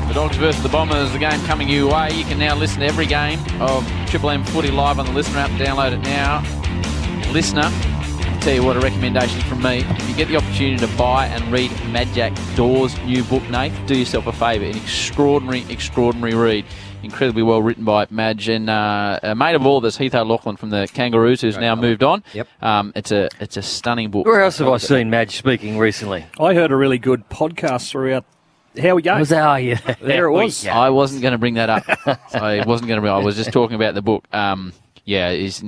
The Dogs versus the Bombers, the game coming your way. You can now listen to every game of Triple M Footy live on the Listener app. Download it now. Listener, I'll tell you what, a recommendation from me. If you get the opportunity to buy and read Madjack Dawes' new book, Nath, do yourself a favour. An extraordinary read. Incredibly well written by Madge, and a mate of all this, Heath O'Loughlin from the Kangaroos, who's now moved on. Yep. It's a stunning book. Where else have I seen Madge speaking recently? I heard a really good podcast throughout. How we go? There it was. I wasn't going to bring that up. I was just talking about the book. It's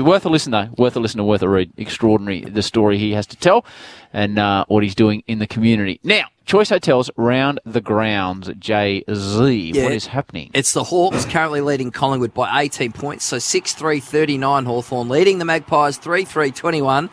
worth a listen though. Worth a read. Extraordinary, the story he has to tell, and what he's doing in the community. Now, Choice Hotels round the grounds. JZ, what is happening? It's the Hawks currently leading Collingwood by 18 points, so 6-3-39 Hawthorn leading the Magpies 3-3-21.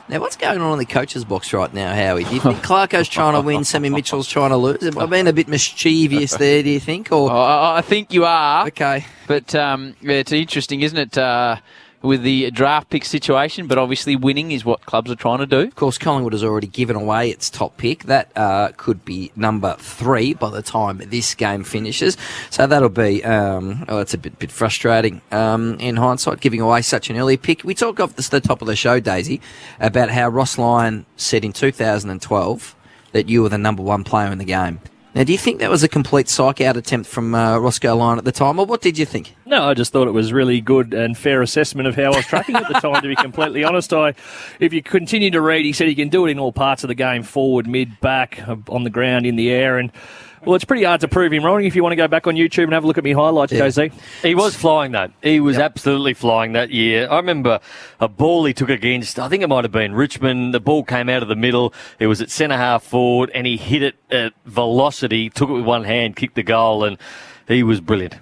Now, what's going on in the coach's box right now, Howie? Do you think Clarko's trying to win, Sammy Mitchell's trying to lose? Have I been a bit mischievous there, do you think? Or I think you are. Okay. But it's interesting, isn't it, with the draft pick situation, but obviously winning is what clubs are trying to do. Of course, Collingwood has already given away its top pick. That could be number 3 by the time this game finishes. So that'll be, it's a bit frustrating in hindsight, giving away such an early pick. We talked off the top of the show, Daisy, about how Ross Lyon said in 2012 that you were the number 1 player in the game. Now, do you think that was a complete psych-out attempt from Roscoe Lyon at the time, or what did you think? No, I just thought it was really good and fair assessment of how I was tracking at the time, to be completely honest. If you continue to read, he said he can do it in all parts of the game, forward, mid, back, on the ground, in the air, and well, it's pretty hard to prove him wrong if you want to go back on YouTube and have a look at me highlights, JZ. He was flying, though. He was absolutely flying that year. I remember a ball he took against, I think it might have been Richmond. The ball came out of the middle. It was at centre-half forward, and he hit it at velocity, took it with one hand, kicked the goal, and he was brilliant.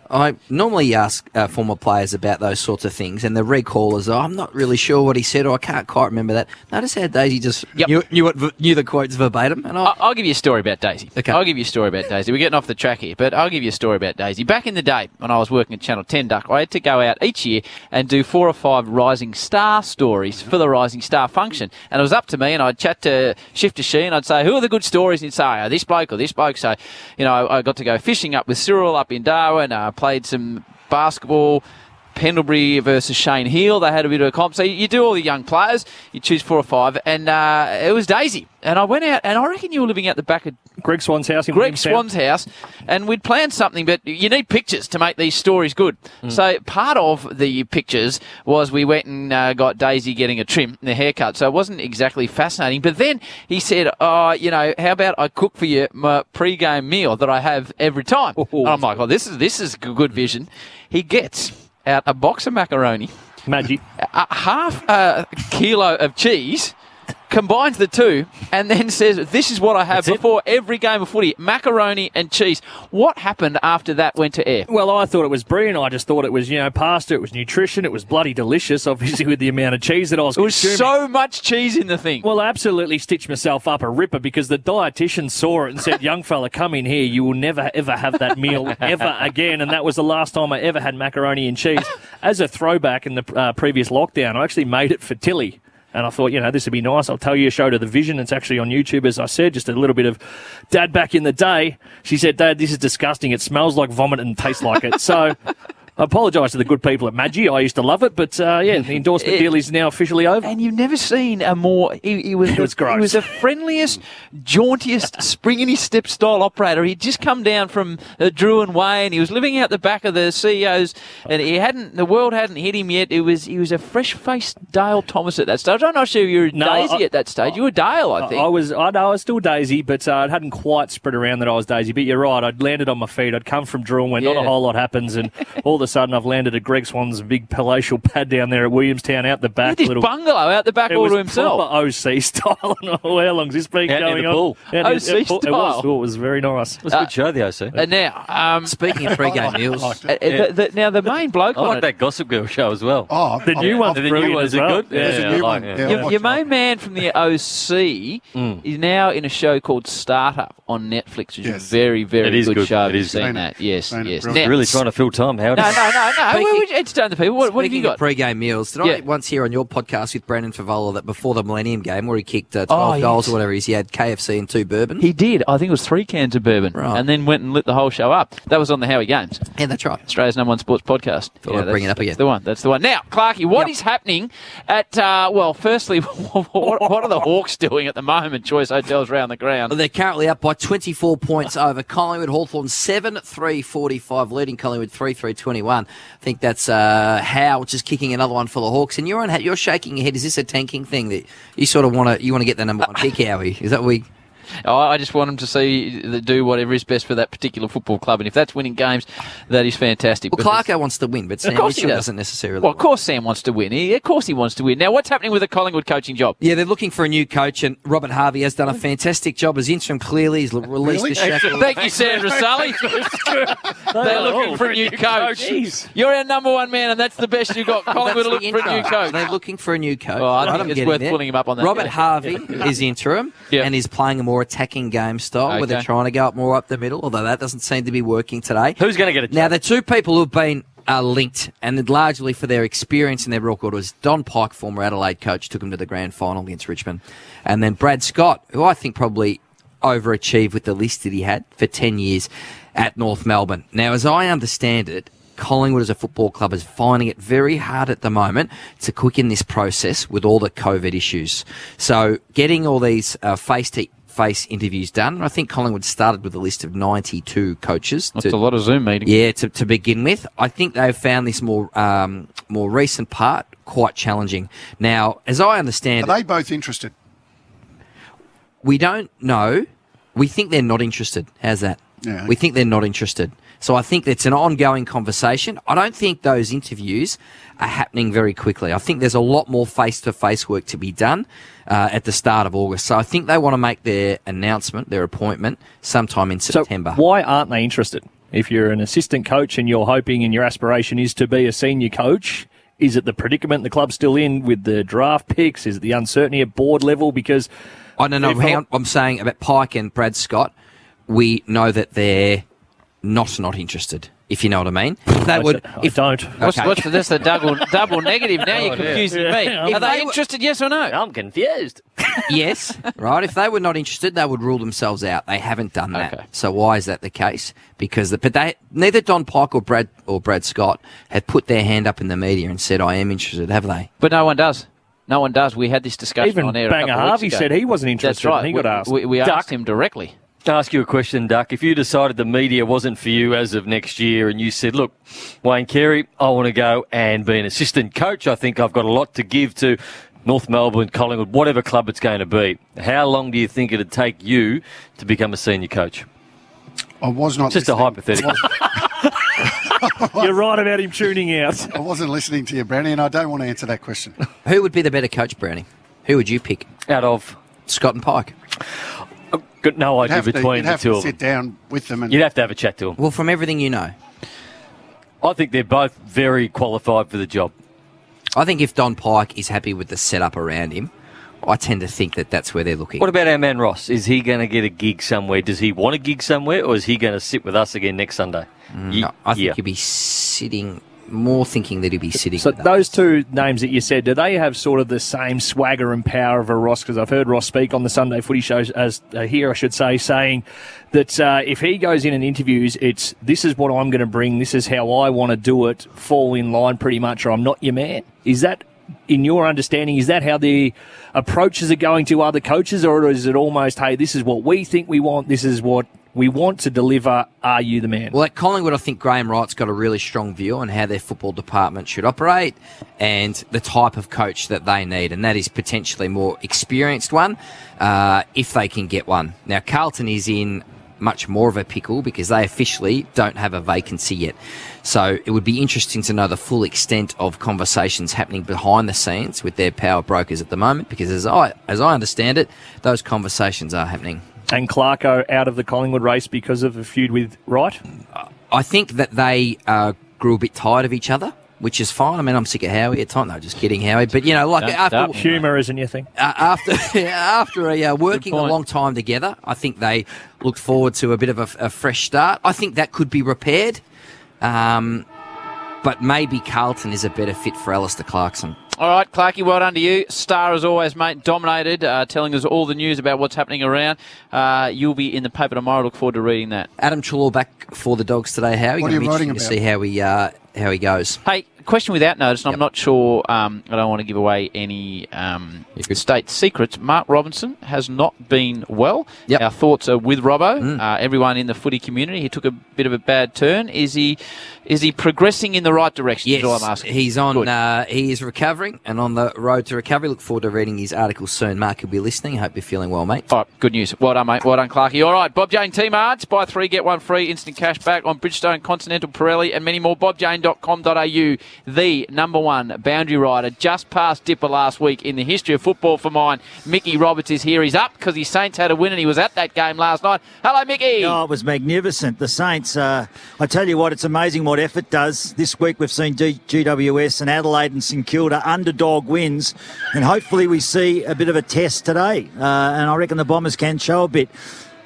I normally ask former players about those sorts of things, and the recallers, I'm not really sure what he said, or I can't quite remember that. Notice how Daisy just knew the quotes verbatim. And I'll give you a story about Daisy. Okay. I'll give you a story about Daisy. We're getting off the track here, but I'll give you a story about Daisy. Back in the day, when I was working at Channel 10 Duck, I had to go out each year and do 4 or 5 Rising Star stories for the Rising Star function. And it was up to me, and I'd chat to Shifter Shee, and I'd say, who are the good stories? And he'd say, this bloke or this bloke. So, I got to go fishing up with Cyril up in Darwin, played some basketball, Pendlebury versus Shane Heal. They had a bit of a comp. So you do all the young players, you choose 4 or 5, and it was Daisy. And I went out, and I reckon you were living out the back of Greg Swan's house in Greg Swan's house, and we'd planned something, but you need pictures to make these stories good. So part of the pictures was we went and got Daisy getting a trim and a haircut, so it wasn't exactly fascinating. But then he said, how about I cook for you my pre-game meal that I have every time? And I'm like, this is good vision. He gets out a box of macaroni, Magic, half a kilo of cheese, combines the two, and then says, this is what I have before every game of footy, macaroni and cheese. What happened after that went to air? Well, I thought it was brilliant. I just thought it was, pasta, it was nutrition, it was bloody delicious, obviously, with the amount of cheese that I was consuming. There was so much cheese in the thing. Well, I absolutely stitched myself up a ripper because the dietitian saw it and said, young fella, come in here. You will never, ever have that meal ever again. And that was the last time I ever had macaroni and cheese. As a throwback in the previous lockdown, I actually made it for Tilly. And I thought, this would be nice. I'll tell you a show to the Vision. It's actually on YouTube, as I said, just a little bit of Dad back in the day. She said, Dad, this is disgusting. It smells like vomit and tastes like it. So I apologise to the good people at Maggi. I used to love it, but the endorsement deal is now officially over. And you've never seen a more... He was gross. He was the friendliest, jauntiest, spring-in-his-step style operator. He'd just come down from Drew and Wayne. He was living out the back of the CEOs, and the world hadn't hit him yet. He was a fresh-faced Dale Thomas at that stage. I'm not sure you were Daisy at that stage. You were Dale, I think. I was still Daisy, but it hadn't quite spread around that I was Daisy. But you're right. I'd landed on my feet. I'd come from Drew and Wayne. Not a whole lot happens, and all of a sudden I've landed at Greg Swan's big palatial pad down there at Williamstown out the back. This bungalow out the back all to himself. It was proper OC style. How long's this been going on? OC style. It was very nice. It was a good show, the OC. Now, speaking of pre-game meals, now the main bloke I like that Gossip Girl show as well. The new one's brilliant as well. Good? There's a new one. Your main man from the OC is now in a show called Startup on Netflix, which is a very, very good show. It is seen that. Yes. Now, really trying to fill time, Howard. No, We entertain the people. What have you Speaking got? of pre-game meals, did I once hear on your podcast with Brandon Favola that before the Millennium game, where he kicked 12 goals or whatever it is, he had KFC and 2 bourbon? He did. I think it was 3 cans of bourbon, and then went and lit the whole show up. That was on the Howie Games. Yeah, that's right. Australia's #1 sports podcast. Thought I'd bring it up again. That's the one. Now, Clarkie, what is happening at, firstly, what are the Hawks doing at the moment? Choice Hotels round the ground. Well, they're currently up by 24 points over Collingwood. Hawthorn 7-3-45, leading Collingwood 3-3-21. I think that's Howe, which is kicking another one for the Hawks. And you're shaking your head. Is this a tanking thing that you sort of want to get the #1 pick, Howie? Is that what we... I just want them to do whatever is best for that particular football club, and if that's winning games, that is fantastic. Well, Clarko wants to win, but Sam Mitchell doesn't necessarily. Well, of course Sam wants to win. Of course he wants to win. Now, what's happening with the Collingwood coaching job? Yeah, they're looking for a new coach, and Robert Harvey has done a fantastic job as interim. Clearly, he's released the shackles. Thank you, Sandra Sully. They're looking for a new coach. Jeez. You're our #1 man, and that's the best you got. Collingwood are looking for a new coach. They're looking for a new coach. Well, I think it's worth pulling him up on that. Robert Harvey is interim and is playing a more attacking game style where they're trying to go more up the middle, although that doesn't seem to be working today. Who's going to get it? Now, the two people who've been linked, and largely for their experience and their record, was Don Pike, former Adelaide coach, took him to the grand final against Richmond, and then Brad Scott, who I think probably overachieved with the list that he had for 10 years at North Melbourne. Now, as I understand it, Collingwood as a football club is finding it very hard at the moment to quicken this process with all the COVID issues. So getting all these face-to-face interviews done, and I think Collingwood started with a list of 92 coaches. That's a lot of Zoom meetings. Yeah, to begin with. I think they've found this more recent part quite challenging. Now, as I understand Are they both interested? we don't know. We think they're not interested. How's that? Yeah. We think they're not interested. So I think it's an ongoing conversation. I don't think those interviews are happening very quickly. I think there's a lot more face-to-face work to be done at the start of August. So I think they want to make their announcement, their appointment, sometime in September. So why aren't they interested? If you're an assistant coach and you're hoping and your aspiration is to be a senior coach, is it the predicament the club's still in with the draft picks? Is it the uncertainty at board level? Because I don't know. Hang on. I'm saying about Pike and Brad Scott, we know that they're not interested, if you know what I mean. They would. I don't. What's this? A double negative. Now you're confusing me. Are they interested? Yes or no? I'm confused. Yes, right. If they were not interested, they would rule themselves out. They haven't done that. Okay. So why is that the case? Because neither Don Pike or Brad Scott had put their hand up in the media and said, "I am interested," have they? But no one does. No one does. We had this discussion Even on air. Banger Harvey said he wasn't interested. That's right. And he got asked. We asked him directly. I'll ask you a question, Duck. If you decided the media wasn't for you as of next year and you said, look, Wayne Carey, I want to go and be an assistant coach. I think I've got a lot to give to North Melbourne, Collingwood, whatever club it's going to be. How long do you think it'd take you to become a senior coach? I was not Just a hypothetical. You're right about him tuning out. I wasn't listening to you, Brownie, and I don't want to answer that question. Who would be the better coach, Brownie? Who would you pick? Out of? Scott and Pike. I've got no idea between the two to of them. sit down with them. And You'd have to have a chat to them. Well, from everything you know. I think they're both very qualified for the job. I think if Don Pike is happy with the setup around him, I tend to think that that's where they're looking. What about our man Ross? Is he going to get a gig somewhere? Does he want a gig somewhere, or is he going to sit with us again next Sunday? No, I think he'd be thinking that he'd be sitting. So with us. those two names that you said, do they have sort of the same swagger and power of a Ross? Because I've heard Ross speak on the Sunday Footy shows, saying that if he goes in and interviews, it's this is what I'm going to bring, this is how I want to do it, fall in line pretty much, or I'm not your man. Is that, in your understanding, is that how the approaches are going to other coaches, or is it almost, hey, this is what we think we want, this is what we want to deliver, are you the man? Well, at Collingwood, I think Graham Wright's got a really strong view on how their football department should operate and the type of coach that they need, and that is potentially more experienced one, if they can get one. Now, Carlton is in much more of a pickle because they officially don't have a vacancy yet. So it would be interesting to know the full extent of conversations happening behind the scenes with their power brokers at the moment, because as I understand it, those conversations are happening. And Clarko out of the Collingwood race because of a feud with Wright? I think that they grew a bit tired of each other, which is fine. I mean, I'm sick of Howie at times. No, just kidding, Howie. But, you know, like after Humour isn't your thing. After working a long time together, I think they looked forward to a bit of a fresh start. I think that could be repaired. but maybe Carlton is a better fit for Alistair Clarkson. All right, Clarkie, well done to you. Star, as always, mate, dominated, telling us all the news about what's happening around. You'll be in the paper tomorrow. Look forward to reading that. Adam Treloar back for the Dogs today. How are you What are you writing to about? see how he goes? Hey, question without notice, and I'm not sure, I don't want to give away any state secrets. Mark Robinson has not been well. Yep. Our thoughts are with Robbo, everyone in the footy community. He took a bit of a bad turn. Is he progressing in the right direction? Yes, Is all I'm asking. he's on. Good. He is recovering and on the road to recovery. Look forward to reading his article soon. Mark, you'll be listening. Hope you're feeling well, mate. All right, good news. Well done, mate. Well done, Clarkie. All right, Bob Jane T-Marts. Buy 3, get 1 free. Instant cash back on Bridgestone, Continental, Pirelli and many more. BobJane.com.au. The number one boundary rider, just past Dipper last week in the history of football for mine. Mickey Roberts is here. He's up because his Saints had a win and he was at that game last night. Hello, Mickey. Oh, it was magnificent. The Saints, I tell you what, it's amazing what effort does. This week we've seen GWS and Adelaide and St Kilda underdog wins, and hopefully we see a bit of a test today. And I reckon the Bombers can show a bit.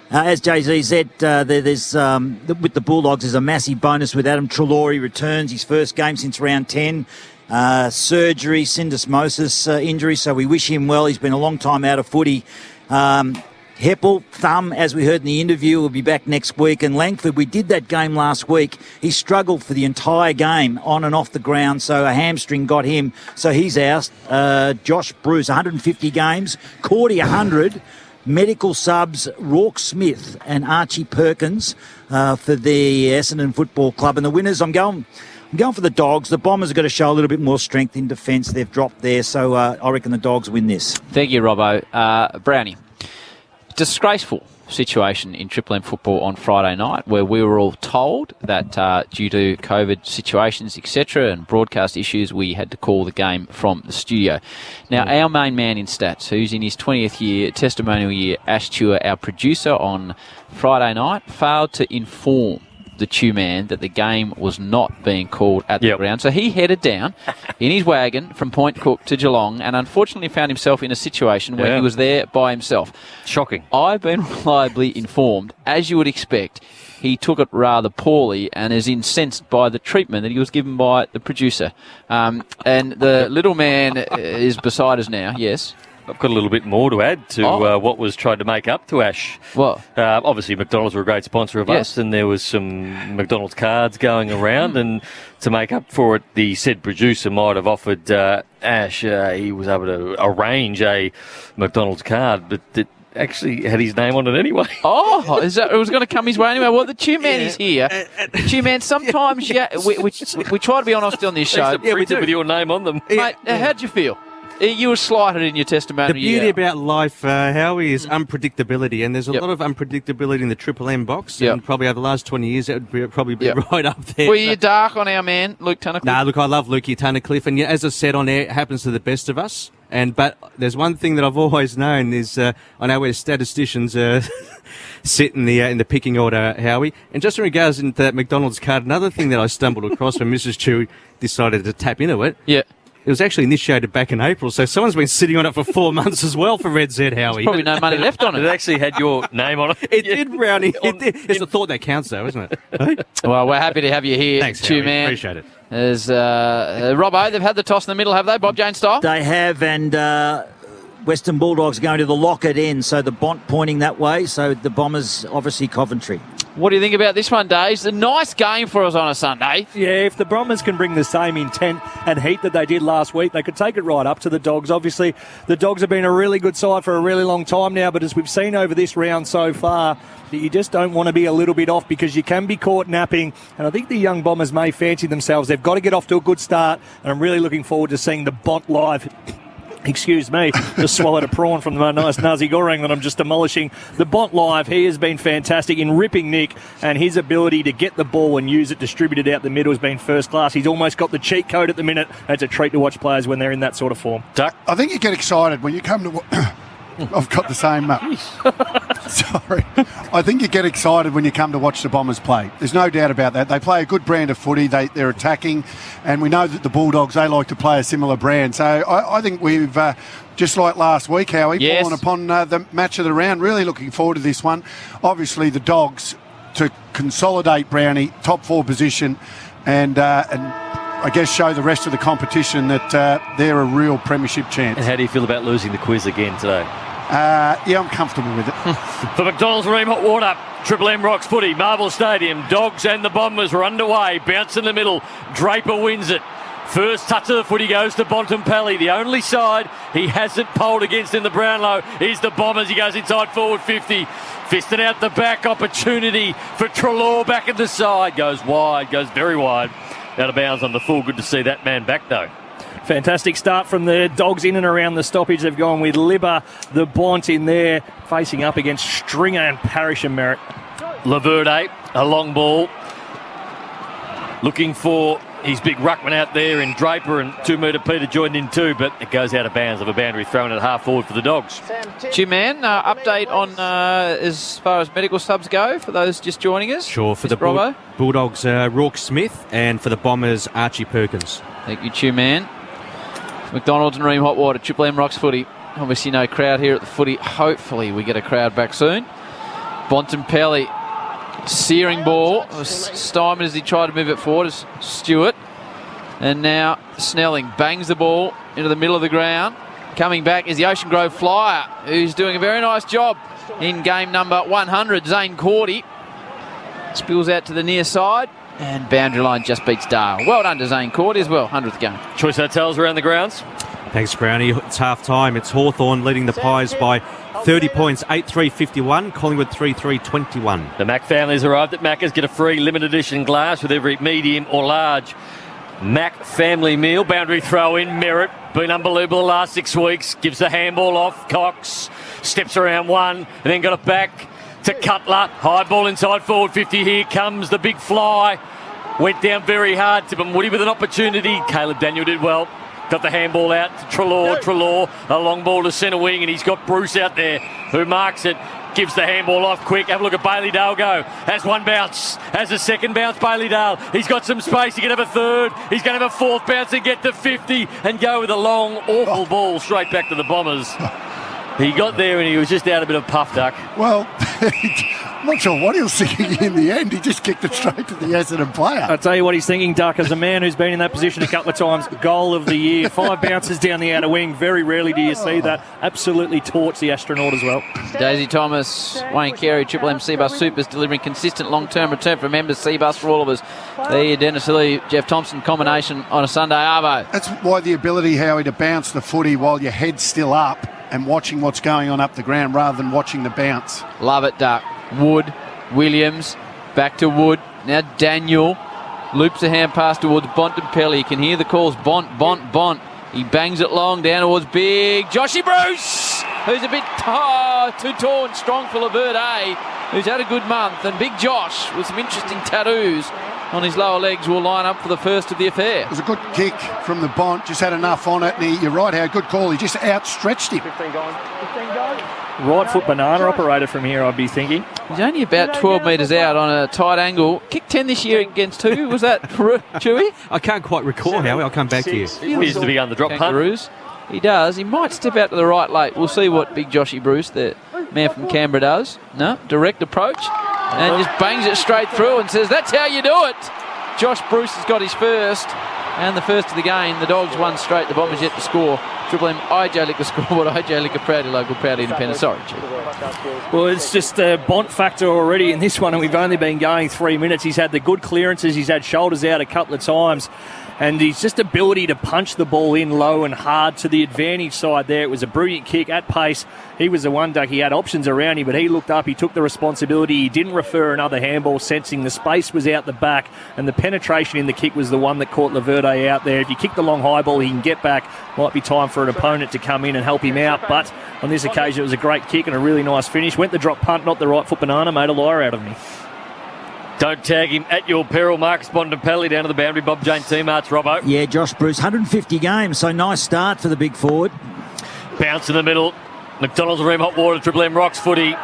As Jay-Z said, there's with the Bulldogs, there's a massive bonus with Adam Treloar. He returns his first game since round 10. Surgery, syndesmosis injury, so we wish him well. He's been a long time out of footy. Heppel, thumb, as we heard in the interview, will be back next week. And Langford, we did that game last week. He struggled for the entire game on and off the ground, so a hamstring got him. So he's out. Josh Bruce, 150 games. Cordy, 100. Medical subs, Rourke Smith and Archie Perkins for the Essendon Football Club. And the winners, I'm going for the Dogs. The Bombers have got to show a little bit more strength in defence. They've dropped there, so I reckon the Dogs win this. Thank you, Robbo. Brownie, disgraceful situation in Triple M football on Friday night where we were all told that due to COVID situations, etc., and broadcast issues, we had to call the game from the studio. Now, our main man in stats, who's in his 20th year, testimonial year, Ash Chua, our producer on Friday night, failed to inform the Chew man that the game was not being called at the ground. So he headed down in his wagon from Point Cook to Geelong and unfortunately found himself in a situation where he was there by himself. Shocking. I've been reliably informed, as you would expect, he took it rather poorly and is incensed by the treatment that he was given by the producer. And the little man is beside us now, yes. I've got a little bit more to add to what was tried to make up to Ash. What? Obviously, McDonald's were a great sponsor of us, and there was some McDonald's cards going around, and to make up for it, the said producer might have offered Ash, he was able to arrange a McDonald's card, but it actually had his name on it anyway. Oh, is that, it was going to come his way anyway? Well, the Chew man is here. Chew man, sometimes we try to be honest on this show. We do. With your name on them. Mate, how'd you feel? You were slighted in your testimony. The beauty about life, Howie, is unpredictability, and there's a lot of unpredictability in the Triple M box, and probably over the last 20 years, it would probably be right up there. Were you dark on our man, Luke Tunnicliffe? Nah, look, I love Lukey Tunnicliffe, and as I said on air, it happens to the best of us. But there's one thing that I've always known is I know where statisticians sit in the picking order, Howie. And just in regards to that McDonald's card, another thing that I stumbled across when Mrs. Chew decided to tap into it. Yeah. It was actually initiated back in April, so someone's been sitting on it for 4 months as well for Red Z, Howie. Probably no money left on it. It actually had your name on it. It did, Brownie. It did. It's the thought that counts, though, isn't it? Hey? Well, we're happy to have you here, Thanks, Chew Howie. man. Appreciate it. As Robbo, they've had the toss in the middle, have they, Bob Jane style? They have, and Western Bulldogs going to the Lockett end, so the Bont pointing that way, so the Bombers obviously Coventry. What do you think about this one, Dave? A nice game for us on a Sunday. Yeah, if the Bombers can bring the same intent and heat that they did last week, they could take it right up to the Dogs. Obviously, the Dogs have been a really good side for a really long time now, but as we've seen over this round so far, you just don't want to be a little bit off because you can be caught napping, and I think the young Bombers may fancy themselves. They've got to get off to a good start, and I'm really looking forward to seeing the Bont live. Excuse me, just swallowed a prawn from the nice nasi goreng that I'm just demolishing. The Bont live, he has been fantastic in ripping Nick, and his ability to get the ball and use it distributed out the middle has been first class. He's almost got the cheat code at the minute. It's a treat to watch players when they're in that sort of form. Duck. I think you get excited when you come to... I've got the same... sorry. I think you get excited when you come to watch the Bombers play. There's no doubt about that. They play a good brand of footy. They're attacking, and we know that the Bulldogs, they like to play a similar brand. So I think we've, just like last week, Howie, fallen upon the match of the round. Really looking forward to this one. Obviously, the Dogs to consolidate Brownie, top 4 position, and I guess, show the rest of the competition that they're a real premiership chance. And how do you feel about losing the quiz again today? Yeah, I'm comfortable with it. For McDonald's Marine Hot Water, Triple M Rocks Footy, Marvel Stadium, Dogs and the Bombers are underway. Bounce in the middle, Draper wins it. First touch of the footy goes to Bontempelli. The only side he hasn't polled against in the Brownlow is the Bombers. He goes inside forward 50. Fisted out the back, opportunity for Treloar back at the side. Goes wide, goes very wide. Out of bounds on the full. Good to see that man back though. Fantastic start from the Dogs in and around the stoppage. They've gone with Libba, the Bont in there, facing up against Stringer and Parrish and Merritt. Laverde, a long ball. Looking for his big ruckman out there in Draper, and 2 metre Peter joined in too, but it goes out of bounds of a boundary thrown at half forward for the Dogs. Two-man, update on as far as medical subs go for those just joining us? Sure, for the Bulldogs, Rourke Smith, and for the Bombers, Archie Perkins. Thank you, Two-man. McDonald's and Ream Hot Water, Triple M Rocks Footy. Obviously no crowd here at the footy. Hopefully we get a crowd back soon. Bontempelli, searing ball. It was stymied as he tried to move it forward as Stewart. And now Snelling bangs the ball into the middle of the ground. Coming back is the Ocean Grove Flyer, who's doing a very nice job in game number 100. Zane Cordy spills out to the near side. And boundary line just beats Dale. Well done to Zane Cordy as well, 100th game. Choice Hotels around the grounds. Thanks, Brownie. It's half-time. It's Hawthorn leading the Pies by 30 points, 8-3-51, Collingwood 3-3-21. The Mac families arrived at Macca's. Get a free limited edition glass with every medium or large Mac family meal. Boundary throw in, Merritt. Been unbelievable the last 6 weeks. Gives the handball off. Cox steps around one and then got it back to Cutler. High ball inside forward 50. Here comes the big fly. Went down very hard. Tip and Woody with an opportunity. Caleb Daniel did well. Got the handball out to Treloar. Treloar, a long ball to centre wing, and he's got Bruce out there who marks it. Gives the handball off quick. Have a look at Bailey Dale go. Has one bounce. Has a second bounce, Bailey Dale. He's got some space. He can have a third. He's going to have a fourth bounce and get to 50 and go with a long, awful ball straight back to the Bombers. He got there and he was just out a bit of puff duck. Well, I'm not sure what he was thinking in the end. He just kicked it straight to the Essendon player. I'll tell you what he's thinking, Duck, as a man who's been in that position a couple of times, goal of the year, 5 bounces down the outer wing. Very rarely do you see that. Absolutely torched the astronaut as well. Daisy Thomas, Wayne Carey, Triple M Seabus Supers delivering consistent long-term return for members. Seabus for all of us. The Dennis Lee, Jeff Thompson combination on a Sunday arvo. That's why the ability, Howie, to bounce the footy while your head's still up and watching what's going on up the ground rather than watching the bounce. Love it, Duck. Wood, Williams, back to Wood. Now Daniel loops a hand pass towards Bontempelli. You can hear the calls. Bont. He bangs it long down towards big Joshy Bruce, who's a bit too tall and strong for Laverde, who's had a good month. And big Josh with some interesting tattoos on his lower legs will line up for the first of the affair. It was a good kick from the Bont, just had enough on it, and you're right, how good call. He just outstretched him. 15 going. Right foot banana operator from here, I'd be thinking. He's only about 12 metres out on a tight angle. Kicked 10 this year against who? Was that Chewy? I can't quite recall, Howie. I'll come back to you. He used to be on the drop Kangaroos. He does. He might step out to the right late. We'll see what big Joshy Bruce, the man from Canberra, does. No, direct approach. And just bangs it straight through and says, that's how you do it. Josh Bruce has got his first, and the first of the game. The Dogs won straight. The Bombers yet to score. Triple M, IJ Liquor scoreboard. IJ Liquor, proudly local, proudly independent. Sorry, Chief. Well, it's just a Bont factor already in this one, and we've only been going 3 minutes. He's had the good clearances. He's had shoulders out a couple of times. And his just ability to punch the ball in low and hard to the advantage side there. It was a brilliant kick at pace. He was the one, Duck. He had options around him, but he looked up. He took the responsibility. He didn't refer another handball, sensing the space was out the back, and the penetration in the kick was the one that caught Laverde out there. If you kick the long high ball, he can get back. Might be time for an opponent to come in and help him out, but on this occasion, it was a great kick and a really nice finish. Went the drop punt, not the right foot banana, made a liar out of me. Don't tag him at your peril. Marcus Bontempelli down to the boundary. Bob Jane team arts, Robbo. Yeah, Josh Bruce, 150 games, so nice start for the big forward. Bounce in the middle. McDonald's Ream Hot Water, Triple M Rocks footy.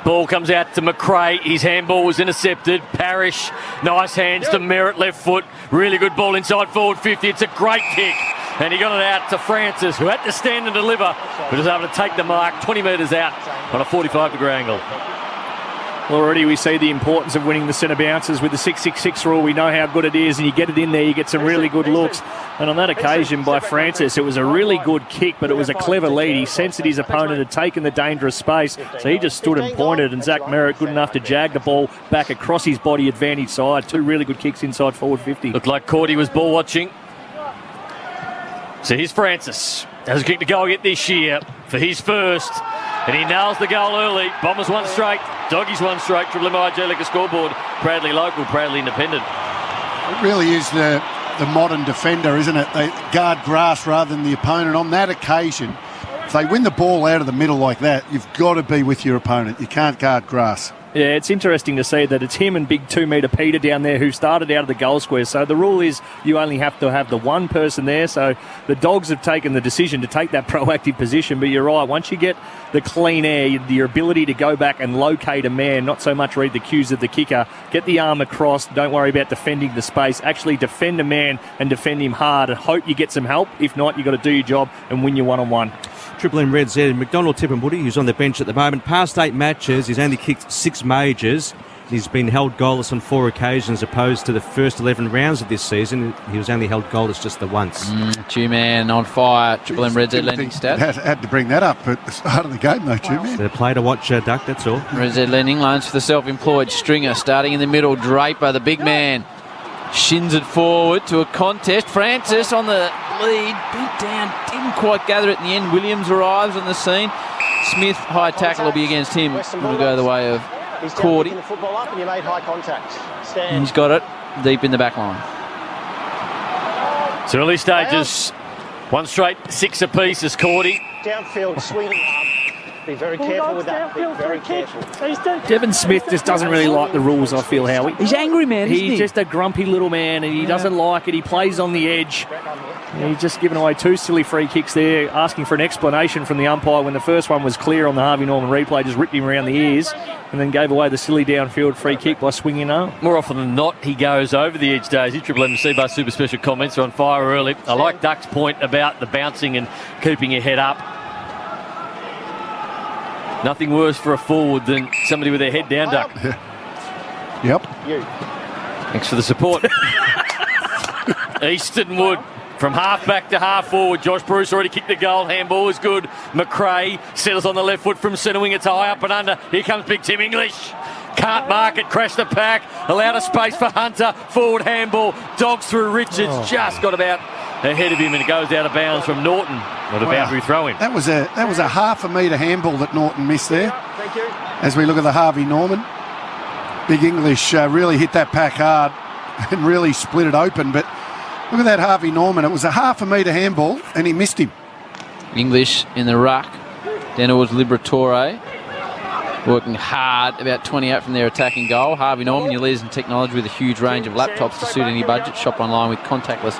Ball comes out to McRae. His handball was intercepted. Parrish, nice hands to Merritt, left foot. Really good ball inside forward 50. It's a great kick. And he got it out to Francis, who had to stand and deliver, but was able to take the mark 20 metres out on a 45-degree angle. Already we see the importance of winning the centre bounces with the 6-6-6 rule. We know how good it is, and you get it in there, you get some really good looks. And on that occasion by Francis, it was a really good kick, but it was a clever lead. He sensed that his opponent had taken the dangerous space, so he just stood and pointed, and Zach Merritt good enough to jag the ball back across his body advantage side. 2 really good kicks inside forward 50. Looked like Cordy was ball watching. So here's Francis. Has a kick to go again this year for his first. And he nails the goal early. Bombers one straight. Doggies one straight. Triple MIJ Liquor scoreboard. Proudly local, proudly independent. It really is the modern defender, isn't it? They guard grass rather than the opponent. On that occasion, if they win the ball out of the middle like that, you've got to be with your opponent. You can't guard grass. Yeah, it's interesting to see that it's him and big 2-metre Peter down there who started out of the goal square. So the rule is you only have to have the one person there. So the Dogs have taken the decision to take that proactive position. But you're right, once you get the clean air, your ability to go back and locate a man, not so much read the cues of the kicker, get the arm across, don't worry about defending the space, actually defend a man and defend him hard and hope you get some help. If not, you've got to do your job and win your one-on-one. Triple M Red Z, McDonald Tipperwoody, who's on the bench at the moment. Past 8 matches, he's only kicked 6 majors. He's been held goalless on 4 occasions, opposed to the first 11 rounds of this season. He was only held goalless just the once. Two-man on fire. Triple M Red Z lending stat. Had to bring that up at the start of the game, though, Two-man. The play to watch, Duck, that's all. Red Z lending loans for the self-employed Stringer. Starting in the middle, Draper, the big man. Shins it forward to a contest. Francis on the lead, bent down, didn't quite gather it in the end. Williams arrives on the scene. Smith, high tackle will be against him. Will go the way of Cordy. He's got it deep in the back line. So early stages, one straight, 6 apiece is Cordy. Downfield, swinging arm. Be very careful with that. Be very careful. Devon Smith just doesn't really like the rules, I feel, Howie. He's angry, man, isn't he? He's just a grumpy little man, and he doesn't like it. He plays on the edge. He's just given away 2 silly free kicks there, asking for an explanation from the umpire when the first one was clear on the Harvey Norman replay, just ripped him around the ears, and then gave away the silly downfield free kick by swinging arm. More often than not, he goes over the edge, Daisy. Triple M C-Bar Super Special comments are on fire early. I like Duck's point about the bouncing and keeping your head up. Nothing worse for a forward than somebody with their head down, Duck. Yep. Thanks for the support. Easton Wood from half back to half forward. Josh Bruce already kicked the goal. Handball is good. McRae settles on the left foot from centre wing. It's high up and under. Here comes Big Tim English. Can't mark it. Crashed the pack. Allowed a space for Hunter. Forward handball. Dogs through Richards. Just got about ahead of him, and it goes out of bounds from Norton. Not a boundary throw in. That was a half a metre handball that Norton missed there. Thank you. As we look at the Harvey Norman, Big English really hit that pack hard and really split it open. But look at that Harvey Norman. It was a half a metre handball, and he missed him. English in the ruck. Then it was Liberatore. Working hard, about 20 out from their attacking goal. Harvey Norman, your leaders in technology with a huge range of laptops to suit any budget. Shop online with contactless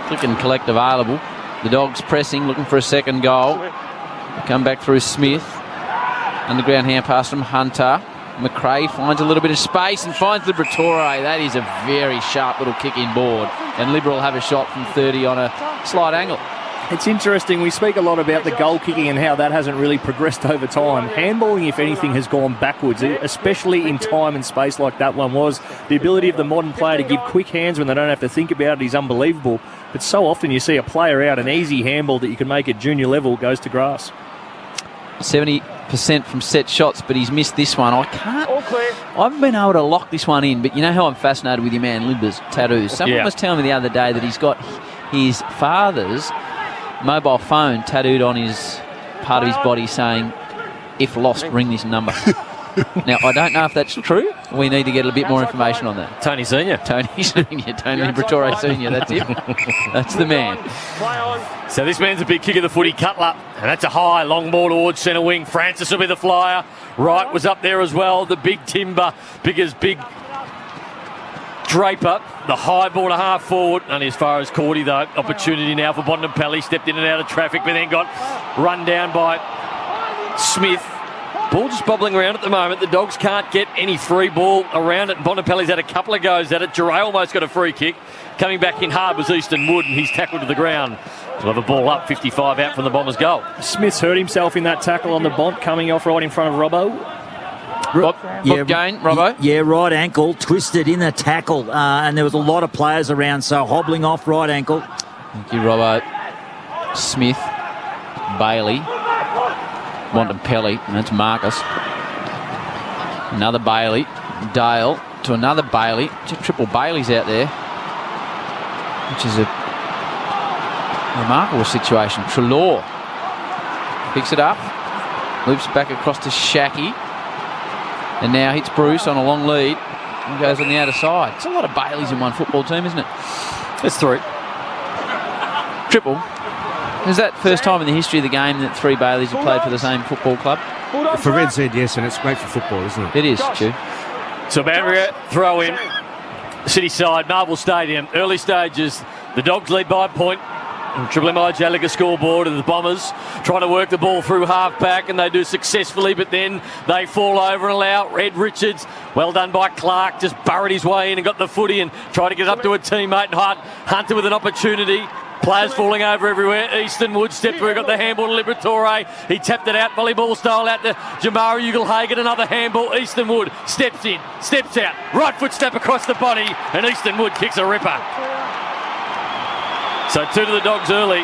click and collect available. The Dogs pressing, looking for a second goal. They come back through Smith. Underground hand pass from Hunter. McRae finds a little bit of space and finds Liberatore. That is a very sharp little kick in board. And Libra will have a shot from 30 on a slight angle. It's interesting. We speak a lot about the goal kicking and how that hasn't really progressed over time. Handballing, if anything, has gone backwards, especially in time and space like that one was. The ability of the modern player to give quick hands when they don't have to think about it is unbelievable. But so often you see a player out, an easy handball that you can make at junior level goes to grass. 70% from set shots, but he's missed this one. I haven't been able to lock this one in, but you know how I'm fascinated with your man Libba's tattoos. Someone was telling me the other day that he's got his father's mobile phone tattooed on his part of his body saying, "If lost, ring this number." Now, I don't know if that's true. We need to get a bit more information on that. Tony Senior. Tony Liberatore Senior, that's him. That's the man. So this man's a big kick of the footy, Cutler. And that's a high, long ball towards centre wing. Francis will be the flyer. Wright was up there as well. The big timber, big as big Draper. The high ball to half forward. Only as far as Cordy, though. Opportunity now for Bontempelli. Stepped in and out of traffic, but then got run down by Smith. Ball just bobbling around at the moment. The Dogs can't get any free ball around it. Bontempelli's had a couple of goes at it. Duray almost got a free kick. Coming back in hard was Easton Wood, and he's tackled to the ground. We'll have a ball up, 55 out from the Bombers' goal. Smith's hurt himself in that tackle on the Bont, coming off right in front of Robbo. Bob Jane, Robbo. Yeah, right ankle twisted in the tackle, and there was a lot of players around, so hobbling off right ankle. Thank you, Robbo. Smith, Bailey, Montempelli, and that's Marcus. Another Bailey, Dale to another Bailey. Triple Baileys out there, which is a remarkable situation. Treloar picks it up, loops back across to Shackey, and now hits Bruce on a long lead and goes on the outer side. It's a lot of Baileys in one football team, isn't it? It's 3. Triple. Is that first time in the history of the game that 3 Baileys have played for the same football club? For Red Z, yes, and it's great for football, isn't it? It is, Stu. So Boundary throw in. City side, Marvel Stadium. Early stages. The Dogs lead by a point. Triple M Gallagher scoreboard, and the Bombers trying to work the ball through half back, and they do successfully, but then they fall over and allow Ed Richards. Well done by Clark, just burrowed his way in and got the footy and tried to get up to a teammate. Hunter with an opportunity. Players falling over everywhere. Easton Wood stepped through, got the handball to Liberatore. He tapped it out, volleyball style out to Jamara Ugle-Hagan. Another handball. Easton Wood steps in, steps out. Right foot step across the body, and Easton Wood kicks a ripper. So 2 to the Dogs early,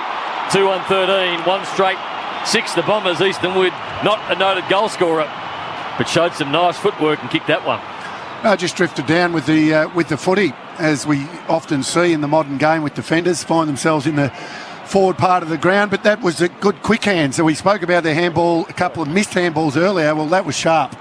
2-1-13, 1 straight, 6 the Bombers. Easton Wood, not a noted goal scorer, but showed some nice footwork and kicked that one. Just drifted down with the footy, as we often see in the modern game with defenders, find themselves in the forward part of the ground, but that was a good quick hand. So we spoke about the handball, a couple of missed handballs earlier. Well, that was sharp.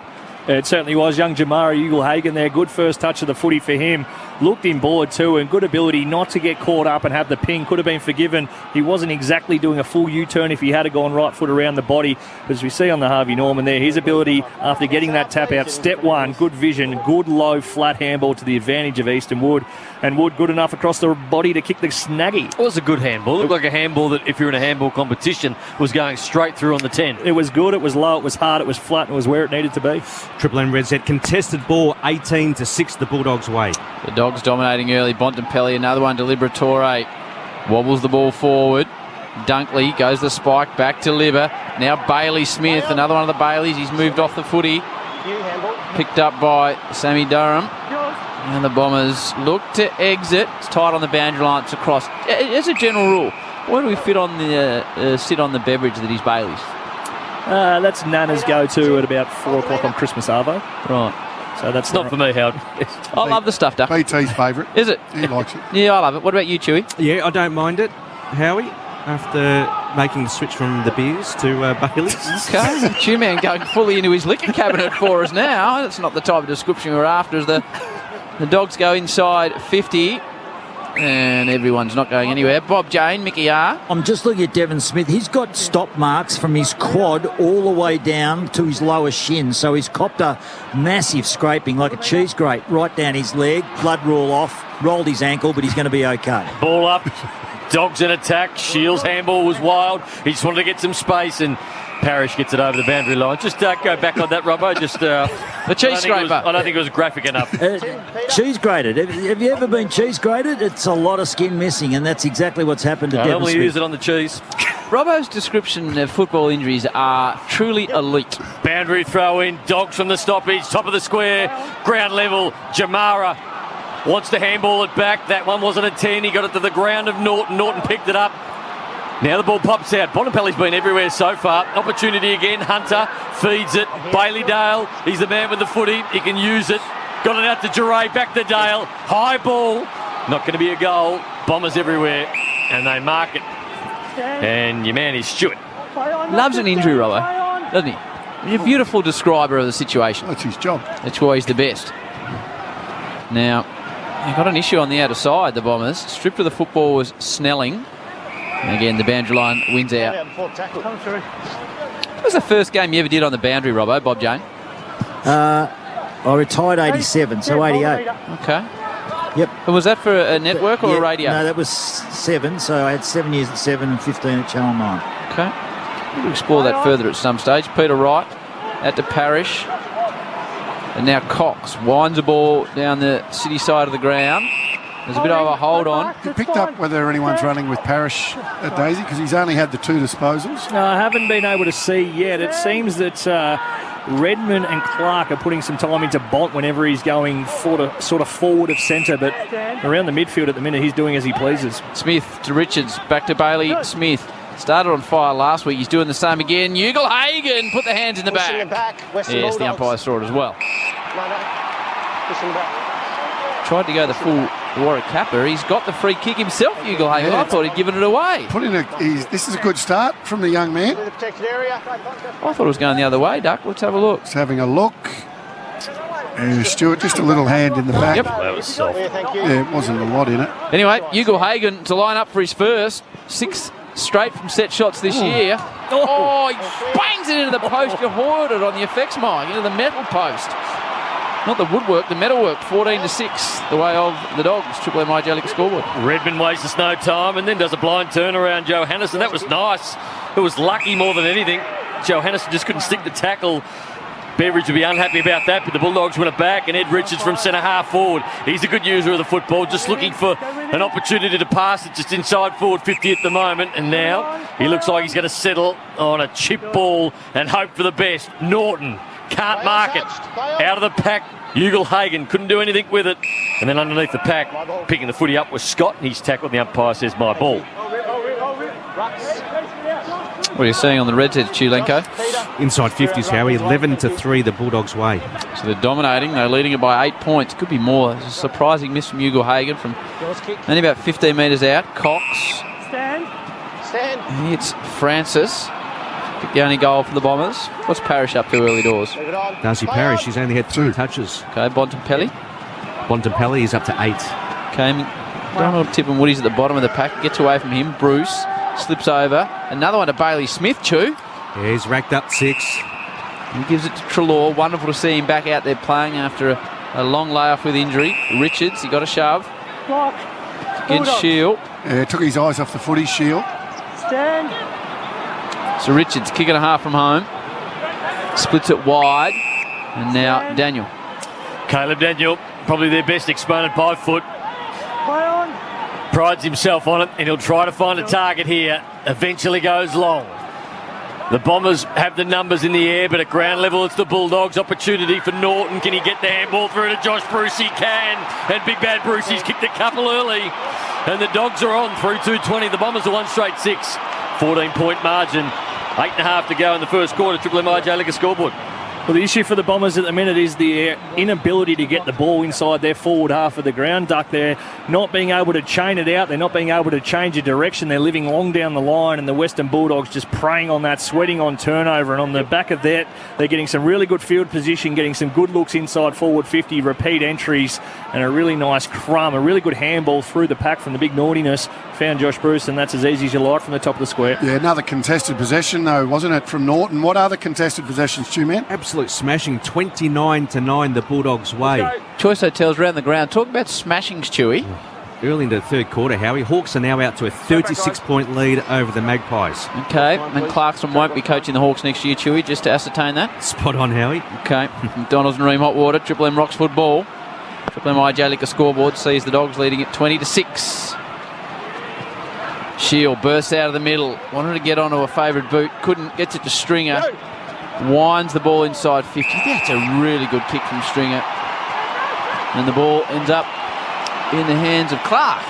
It certainly was. Young Jamara Ugle-Hagan there. Good first touch of the footy for him. Looked in board too, and good ability not to get caught up and have the ping. Could have been forgiven. He wasn't exactly doing a full U-turn if he had gone right foot around the body. But as we see on the Harvey Norman there, his ability after getting that tap out, step one, good vision, good low flat handball to the advantage of Easton Wood. And Wood good enough across the body to kick the snaggy. It was a good handball. It looked like a handball that, if you're in a handball competition, was going straight through on the 10. It was good, it was low, it was hard, it was flat, and it was where it needed to be. Triple M Red Z contested ball 18-6 the Bulldogs' way. The Dogs dominating early. Bontempelli, another one to Liberatore. Wobbles the ball forward. Dunkley goes the spike back to Libber. Now Bailey Smith, another one of the Baileys. He's moved off the footy. Picked up by Sammy Durham. And the Bombers look to exit. It's tight on the boundary line. It's across. As a general rule, where do we fit on the sit on the beverage that is Bailey's? That's Nana's go-to at about 4 o'clock on Christmas Arvo. Right. So that's not for me, Howard. I love the stuff, Duck. BT's favourite. Is it? He likes it. Yeah, I love it. What about you, Chewy? Yeah, I don't mind it, Howie, after making the switch from the beers to Bailey's. Okay, Chew-Man going fully into his liquor cabinet for us now. That's not the type of description we're after, as the Dogs go inside 50. And everyone's not going anywhere. Bob Jane, Mickey R. I'm just looking at Devon Smith. He's got stop marks from his quad all the way down to his lower shin. So he's copped a massive scraping like a cheese grate right down his leg. Blood roll off. Rolled his ankle, but he's going to be okay. Ball up. Dogs in attack. Shields' handball was wild. He just wanted to get some space, and Parrish gets it over the boundary line. Just go back on that, Robbo. Just the cheese scraper. I don't think it was graphic enough. Cheese grated. Have you ever been cheese grated? It's a lot of skin missing, and that's exactly what's happened to Devon normally Smith. use it on the cheese. Robbo's description of football injuries are truly elite. Boundary throw in. Dogs from the stoppage. Top of the square. Ground level. Jamara wants to handball it back. That one wasn't a 10. He got it to the ground of Norton. Norton picked it up. Now the ball pops out. Bontempelli's been everywhere so far. Opportunity again. Hunter feeds it. Bailey Dale. He's the man with the footy. He can use it. Got it out to Giray. Back to Dale. High ball. Not going to be a goal. Bombers everywhere. And they mark it. And your man is Stewart. Loves an injury, Robbo, doesn't he? He's a beautiful describer of the situation. That's his job. That's why he's the best. Now, they've got an issue on the outer side, the Bombers. Stripped of the football was Snelling. And again, the boundary line wins out. What was the first game you ever did on the boundary, Robbo, Bob Jane? I retired 87, so 88. Okay. Yep. And was that for a network or a radio? No, that was 7, so I had 7 years at 7 and 15 at Channel 9. Okay. We'll explore that further at some stage. Peter Wright out to Parrish. And now Cox winds the ball down the city side of the ground. There's a bit of a hold on. You picked up whether anyone's running with Parrish at Daisy, because he's only had the 2 disposals. No, I haven't been able to see yet. It seems that Redmond and Clark are putting some time into Bont whenever he's going sort of forward of centre, but around the midfield at the minute, he's doing as he pleases. Smith to Richards, back to Bailey. Smith started on fire last week. He's doing the same again. Ugle-Hagan put the hands in the back. Yes, the umpire saw it as well. Tried to go the full Warwick Kappa. He's got the free kick himself, Ugle-Hagan. Yeah. I thought he'd given it away. This is a good start from the young man. I thought it was going the other way, Duck. Let's have a look. Let's having a look. Stuart, just a little hand in the back. Yep. That was soft. Yeah, it wasn't a lot in it. Anyway, Ugle-Hagan to line up for his first 6 straight from set shots this year. Oh, he bangs it into the post. You heard it on the effects mic, into the metal post. Not the woodwork, the metalwork. 14-6, the way of the Dogs. Triple MI Jellic scoreboard. Redmond wastes no time and then does a blind turnaround, Johannesson. That was nice. It was lucky more than anything. Johannesson just couldn't stick the tackle. Beveridge would be unhappy about that, but the Bulldogs win it back, and Ed Richards from centre half forward. He's a good user of the football, just looking for an opportunity to pass it just inside forward 50 at the moment, and now he looks like he's going to settle on a chip ball and hope for the best. Norton can't mark it. Out of the pack, Ugle-Hagan couldn't do anything with it, and then underneath the pack, picking the footy up was Scott, and he's tackled. The umpire says, my ball. What are you seeing on the Reds head, Chulenko? Inside 50s, Howie. 11-3 the Bulldogs' way. So they're dominating. They're leading it by 8 points. Could be more. It's a surprising miss from Ugle-Hagan from only about 15 metres out. Cox. Stand. He hits Francis. The only goal for the Bombers. What's Parrish up to early doors? Darcy Parrish, he's only had 2 touches. Okay, Bontempelli. Bontempelli is up to 8. Okay, Donald Tippenwoody's at the bottom of the pack. Gets away from him. Bruce slips over. Another one to Bailey Smith, Chew. Yeah, he's racked up 6. He gives it to Treloar. Wonderful to see him back out there playing after a long layoff with injury. Richards, he got a shove. Block. Against Shield. Yeah, took his eyes off the footy, Shield. Stand. So Richards kicking a half from home. Splits it wide. And now Daniel. Caleb Daniel, probably their best exponent by foot. Play on. Prides himself on it, and he'll try to find a target here. Eventually goes long. The Bombers have the numbers in the air, but at ground level it's the Bulldogs. Opportunity for Norton. Can he get the handball through to Josh Bruce? He can. And Big Bad Bruce, he's kicked a couple early. And the Dogs are on through 2:20. The Bombers are 1 straight 6. 14-point margin. 8.5 to go in the first quarter. Triple MIJ Liquor scoreboard. Well, the issue for the Bombers at the minute is the inability to get the ball inside their forward half of the ground, Duck. They're not being able to chain it out. They're not being able to change a direction. They're living long down the line, and the Western Bulldogs just preying on that, sweating on turnover. And on the back of that, they're getting some really good field position, getting some good looks inside forward 50, repeat entries, and a really nice crumb, a really good handball through the pack from the big naughtiness. Found Josh Bruce, and that's as easy as you like from the top of the square. Yeah, another contested possession, though, wasn't it, from Norton? What other contested possessions, Stu, man? Absolute smashing. 29-9 the Bulldogs' way. Choice Hotels around the ground. Talk about smashings, Chewy. Early into the third quarter, Howie. Hawks are now out to a 36-point lead over the Magpies. Okay, and Clarkson won't be coaching the Hawks next year, Chewy, just to ascertain that. Spot on, Howie. Okay, McDonald's and Ream Hotwater, Triple M Roxford ball. Triple MIJ Liquor scoreboard sees the Dogs leading at 20-6. Shield bursts out of the middle. Wanted to get onto a favourite boot. Couldn't. Gets it to Stringer. Winds the ball inside 50. That's a really good kick from Stringer. And the ball ends up in the hands of Clark.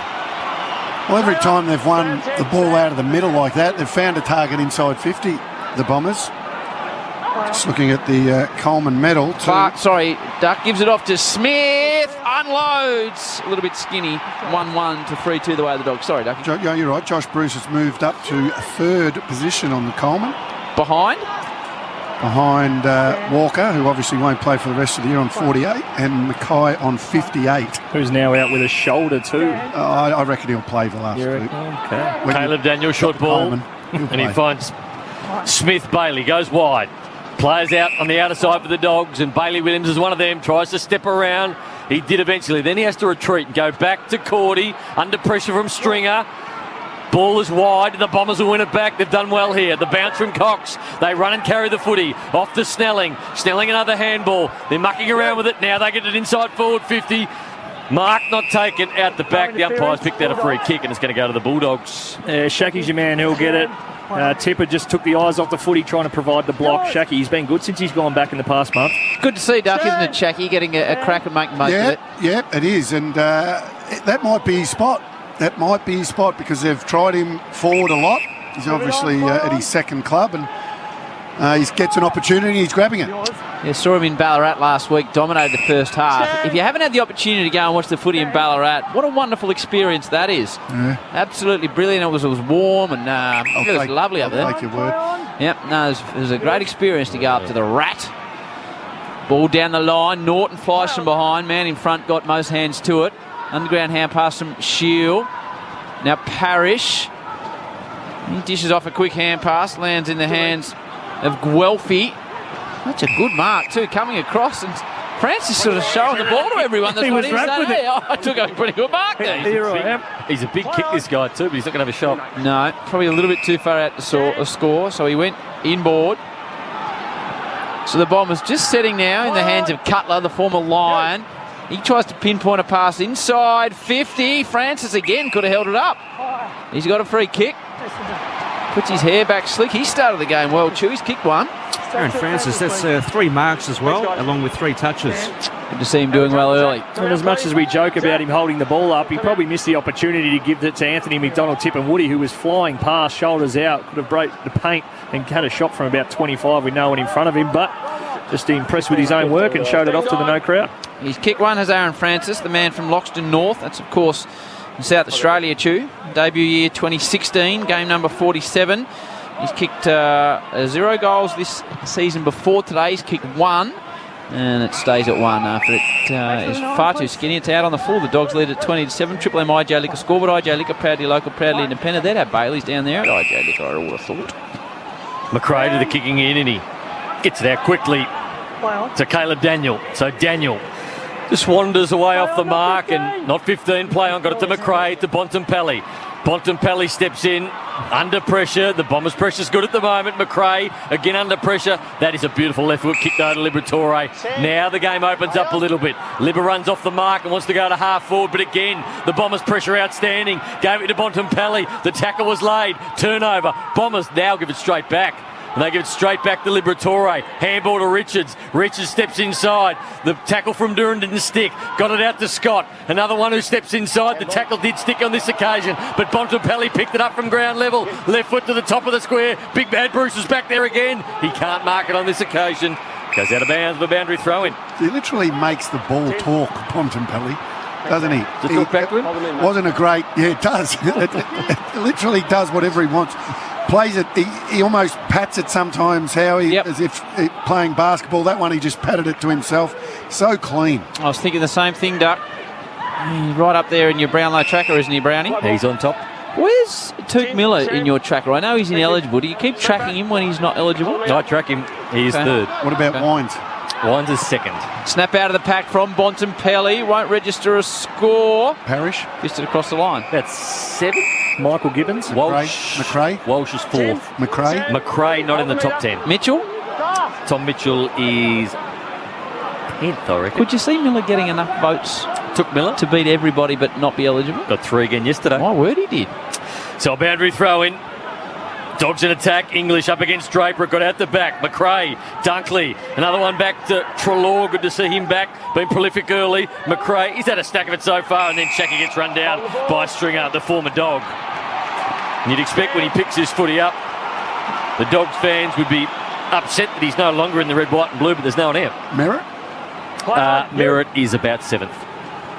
Well, every time they've won the ball out of the middle like that, they've found a target inside 50, the Bombers. Just looking at the Coleman medal. Clark, Duck gives it off to Smith. Unloads. A little bit skinny. 1-1 to 3-2 the way of the Dogs. Sorry, Duck. Yeah, you're right. Josh Bruce has moved up to third position on the Coleman. Behind Walker, who obviously won't play for the rest of the year, on 48, and Mackay on 58. Who's now out with a shoulder too. I reckon he'll play the last two. Okay. Caleb Daniel, short ball. And he finds Smith. Bailey goes wide. Players out on the outer side for the Dogs, and Bailey Williams is one of them. Tries to step around. He did eventually. Then he has to retreat and go back to Cordy. Under pressure from Stringer. Ball is wide, and the Bombers will win it back. They've done well here. The bounce from Cox. They run and carry the footy. Off to Snelling. Snelling another handball. They're mucking around with it now. They get it inside forward 50. Mark not taken out the back. The umpire's picked out a free kick and it's going to go to the Bulldogs. Shaky's your man. He'll get it. Tipper just took the eyes off the footy trying to provide the block. Shaky, he's been good since he's gone back in the past month. Good to see, Duck, isn't it, Shaky, getting a crack and making most of it? Yeah, it is. And that might be his spot. That might be his spot because they've tried him forward a lot. He's obviously at his second club and he gets an opportunity, he's grabbing it. Yeah, saw him in Ballarat last week, dominated the first half. If you haven't had the opportunity to go and watch the footy in Ballarat, what a wonderful experience that is. Yeah. Absolutely brilliant. It was warm and it was lovely up there. I'll take your word. Yep, no, it was a great experience to go up to the Rat. Ball down the line, Norton flies from behind, man in front got most hands to it. Underground hand pass from Shield. Now Parrish. He dishes off a quick hand pass, lands in the hands of Guelphy. That's a good mark too, coming across, and Francis sort of showing the ball to everyone. That's what he's done. Hey, I took a pretty good mark there. He's a big kick, this guy too, but he's not going to have a shot. No, probably a little bit too far out to score, so he went inboard. So the Bombers just setting now in the hands of Cutler, the former Lion. He tries to pinpoint a pass inside 50. Francis again could have held it up. He's got a free kick. Puts his hair back slick. He started the game well, too. He's kicked one. Aaron Francis, that's 3 marks as well, along with 3 touches. Good to see him doing well early. And as much as we joke about him holding the ball up, he probably missed the opportunity to give it to Anthony McDonald, Tip and Woody, who was flying past, shoulders out, could have broke the paint and had a shot from about 25 with no one in front of him, but just impressed with his own work and showed it off to the no crowd. He's kicked one, has Aaron Francis, the man from Loxton North. That's, of course, in South Australia, too. Debut year 2016, game number 47. He's kicked 0 goals this season before today. He's kicked 1, and it stays at 1 after it is far too skinny. It's out on the full. The Dogs lead at 20-7. Triple M IJ Liquor scoreboard. IJ Liquor, proudly local, proudly independent. They'd have Bailey's down there at IJ Liquor, I would have thought. McRae to the kicking in, and he gets it out quickly to Caleb Daniel. So Daniel just wanders away off the mark, and not 15 play on. Got it to McRae, to Bontempelli. Bontempelli steps in, under pressure. The Bombers' pressure's good at the moment. McRae, again under pressure. That is a beautiful left foot kick though to Liberatore. Now the game opens up a little bit. Liber runs off the mark and wants to go to half forward, but again, the Bombers' pressure outstanding. Gave it to Bontempelli. The tackle was laid. Turnover. Bombers now give it straight back. And they give it straight back to Liberatore. Handball to Richards. Richards steps inside. The tackle from Duran didn't stick. Got it out to Scott. Another one who steps inside. The tackle did stick on this occasion, but Bontempelli picked it up from ground level. Left foot to the top of the square. Big Bad Bruce is back there again. He can't mark it on this occasion. Goes out of bounds for a boundary throw-in. He literally makes the ball talk, Bontempelli, doesn't he? Does it talk back to him? Wasn't a great... Yeah, it does. It literally does whatever he wants. Plays it, he almost pats it sometimes, Howie, as if playing basketball. That one, he just patted it to himself. So clean. I was thinking the same thing, Duck. He's right up there in your Brownlow tracker, isn't he, Brownie? He's on top. Where's Took Miller in your tracker? I know he's ineligible. Do you keep tracking him when he's not eligible? I track him. He is third. What about Wines? Wines is second. Snap out of the pack from Bontempelli. Won't register a score. Parrish. Fisted it across the line. That's 7. Michael Gibbons. McRae. Walsh is 4th. McRae. McRae not in the top 10. Mitchell. Tom Mitchell is 10th, I reckon. Could you see Miller getting enough votes Took Miller to beat everybody but not be eligible? got 3 again yesterday. My word, he did. So a boundary throw in. Dogs in attack. English up against Draper. Got out the back. McRae. Dunkley. Another one back to Treloar. Good to see him back. Been prolific early. McRae. He's had a stack of it so far. And then Shaki gets run down by Stringer, the former Dog. And you'd expect when he picks his footy up, the Dogs fans would be upset that he's no longer in the red, white and blue, but there's no one out. Merritt? Merritt is about 7th.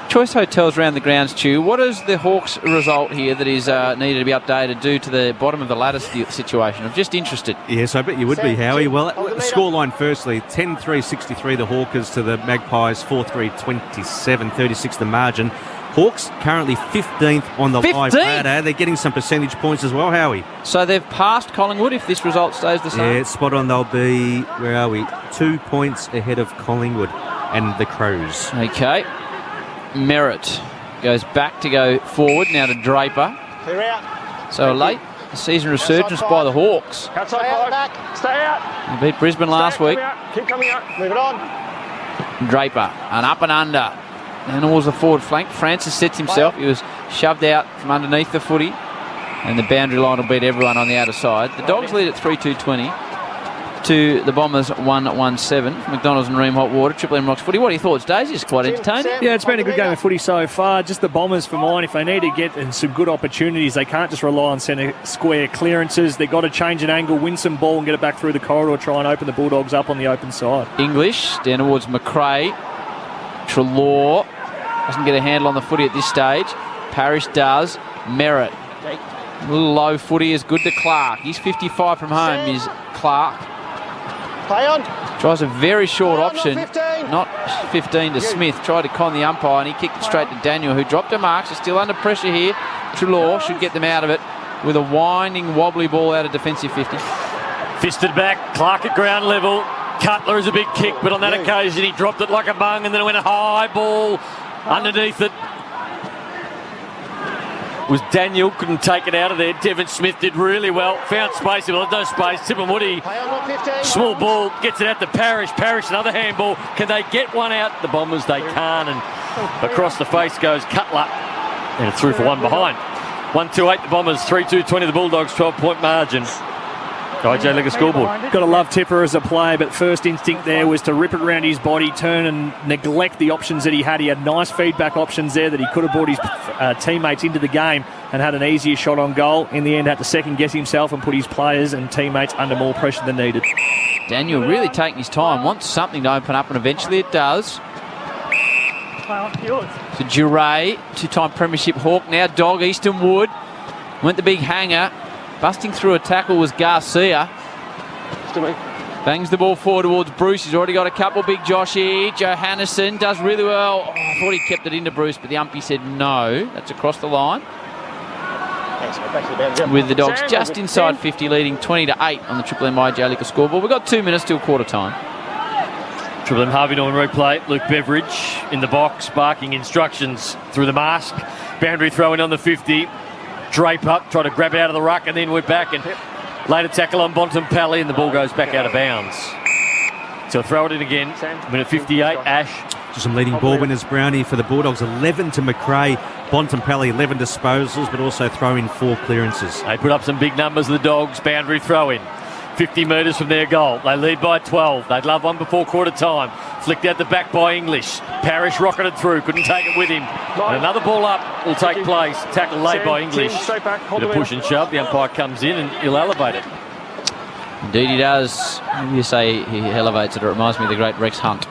Choice hotels around the grounds, Stu. What is the Hawks result here that is needed to be updated due to the bottom of the ladder situation? I'm just interested. Yes, I bet you would be, Howie. Well, the scoreline firstly, 10-3-63 the Hawkers to the Magpies, 4-3-27, 36 the margin. Hawks currently 15th on the live ladder. They're getting some percentage points as well, Howie. So they've passed Collingwood if this result stays the same? Yeah, spot on. They'll be, where are we? 2 points ahead of Collingwood and the Crows. Okay. Merritt goes back to go forward now to Draper. Clear out. So a late season resurgence by the Hawks. Outside 5. Stay out. They beat Brisbane last week. Keep coming out. Move it on. Draper, an up and under. and towards the forward flank. Francis sets himself. He was shoved out from underneath the footy, and the boundary line will beat everyone on the outer side. The Dogs lead at 3-2-20 to the Bombers 1-1-7. McDonald's and Ream Hot Water, Triple M Rocks Footy. What are your thoughts, Daisy? It's quite entertaining. Yeah, it's been a good game of footy so far. Just the Bombers for mine. If they need to get in some good opportunities, they can't just rely on centre square clearances. They've got to change an angle, win some ball and get it back through the corridor, try and open the Bulldogs up on the open side. English down towards McRae. Treloar doesn't get a handle on the footy at this stage. Parrish does. Merritt. A little low footy is good to Clark. He's 55 from home, is Clark. Play on. Tries a very short option. Not 15. Not 15 to Smith. Tried to con the umpire and he kicked it straight to Daniel, who dropped a mark. So still under pressure here. Treloar should get them out of it with a winding, wobbly ball out of defensive 50. Fisted back. Clark at ground level. Cutler is a big kick, but on that occasion he dropped it like a bung and then it went a high ball underneath it. Was Daniel, couldn't take it out of there. Devon Smith did really well. Found space, well, no space. Tippin Woody, small ball, gets it out to Parrish. Parrish, another handball. Can they get one out? The Bombers, they can't. And across the face goes Cutler. And it's through for one behind. 1-2-8 the Bombers, 3-2-20 the Bulldogs, 12-point margin. IJ Liquor scoreboard. Got to love Tipper as a player, but first instinct there was to rip it around his body, turn and neglect the options that he had. He had nice feedback options there that he could have brought his teammates into the game and had an easier shot on goal. In the end, had to second-guess himself and put his players and teammates under more pressure than needed. Daniel really taking his time, wants something to open up, and eventually it does. To Duray, two-time premiership Hawk, now Dog, Easton Wood. Went the big hanger. Busting through a tackle was Garcia. Bangs the ball forward towards Bruce. He's already got a couple. Big Joshy. Johannesson does really well. Oh, I thought he kept it into Bruce, but the umpy said no. That's across the line. With the Dogs just inside 50, leading 20-8 on the Triple M IJ Liquor scoreboard. We've got 2 minutes till quarter time. Triple M Harvey Norman replay. Luke Beveridge in the box, barking instructions through the mask. Boundary throwing on the 50. Drape up, try to grab out of the ruck, and then we're back and later tackle on Bontempelli, and the ball goes back out of bounds. So throw it in again. Minute 58, Ash. Just some leading ball winners, Brownie, for the Bulldogs. 11 to McRae, Bontempelli, 11 disposals, but also throw in 4 clearances. They put up some big numbers, the Dogs. Boundary throw in. 50 metres from their goal. They lead by 12. They'd love one before quarter time. Flicked out the back by English. Parrish rocketed through. Couldn't take it with him. And another ball up will take place. Tackle late by English. Bit of push and shove. The umpire comes in and he'll elevate it. Indeed he does. Maybe you say he elevates it. It reminds me of the great Rex Hunt.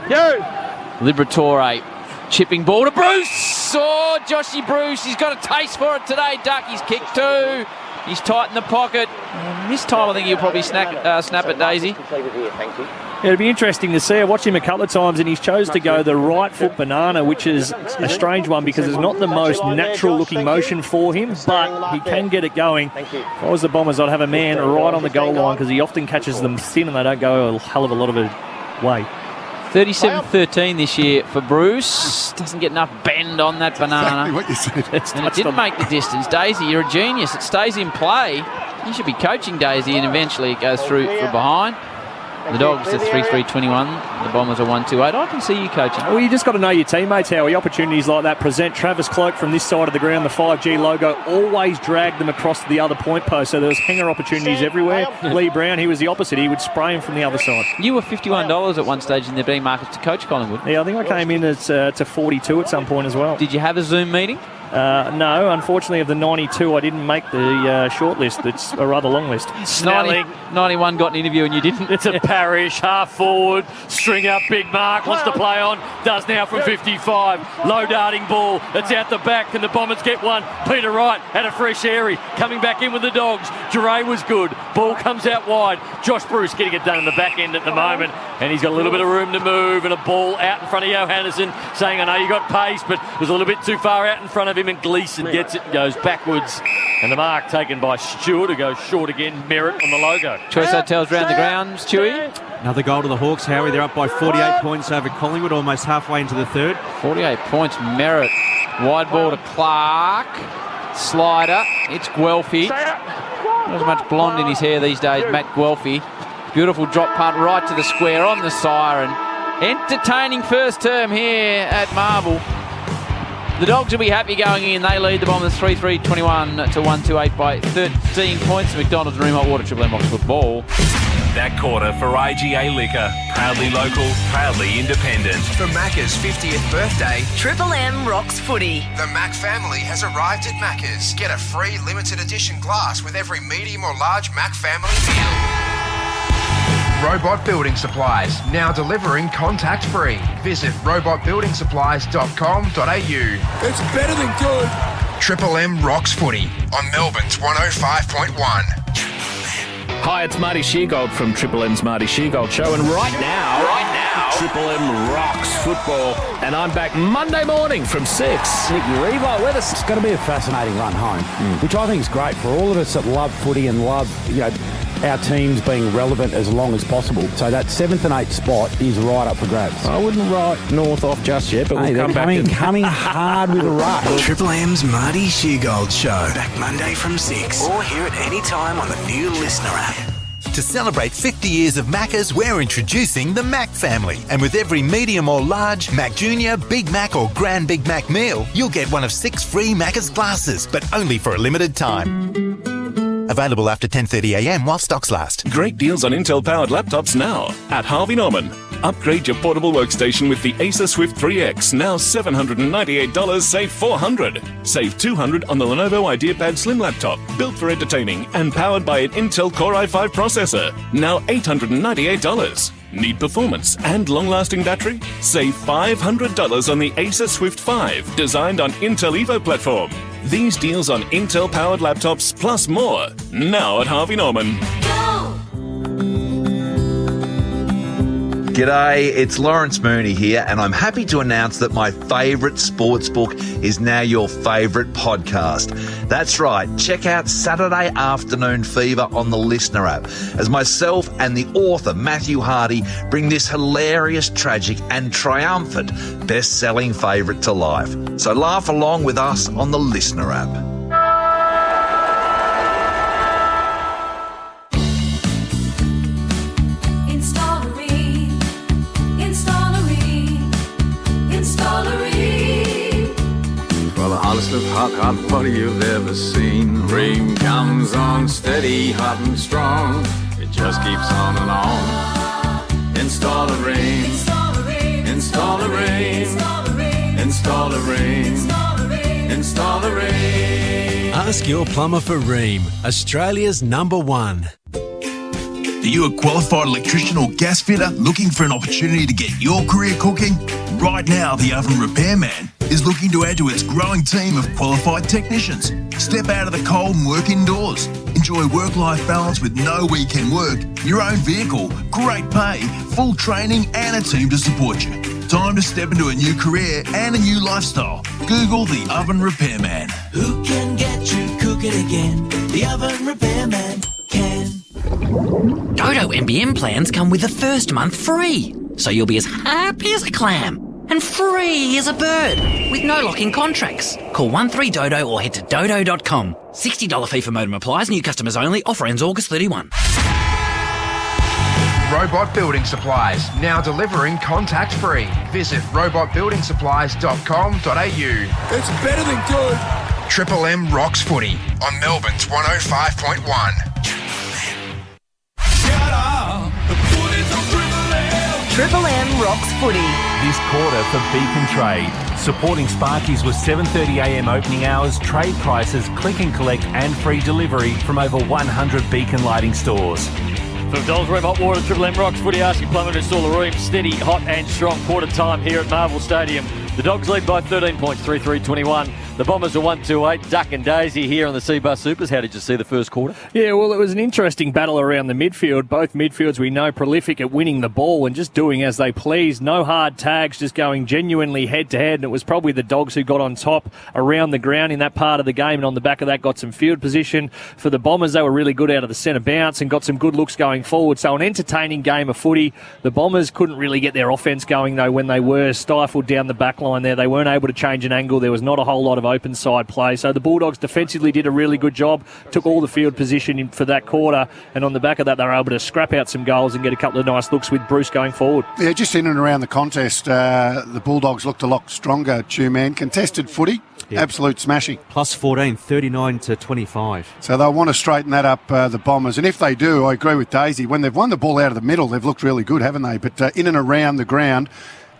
Liberatore. Chipping ball to Bruce. Oh, Joshy Bruce. He's got a taste for it today. Duck. He's kicked 2. He's tight in the pocket. This time I think he'll probably snap it, Daisy. Yeah, it'd be interesting to see. I watched him a couple of times and he's chose to go the right foot banana, which is a strange one because it's not the most natural looking motion for him, but he can get it going. If I was the Bombers, I'd have a man right on the goal line because he often catches them thin and they don't go a hell of a lot of a way. 37-13 this year for Bruce. Doesn't get enough bend on that banana. Exactly what you said. And it didn't make the distance. Daisy, you're a genius. It stays in play. You should be coaching Daisy, and eventually it goes through from behind. The Dogs are 3-3-21. The Bombers are 1-2-8. I can see you coaching. Well, you just got to know your teammates, Howie. Opportunities like that present. Travis Cloak from this side of the ground, the 5G logo, always dragged them across to the other point post. So there was hanger opportunities everywhere. Lee Brown, he was the opposite. He would spray him from the other side. You were $51 at one stage in the betting markets to coach Collingwood. Yeah, I think I came in to 42 at some point as well. Did you have a Zoom meeting? No, unfortunately, of the 92, I didn't make the short list. It's a rather long list. 91 got an interview and you didn't. It's a Parrish, half forward, string up, big mark, wants to play on, does now from 55. Low darting ball, it's out the back, and the Bombers get one. Peter Wright had a fresh airy, coming back in with the Dogs. Duray was good, ball comes out wide. Josh Bruce getting it done in the back end at the moment, and he's got a little bit of room to move, and a ball out in front of Johannesson, saying, I know you got pace, but it was a little bit too far out in front of him, and Gleeson gets it, goes backwards, and the mark taken by Stewart, who goes short again. Merritt on the logo. Choice Hotels round the grounds, Chewy. Another goal to the Hawks, Howie. They're up by 48 points over Collingwood, almost halfway into the third. 48 points, Merritt. Wide ball to Clark. Slider. It's Guelphy. Not as much blonde in his hair these days, Matt Guelphy. Beautiful drop punt right to the square on the siren. Entertaining first term here at Marvel. The Dogs will be happy going in. They lead the Bombers 3-3-21 to 128 by 13 points. McDonald's and Remote Water, Triple M Rocks football. That quarter for IGA Liquor. Proudly local, proudly independent. For Macca's 50th birthday, Triple M Rocks footy. the Mac family has arrived at Macca's. Get a free limited edition glass with every medium or large Mac family meal. Robot Building Supplies, now delivering contact-free. Visit robotbuildingsupplies.com.au. It's better than good. Triple M Rocks Footy on Melbourne's 105.1. Hi, it's Marty Sheargold from Triple M's Marty Sheargold Show, and right now, Triple M rocks football, and I'm back Monday morning from 6. Nicky Revo with us. It's going to be a fascinating run home, which I think is great for all of us that love footy and love, our teams being relevant as long as possible. So that 7th and 8th spot is right up for grabs. I wouldn't write North off just yet, but we'll come back. Coming hard with a rush. Triple M's Marty Sheargold Show. Back Monday from 6. Or hear it anytime on the new Listener app. To celebrate 50 years of Macca's, we're introducing the Mac family. And with every medium or large Mac Junior, Big Mac or Grand Big Mac meal, you'll get one of 6 free Macca's glasses, but only for a limited time. Available after 10:30am while stocks last. Great deals on Intel-powered laptops now at Harvey Norman. Upgrade your portable workstation with the Acer Swift 3X, now $798, save $400. Save $200 on the Lenovo IdeaPad Slim laptop, built for entertaining and powered by an Intel Core i5 processor, now $898. Need performance and long-lasting battery? Save $500 on the Acer Swift 5, designed on Intel Evo platform. These deals on Intel-powered laptops plus more, now at Harvey Norman. G'day, it's Lawrence Mooney here, and I'm happy to announce that my favourite sportsbook is now your favourite podcast. That's right, check out Saturday Afternoon Fever on the Listener app, as myself and the author Matthew Hardy bring this hilarious, tragic and triumphant best-selling favourite to life. So laugh along with us on the Listener app. Hot what you've ever seen. Rain comes on steady, hot and strong. It just keeps on and on. Install a rain. Install a rain. Install a rain. Install a rain. Ask your plumber for Ream, Australia's #1. Are you a qualified electrician or gas fitter looking for an opportunity to get your career cooking? Right now, the Oven Repairman is looking to add to its growing team of qualified technicians. Step out of the cold and work indoors. Enjoy work-life balance with no weekend work, your own vehicle, great pay, full training and a team to support you. Time to step into a new career and a new lifestyle. Google the Oven Repairman. Who can get you cooking again? The Oven Repairman can. Dodo MBM plans come with the first month free, so you'll be as happy as a clam and free as a bird with no lock-in contracts. Call 13Dodo or head to dodo.com. $60 fee for modem applies, new customers only, offer ends August 31. Robot Building Supplies, now delivering contact-free. Visit robotbuildingsupplies.com.au. It's better than good. Triple M Rocks Footy on Melbourne's 105.1. Triple M Rocks footy. This quarter for Beacon Trade. Supporting Sparkies with 7:30am opening hours, trade prices, click and collect and free delivery from over 100 Beacon lighting stores. For McDonald's Room Hot Water, Triple M Rocks footy, ask your plumber to install a room. Steady, hot and strong quarter time here at Marvel Stadium. The Dogs lead by 13 points, 3-3-21. The Bombers are 1-2-8. Duck and Daisy here on the Seabus Supers. How did you see the first quarter? Yeah, well, it was an interesting battle around the midfield. Both midfields we know prolific at winning the ball and just doing as they please. No hard tags, just going genuinely head-to-head. And it was probably the Dogs who got on top around the ground in that part of the game. And on the back of that, got some field position. For the Bombers, they were really good out of the centre bounce and got some good looks going forward. So an entertaining game of footy. The Bombers couldn't really get their offence going, though, when they were stifled down the back line there. They weren't able to change an angle. There was not a whole lot of open side play. So the Bulldogs defensively did a really good job, took all the field position for that quarter, and on the back of that they were able to scrap out some goals and get a couple of nice looks with Bruce going forward. Yeah, just in and around the contest, the Bulldogs looked a lot stronger, Two-Man. Contested footy, absolute smashing. Plus 14, 39 to 25. So they'll want to straighten that up, the Bombers. And if they do, I agree with Daisy, when they've won the ball out of the middle, they've looked really good, haven't they? But in and around the ground,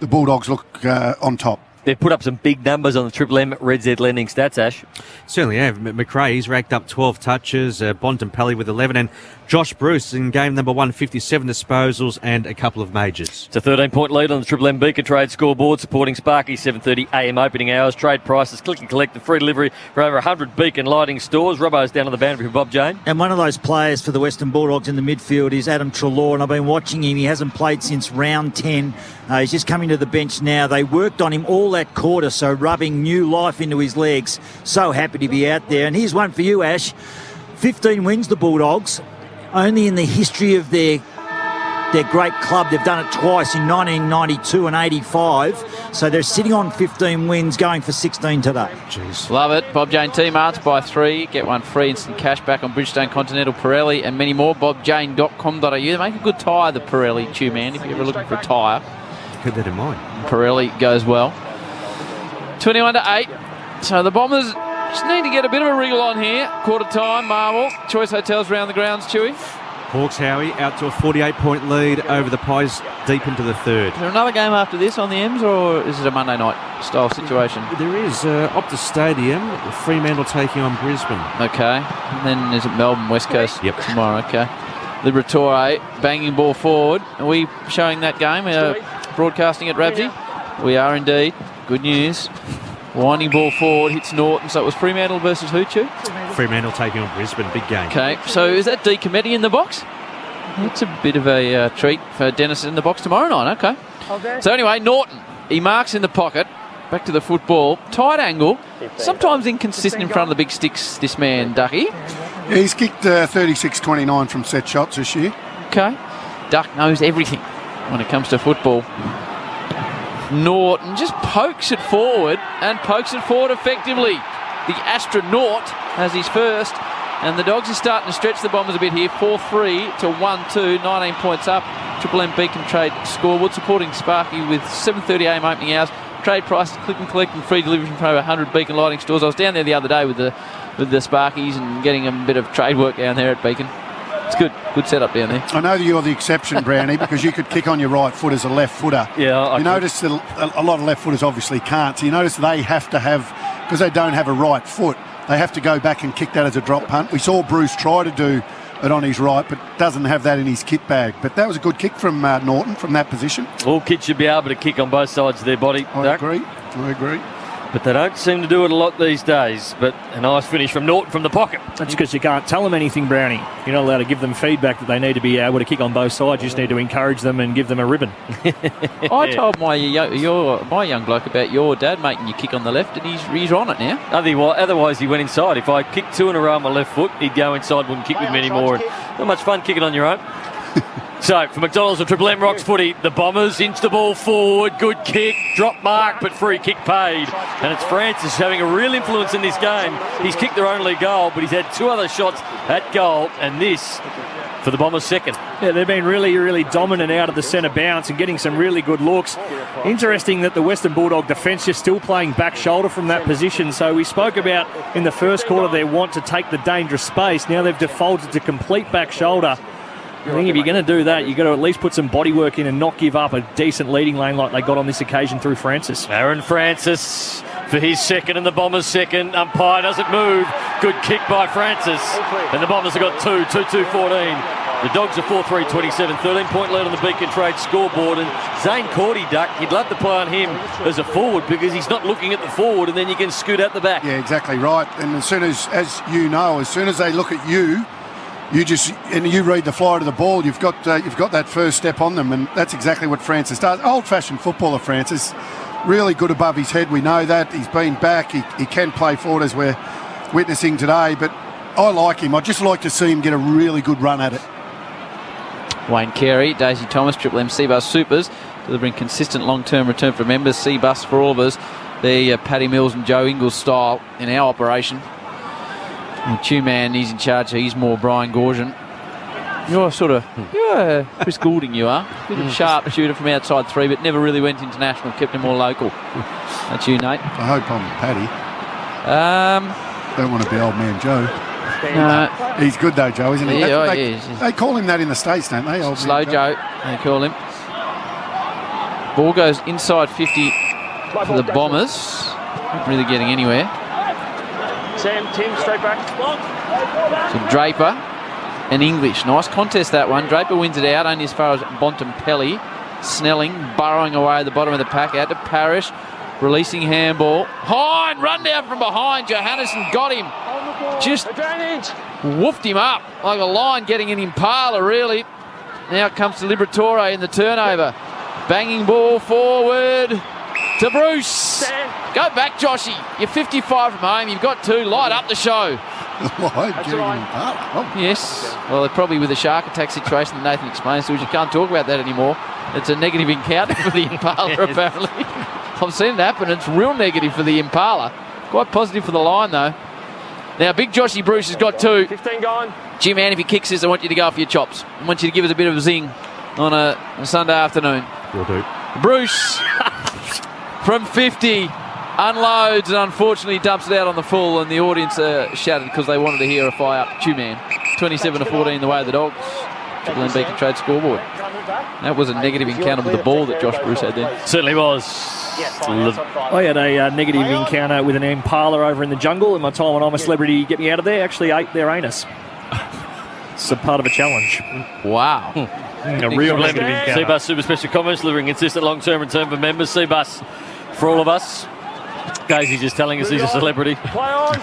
the Bulldogs look on top. They've put up some big numbers on the Triple M Red Z lending stats, Ash. Certainly have. McRae, he's racked up 12 touches, Bontempelli with 11, and Josh Bruce in game number 157 disposals and a couple of majors. It's a 13-point lead on the Triple M Beacon Trade scoreboard, supporting Sparky 7:30 a.m. opening hours. Trade prices, click and collect, the free delivery for over 100 Beacon lighting stores. Robbo's down on the boundary for Bob Jane. And one of those players for the Western Bulldogs in the midfield is Adam Treloar, and I've been watching him. He hasn't played since round 10. He's just coming to the bench now. They worked on him all that quarter, so rubbing new life into his legs. So happy to be out there. And here's one for you, Ash. 15 wins, the Bulldogs. Only in the history of their great club. They've done it twice in 1992 and 85. So they're sitting on 15 wins, going for 16 today. Jeez. Love it. Bob Jane T-Marts, buy 3, get 1 free, instant cash back on Bridgestone, Continental, Pirelli, and many more. BobJane.com.au. They make a good tyre, the Pirelli, Two-Man, if you're ever looking for a tyre. Keep that in mind. Pirelli goes well. 21 to 8. So the Bombers just need to get a bit of a wriggle on here. Quarter time, Marvel. Choice Hotels round the grounds, Chewy. Hawks, Howie, out to a 48-point lead over the Pies deep into the third. Is there another game after this on the M's, or is it a Monday night style situation? There is. Optus Stadium, Fremantle taking on Brisbane. Okay. And then is it Melbourne, West Coast tomorrow? Okay. Liberatore, banging ball forward. Are we showing that game? Broadcasting at Rabsy? We are indeed. Good news. Winding ball forward, hits Norton. So it was Fremantle versus Hoochoo? Fremantle taking on Brisbane, big game. Okay, so is that D. Committee in the box? It's a bit of a treat for Dennis in the box tomorrow night. Okay. So anyway, Norton, he marks in the pocket. Back to the football. Tight angle. Sometimes inconsistent in front of the big sticks, this man, Ducky. Yeah, he's kicked 36-29 from set shots this year. Okay. Duck knows everything when it comes to football. Norton just pokes it forward and pokes it forward effectively. The astronaut has his first, and the Dogs are starting to stretch the Bombers a bit here. 4-3 to 1-2, 19 points up. Triple M Beacon Trade scoreboard, supporting Sparky with 7:30am opening hours. Trade prices, click and collect, and free delivery from over 100 Beacon lighting stores. I was down there the other day with the Sparkies and getting a bit of trade work down there at Beacon. It's good setup down there. I know that you're the exception, Brownie, because you could kick on your right foot as a left footer. Yeah, you notice that a lot of left footers obviously can't. So you notice they have to have, because they don't have a right foot, they have to go back and kick that as a drop punt. We saw Bruce try to do it on his right, but doesn't have that in his kit bag. But that was a good kick from Norton from that position. All kids should be able to kick on both sides of their body. I agree. But they don't seem to do it a lot these days. But a nice finish from Norton from the pocket. That's because you can't tell them anything, Brownie. You're not allowed to give them feedback that they need to be able to kick on both sides. You just need to encourage them and give them a ribbon. I told my young bloke about your dad making you kick on the left, and he's on it now. Otherwise, he went inside. If I kicked 2 in a row on my left foot, he'd go inside, wouldn't kick with me anymore. Not much fun kicking on your own. So, for McDonald's and Triple M Rocks footy, the Bombers inch the ball forward, good kick, drop mark, but free kick paid. And it's Francis having a real influence in this game. He's kicked their only goal, but he's had 2 other shots at goal, and this for the Bombers' second. Yeah, they've been really, really dominant out of the centre bounce and getting some really good looks. Interesting that the Western Bulldog defence is still playing back shoulder from that position. So we spoke about in the first quarter their want to take the dangerous space. Now they've defaulted to complete back shoulder. I think if you're going to do that, you've got to at least put some body work in and not give up a decent leading lane like they got on this occasion through Francis. Aaron Francis for his second and the Bombers' second. Umpire doesn't move. Good kick by Francis. And the Bombers have got 2-2-14. The Dogs are 4-3-27, 13-point lead on the Beacon Trade scoreboard. And Zane Cordy, Duck, you'd love to play on him as a forward because he's not looking at the forward and then you can scoot out the back. Yeah, exactly right. And as soon as you know, as soon as they look at you, you read the fly to the ball. You've got that first step on them, and that's exactly what Francis does. Old-fashioned footballer, Francis, really good above his head. We know that he's been back. He can play forward as we're witnessing today. But I like him. I'd just like to see him get a really good run at it. Wayne Carey, Daisy Thomas, Triple M Cbus Supers, delivering consistent long-term return for members. Cbus for all of us. the Paddy Mills and Joe Ingles style in our operation. And Two-Man, he's in charge, so he's more Brian Goorjian. You're Chris Goulding, you are. Bit of a sharp shooter from outside three, but never really went international, kept him more local. That's you, Nate. I hope I'm Paddy. Don't want to be old man Joe. No. He's good though, Joe, isn't he? Yeah, they call him that in the States, don't they? Old Slow man Joe, they call him. Ball goes inside 50 for the Bombers. Not really getting anywhere. Sam, Tim, straight back. So Draper and English. Nice contest, that one. Draper wins it out only as far as Bontempelli. Snelling burrowing away at the bottom of the pack. Out to Parrish. Releasing handball. Hine, run down from behind. Johannesson got him. Just woofed him up like a lion getting an impala, really. Now it comes to Liberatore in the turnover. Banging ball forward to Bruce. Go back, Joshy. You're 55 from home. You've got two. Light up the show. Yes. Well, they're probably with a shark attack situation that Nathan explains to us. You can't talk about that anymore. It's a negative encounter for the impala, apparently. I've seen it happen. It's real negative for the impala. Quite positive for the Lion, though. Now, big Joshy Bruce has got two. 15 gone. G-Man, if he kicks this, I want you to go for your chops. I want you to give us a bit of a zing on a Sunday afternoon. Will do. Bruce from 50 unloads and unfortunately dumps it out on the full, and the audience shouted because they wanted to hear a fire up. Two-Man. 27-14 the way of the Dogs. Triple M Beacon Trade scoreboard. That was a negative encounter with the ball that Josh Bruce had then. Certainly was. I had a negative encounter with an impala over in the jungle in my time when I'm a celebrity. Get me out of there. Actually ate their anus. It's a part of a challenge. Wow. A real negative encounter. Seabus Super Special Comments delivering consistent long-term return for members. Seabus for all of us. Gazy's just telling us he's a celebrity. Play on.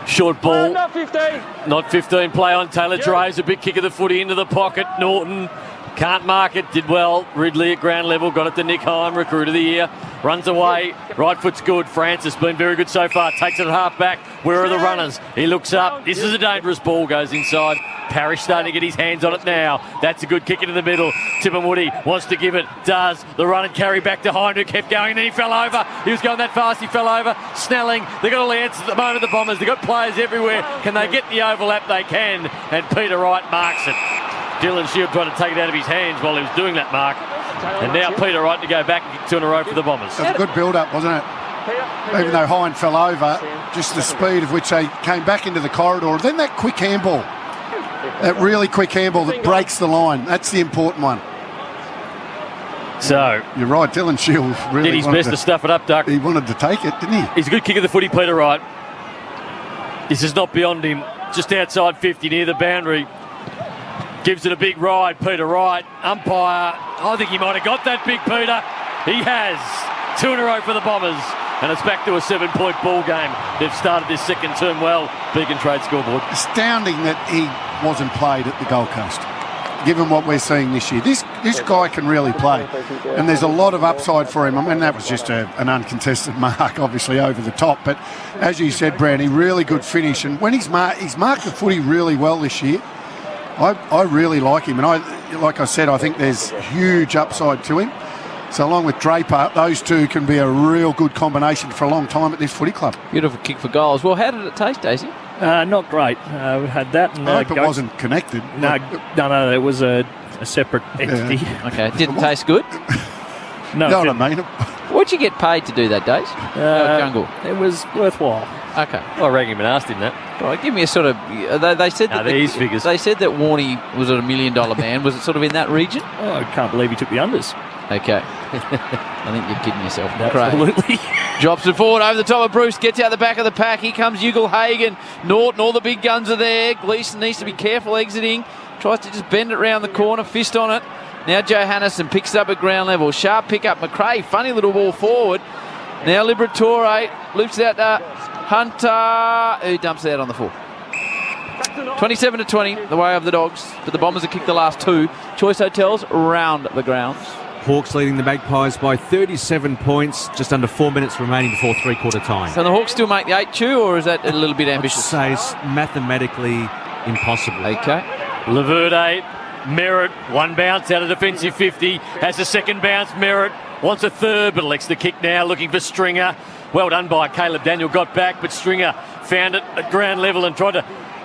Short ball. Not 15. Not 15. Play on. Taylor drives a big kick of the footy into the pocket. Norton can't mark it. Did well. Ridley at ground level. Got it to Nick Hine, recruit of the year. Runs away. Right foot's good. Francis been very good so far. Takes it at half back. Where are the runners? He looks up. This is a dangerous ball. Goes inside. Parrish starting to get his hands on it now. That's a good kick into the middle. Tipperwoody wants to give it. Does. The run and carry back to Hine, who kept going. And then he fell over. He was going that fast. He fell over. Snelling. They've got all the answers at the moment, the Bombers. They've got players everywhere. Can they get the overlap? They can. And Peter Wright marks it. Dylan Shield tried to take it out of his hands while he was doing that mark. And now Peter Wright to go back and kick two in a row for the Bombers. It was a good build-up, wasn't it? Even though Hine fell over, just the speed of which they came back into the corridor. Then that quick handball. That really quick handball that breaks the line. That's the important one. So you're right, Dylan Shield really did his best to stuff it up, Duck. He wanted to take it, didn't he? He's a good kick of the footy, Peter Wright. This is not beyond him. Just outside 50 near the boundary. Gives it a big ride, Peter Wright. Umpire, I think he might have got that, big Peter. He has. Two in a row for the Bombers. And it's back to a 7-point ball game. They've started this second term well. Beacon Trade scoreboard. Astounding that he wasn't played at the Gold Coast, given what we're seeing this year. This guy can really play. And there's a lot of upside for him. I mean, that was just an uncontested mark, obviously, over the top. But as you said, Brandy, really good finish. And when he's marked the footy really well this year, I really like him. And like I said, I think there's huge upside to him. So along with Draper, those two can be a real good combination for a long time at this footy club. Beautiful kick for goals. Well, how did it taste, Daisy? Not great. We had that. And, I hope it wasn't connected. No, it was a separate entity. Yeah. Okay, it didn't taste good? No, you know what I mean? What'd you get paid to do that, Days? Jungle. It was worthwhile. Okay. I rang him and asked him that. All right, give me a sort of... They said that these figures. They said that Warney was a $1 million man. Was it sort of in that region? Oh, I can't believe he took the unders. Okay. I think you're kidding yourself. Absolutely. Drops it forward over the top of Bruce. Gets out the back of the pack. Here comes Ugle Hagen. Norton, all the big guns are there. Gleeson needs to be careful exiting. Tries to just bend it round the corner. Fist on it. Now Johannesson picks it up at ground level. Sharp pick up. McRae. Funny little ball forward. Now Liberatore loops it out to Hunter, who dumps it out on the full. 27-20, the way of the Dogs. But the Bombers have kicked the last two. Choice Hotels round the grounds. Hawks leading the Magpies by 37 points, just under 4 minutes remaining before three-quarter time. Can the Hawks still make the 8-2, or is that a little bit ambitious? I'd say it's mathematically impossible. Okay. Laverde, Merritt, one bounce out of defensive 50, has a second bounce, Merritt. Wants a third, but elects the kick now, looking for Stringer. Well done by Caleb Daniel, got back, but Stringer found it at ground level and tried to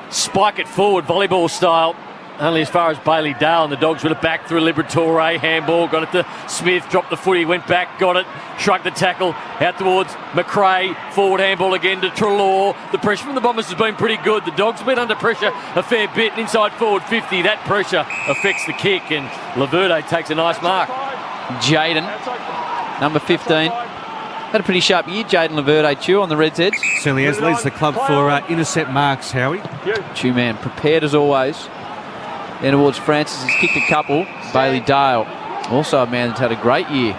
spike it forward, volleyball style. Only as far as Bailey Dale, and the Dogs went it back through Liberatore. Handball, got it to Smith, dropped the footy, went back, got it, shrugged the tackle, out towards McRae. Forward handball again to Treloar. The pressure from the Bombers has been pretty good. The Dogs have been under pressure a fair bit. Inside forward 50, that pressure affects the kick, and Laverde takes a nice mark. Jaden, number 15. Had a pretty sharp year, Jaden Laverde, Chew, on the Reds' edge. Certainly has. Leads the club for intercept marks, Howie. Chew man, prepared as always. Then towards Francis, he's kicked a couple. Bailey Dale, also a man that's had a great year.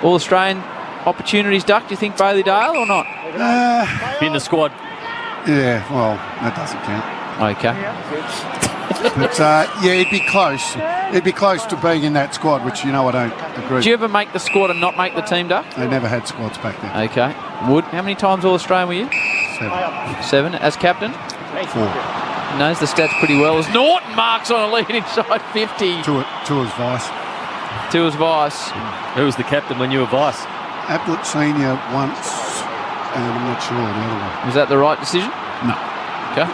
All-Australian opportunities, Duck, do you think Bailey Dale or not? In the squad. Yeah, well, that doesn't count. Okay. But, yeah, it'd be close. It'd be close to being in that squad, which, I don't agree. Did you ever make the squad and not make the team, Duck? They never had squads back then. Okay. Wood, how many times All-Australian were you? 7. 7. As captain? 4. Knows the stats pretty well. As Norton marks on a lead inside 50. Tours Vice. Tours Vice. Who was the captain when you were Vice? Ablett Senior once, and I'm not sure the other one. Was that the right decision? No. Okay.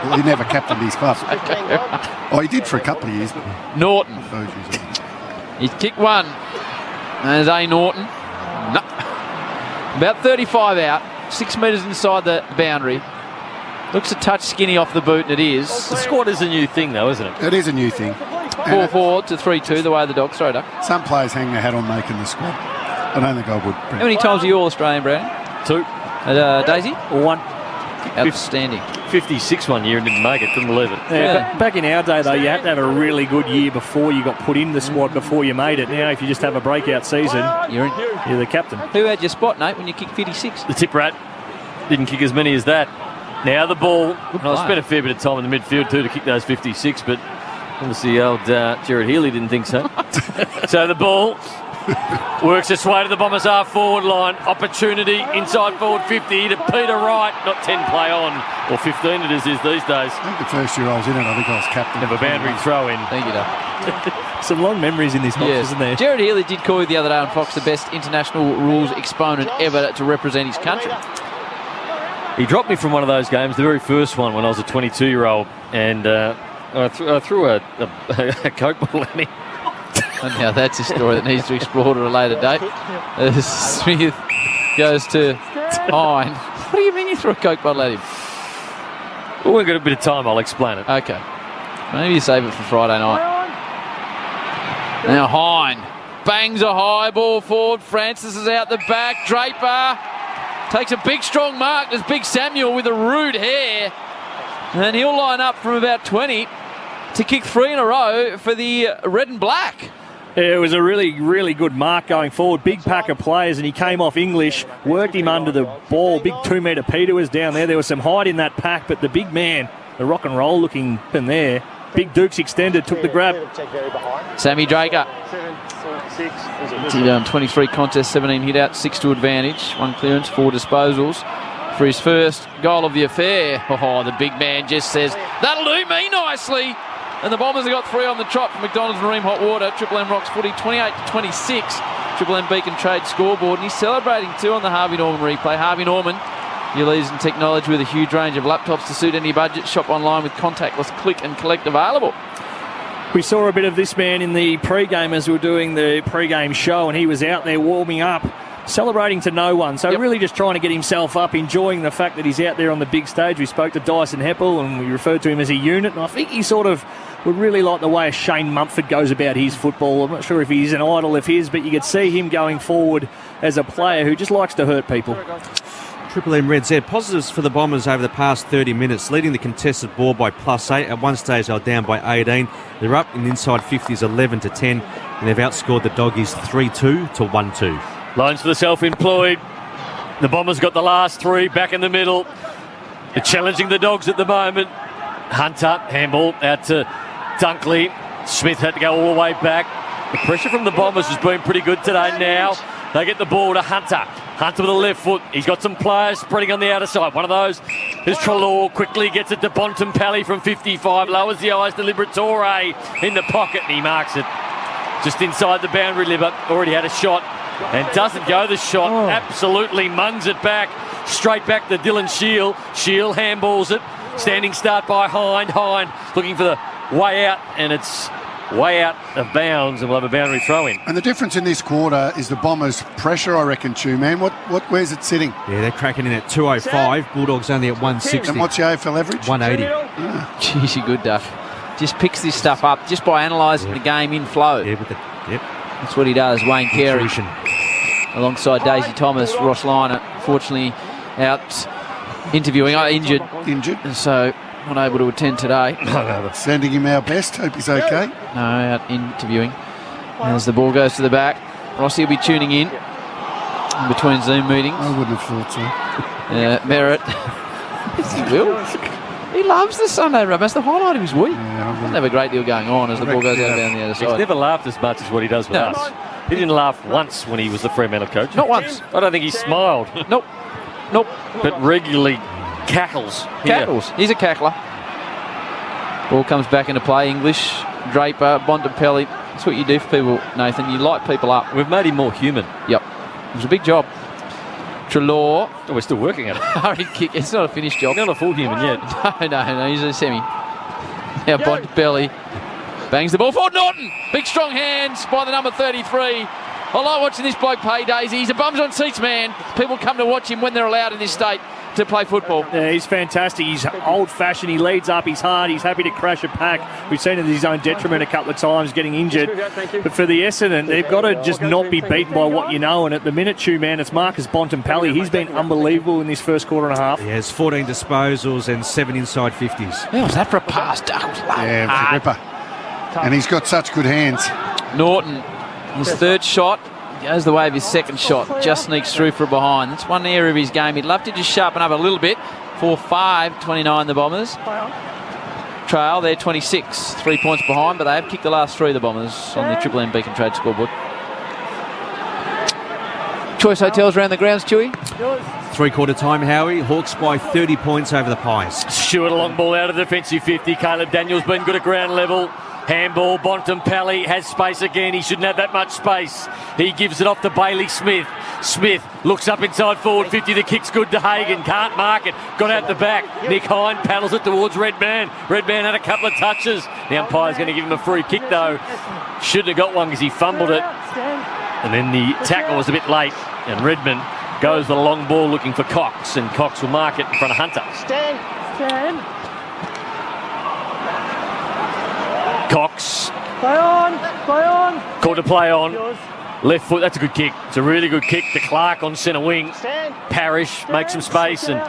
Well, he never captained his club. Oh, he did for a couple of years. But Norton. He kicked one. There's A. Norton. No. About 35 out. 6 metres inside the boundary. Looks a touch skinny off the boot, and it is. The squad is a new thing, though, isn't it? It is a new thing. 4 forward to 3-2, the way the Dogs throw it up. Some players hang their hat on making the squad. I don't think I would. How many times are you All-Australian, Brownie? 2. Daisy? 1. Outstanding. 56 one year and didn't make it, couldn't believe it. Yeah, back in our day, though, you had to have a really good year before you got put in the squad, before you made it. Now, if you just have a breakout season, you're the captain. Who had your spot, Nate, when you kicked 56? The tip rat didn't kick as many as that. Now the ball. I spent a fair bit of time in the midfield too to kick those 56, but obviously old Jared Healy didn't think so. So the ball works its way to the Bombers' half forward line. Opportunity inside forward 50 to Peter Wright. Not 10 play on, or 15 it is these days. I think the first year I was in it, I think I was captain. Have a boundary throw in. Thank you, Doug. Some long memories in this box, isn't there? Jared Healy did call you the other day on Fox the best international rules exponent ever to represent his country. He dropped me from one of those games, the very first one, when I was a 22-year-old, and I threw a Coke bottle at him. And now that's a story that needs to be explored at a later date. As Smith goes to Hine. What do you mean you threw a Coke bottle at him? Well, we've got a bit of time, I'll explain it. Okay. Maybe you save it for Friday night. Now Hine bangs a high ball forward. Francis is out the back. Draper takes a big, strong mark. There's Big Samuel with a rude hair. And he'll line up from about 20 to kick 3 in a row for the red and black. Yeah, it was a really, really good mark going forward. Big pack of players, and he came off English, worked him under the ball. Big 2-metre Peter was down there. There was some height in that pack, but the big man, the rock and roll looking in there, Big Dukes extended, took the grab. Sammy Draker. 23 contests, 17 hit out, 6 to advantage, 1 clearance, 4 disposals for his first goal of the affair. Oh, the big man just says, that'll do me nicely. And the Bombers have got 3 on the trot from McDonald's Marine Hot Water. Triple M Rocks footy 28-26. Triple M Beacon Trade scoreboard. And he's celebrating too on the Harvey Norman replay. Harvey Norman, your leaders in technology with a huge range of laptops to suit any budget. Shop online with contactless click and collect available. We saw a bit of this man in the pre-game as we were doing the pre-game show, and he was out there warming up, celebrating to no one. So really just trying to get himself up, enjoying the fact that he's out there on the big stage. We spoke to Dyson Heppel and we referred to him as a unit, and I think he sort of would really like the way Shane Mumford goes about his football. I'm not sure if he's an idol of his, but you could see him going forward as a player who just likes to hurt people. Triple M Reds there. Positives for the Bombers over the past 30 minutes, leading the contested ball by +8. At one stage, they were down by 18. They're up in the inside 50s 11-10, and they've outscored the Doggies 3-2 to 1-2. Loans for the self-employed. The Bombers got the last 3 back in the middle. They're challenging the Dogs at the moment. Hunter, handball out to Dunkley. Smith had to go all the way back. The pressure from the Bombers has been pretty good today now. They get the ball to Hunter. Hunter with the left foot. He's got some players spreading on the outer side. One of those is Treloar. Quickly gets it to Bontempelli from 55. Lowers the eyes to Liberatore in the pocket, and he marks it. just inside the boundary limit. Already had a shot and doesn't go the shot. Absolutely mungs it back. Straight back to Dylan Shield. Shield handballs it. Standing start by Hind. Hind looking for the way out, and it's way out of bounds, and we'll have a boundary throw in. And the difference in this quarter is the Bombers' pressure, I reckon, Chew, man. Where's it sitting? Yeah, they're cracking in at 205. Bulldogs only at 160. And what's the AFL average? 180. Jeez, you're good, Duff. Just picks this stuff up just by analysing the game in flow. Yep. That's what he does. Wayne Carey alongside Daisy Thomas. Ross Liner, fortunately, out interviewing. Injured. And so not able to attend today. Sending him our best. Hope he's okay. No, out interviewing. As the ball goes to the back, Rossi will be tuning in between Zoom meetings. I wouldn't have thought so. Merritt. Yes, he will. He loves the Sunday rub. That's the highlight of his week. Doesn't have a great deal going on as the ball goes out down the other side. He's never laughed as much as what he does with us. He didn't laugh once when he was the Fremantle coach. Not once. I don't think he smiled. Nope. But regularly cackles. Cackles. He's a cackler. Ball comes back into play. English, Draper, Bontempelli. That's what you do for people, Nathan. You light people up. We've made him more human. Yep. It was a big job. Trelaw. Oh, we're still working at it. Hurried kick. It's not a finished job. Not a full human yet. No. He's a semi. Now Bontempelli bangs the ball forward. Norton. Big strong hands by the number 33. I like watching this bloke play, Daisy. He's a bums on seats man. People come to watch him when they're allowed in this state to play football. Yeah, he's fantastic. He's old-fashioned. He leads up. He's hard. He's happy to crash a pack. We've seen it at his own detriment a couple of times, getting injured. But for the Essendon, they've got to just not be beaten by what you know. And at the minute, Chew, man, it's Marcus Bontempelli. He's been unbelievable in this first quarter and a half. He has 14 disposals and 7 inside 50s. How was that for a pass, Douglas? Yeah, it was a ripper. And he's got such good hands. Norton, his third shot. Goes the way of his second shot. Just sneaks through for a behind. That's one area of his game he'd love to just sharpen up a little bit. 4-5-29 the Bombers. Trail, they're 26. 3 points behind, but they have kicked the last three, the Bombers, on the Triple M Beacon Trade scoreboard. Choice Hotels around the grounds, Chewy. Three-quarter time, Howie. Hawks by 30 points over the Pies. Stewart, a long ball out of the defensive 50. Caleb Daniels been good at ground level. Handball, Bontempelli has space again. He shouldn't have that much space. He gives it off to Bailey Smith. Smith looks up inside forward 50. The kick's good to Hagan. Can't mark it. Got out the back. Nick Hind paddles it towards Redman. Redman had a couple of touches. The umpire's going to give him a free kick though. Shouldn't have got one because he fumbled it. And then the tackle was a bit late. And Redman goes the long ball looking for Cox. And Cox will mark it in front of Hunter. Stand. Cox. Play on. Called to play on. Left foot, that's a good kick. It's a really good kick to Clark on centre wing. Parrish makes some space and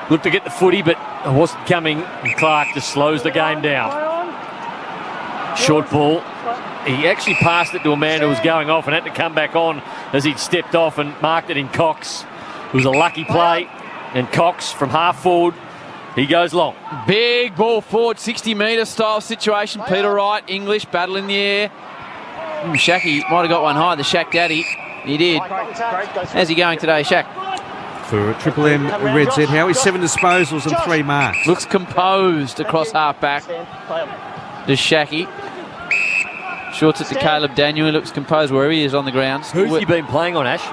looked to get the footy, but it wasn't coming. And Clark just slows the game down. Short ball. He actually passed it to a man who was going off and had to come back on as he'd stepped off and marked it in Cox. It was a lucky play. And Cox from half forward, he goes long. Big ball forward, 60-metre style situation. Peter Wright, English, battle in the air. Shacky might have got one high, the Shack Daddy. He did. How's he going today, Shack? For Triple M Red Z, Howie, 7 disposals and 3 marks. Looks composed across half-back. There's Shacky. Shorts it to Caleb Daniel. He looks composed wherever he is on the grounds. Who's he been playing on, Ash?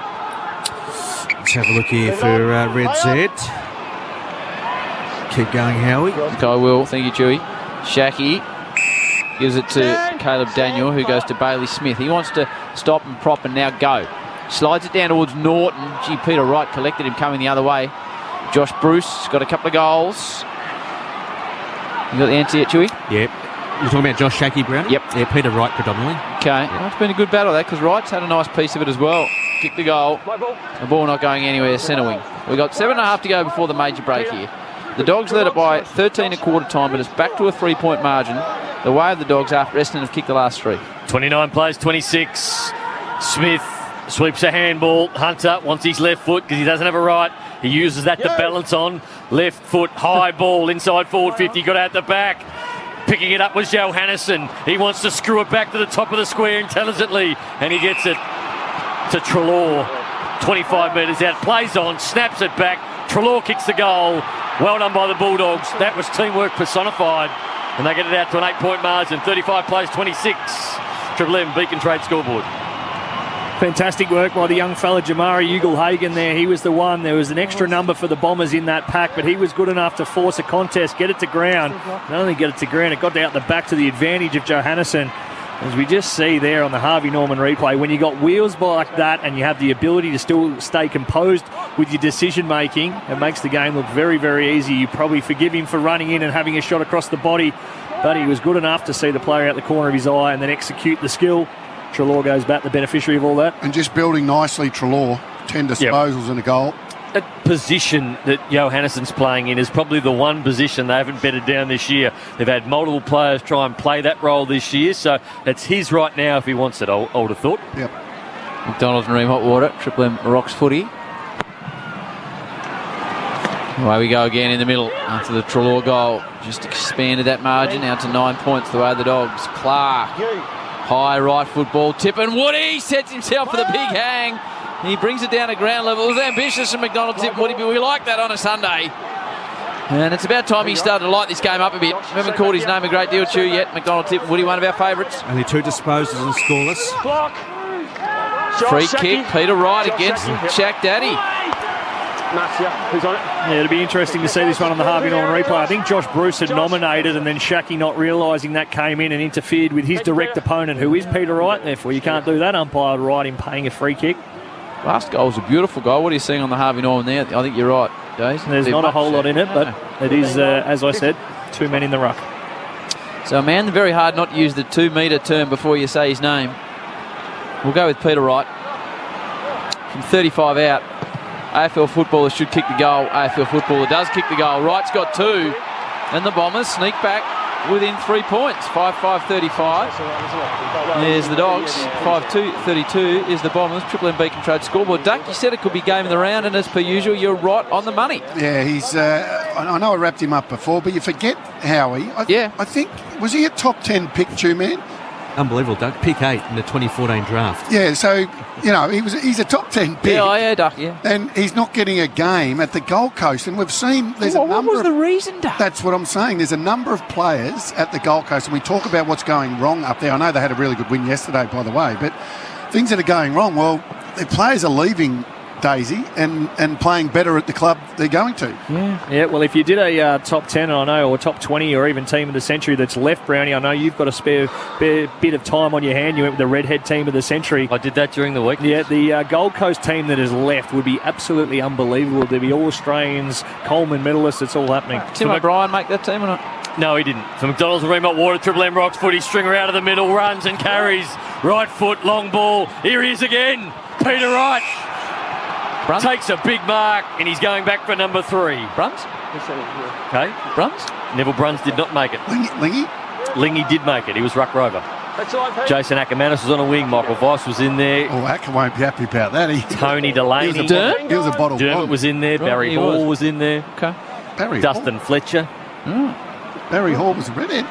Let's have a look here for Red Z. Keep going, Howie. I will. Thank you, Chewy. Shacky gives it to Caleb Daniel, who goes to Bailey Smith. He wants to stop and prop and now go. Slides it down towards Norton. Gee, Peter Wright collected him coming the other way. Josh Bruce got a couple of goals. You got the answer yet, Chewy? Yep. You're talking about Josh Shacky Brown? Yep. Yeah, Peter Wright predominantly. Okay. Yep. Well, it's been a good battle, that, because Wright's had a nice piece of it as well. Kicked the goal. The ball not going anywhere, centre wing. We've got 7.5 to go before the major break here. The Dogs led it by 13 at quarter time, but it's back to a 3-point margin. The way of the Dogs after Essendon have kicked the last 3. 29 plays, 26. Smith sweeps a handball. Hunter wants his left foot because he doesn't have a right. He uses that to balance on. Left foot, high ball, inside forward 50. Got out the back. Picking it up was Johannesson. He wants to screw it back to the top of the square intelligently, and he gets it to Trelaw. 25 metres out. Plays on, snaps it back. Trelaw kicks the goal. Well done by the Bulldogs. That was teamwork personified. And they get it out to an 8-point margin. 35 plays, 26. Triple M Beacon Trade scoreboard. Fantastic work by the young fella Jamari Ugle-Hagan there. He was the one. There was an extra number for the Bombers in that pack, but he was good enough to force a contest, get it to ground. Not only get it to ground, it got out the back to the advantage of Johannesson. As we just see there on the Harvey Norman replay, when you got wheels like that and you have the ability to still stay composed with your decision making, it makes the game look very, very easy. You probably forgive him for running in and having a shot across the body, but he was good enough to see the player out the corner of his eye and then execute the skill. Treloar goes back, the beneficiary of all that. And just building nicely, Treloar. 10 disposals and a goal. That position that Johannesson's playing in is probably the one position they haven't bedded down this year. They've had multiple players try and play that role this year, so it's his right now if he wants it, I would have thought. Yep. McDonald's and Ream Hotwater, Triple M Rocks footy. Away we go again in the middle after the Treloar goal. Just expanded that margin out to 9 points the way of the Dogs. Clark, high right football, tip, and Woody sets himself for the big hang. He brings it down to ground level. It was ambitious from McDonald tip, Woody, but we like that on a Sunday. And it's about time he started to light this game up a bit. We haven't called his name a great deal to you yet. McDonald tip, Woody, one of our favourites. Only 2 disposals and scoreless. Free kick, Peter Wright against Shaq Daddy. Yeah, it'll be interesting to see this one on the Harvey Norman replay. I think Josh Bruce had nominated and then Shaqy not realising that came in and interfered with his direct opponent, who is Peter Wright. Therefore, you can't do that umpire right in paying a free kick. Last goal was a beautiful goal. What are you seeing on the Harvey Norman there? I think you're right, Days. There's not a whole lot in it, but it is, as I said, 2 men in the ruck. So, man, very hard not to use the 2 metre term before you say his name. We'll go with Peter Wright. From 35 out, AFL footballer should kick the goal. AFL footballer does kick the goal. Wright's got 2. And the Bombers sneak back within 3 points. 5-5-35 is the Dogs. 5-2-32 is the Bombers. Triple M Beacon Trade scoreboard. Duck, you said it could be game of the round, and as per usual, you're right on the money. Yeah, he's. I know I wrapped him up before, but you forget Howie. I think, was he a top 10 pick, two-man? Unbelievable, Doug. Pick 8 in the 2014 draft. Yeah, so, he's a top 10 pick. Yeah, Duck, yeah. And he's not getting a game at the Gold Coast. And we've seen there's a number What was the reason, Duck? That's what I'm saying. There's a number of players at the Gold Coast, and we talk about what's going wrong up there. I know they had a really good win yesterday, by the way, but things that are going wrong, well, the players are leaving Daisy and playing better at the club they're going to. Yeah, well, if you did a top 10, I know, or top 20 or even team of the century that's left, Brownie, I know you've got a spare bit of time on your hand. You went with the Redhead team of the century. I did that during the week. Yeah, the Gold Coast team that is left would be absolutely unbelievable. There'd be all Australians, Coleman medalists, it's all happening. Tim O'Brien make that team or not? No, he didn't. For McDonald's and Remote Water, Triple M Rocks footy, stringer out of the middle, runs and carries. Right foot, long ball. Here he is again. Peter Wright. Bruns? Takes a big mark, and he's going back for number 3. Bruns? Okay. Bruns? Neville Bruns did not make it. Lingy? Lingy did make it. He was ruck rover. Jason Ackermanis was on a wing. Michael Weiss was in there. Oh, Acker won't be happy about that. Tony Delaney. He was a bottle. Dermot was in there. Barry Hall was in there. Okay. Dustin Fletcher. Barry Hall was a redhead.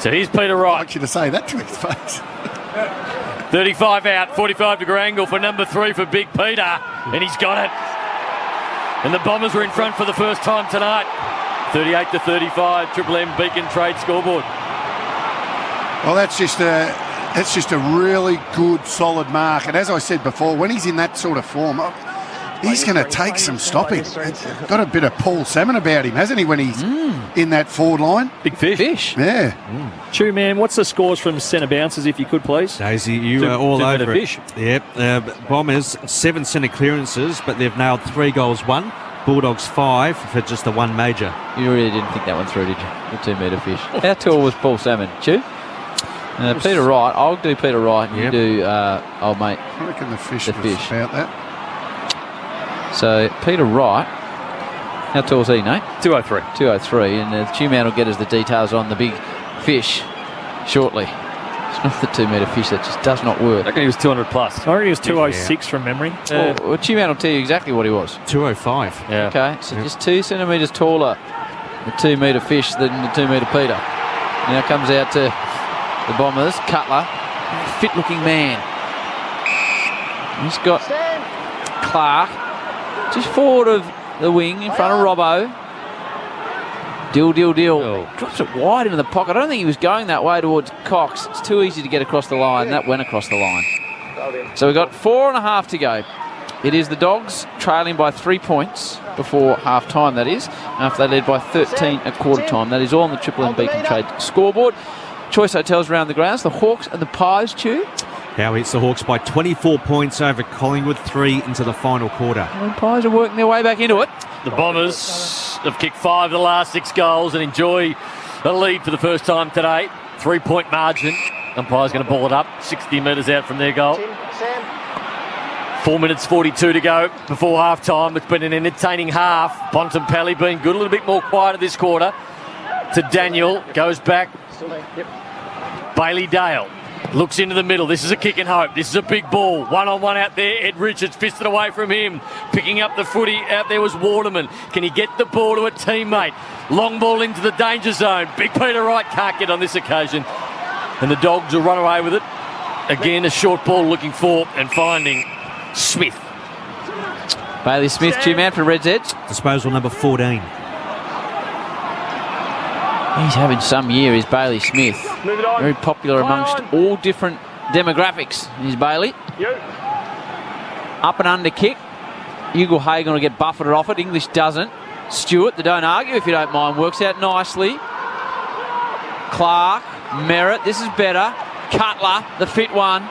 So here's Peter Wright. I'd like you to say that to his face. 35 out, 45 degree angle for number 3 for Big Peter, and he's got it. And the Bombers were in front for the first time tonight. 38-35, Triple M Beacon Trade scoreboard. Well, that's just a really good, solid mark. And as I said before, when he's in that sort of form, he's going to take some stopping. Got a bit of Paul Salmon about him, hasn't he, when he's in that forward line? Big fish. Yeah. Chew, man, what's the scores from centre bounces, if you could, please? Daisy, you are all over it. Fish. Yep. Bombers, 7 centre clearances, but they've nailed 3 goals, 1. Bulldogs 5 for just the 1 major. You really didn't think that one through, did you? The 2 metre fish. How tall was Paul Salmon? Chew? Peter Wright. I'll do Peter Wright. You do old mate. I reckon the fish about that. So, Peter Wright, how tall is he, Nate? 203. 203, and the Q-Man will get us the details on the big fish shortly. It's not the 2 metre fish, that just does not work. I reckon he was 200 plus. I reckon he was 206 from memory. Well, Q-Man will tell you exactly what he was. 205. Yeah. Okay, so just 2 centimetres taller, the 2 metre fish than the 2 metre Peter. Now comes out to the Bombers, Cutler, fit-looking man. He's got Clark just forward of the wing in front of Robbo. Deal. Drops it wide into the pocket. I don't think he was going that way towards Cox. It's too easy to get across the line. That went across the line. So we've got 4.5 to go. It is the Dogs trailing by 3 points before half-time, that is, after they led by 13 at quarter-time. That is all on the Triple M Beacon Trade scoreboard. Choice hotels around the grounds. The Hawks and the Pies, Chew. Howie, it's the Hawks by 24 points over Collingwood, 3 into the final quarter. And the Pies are working their way back into it. The Bombers have kicked 5 of the last 6 goals and enjoy a lead for the first time today. 3-point margin. Umpire's going to ball it up 60 metres out from their goal. 4 minutes 42 to go before half-time. It's been an entertaining half. Bontempelli being good, a little bit more quieter this quarter. To Daniel, goes back. Bailey Dale looks into the middle. This is a kick and hope. This is a big ball. One-on-one out there. Ed Richards fisted away from him. Picking up the footy. Out there was Waterman. Can he get the ball to a teammate? Long ball into the danger zone. Big Peter Wright can't get on this occasion. And the Dogs will run away with it. Again, a short ball looking for and finding Smith. Bailey Smith, two-man for Red's Edge. Disposal number 14. He's having some year, is Bailey Smith. Very popular amongst all different demographics, is Bailey. Up and under kick. Hugo Hagan will get buffeted off it. English doesn't. Stewart, the don't argue if you don't mind, works out nicely. Clark, Merritt, this is better. Cutler, the fit one.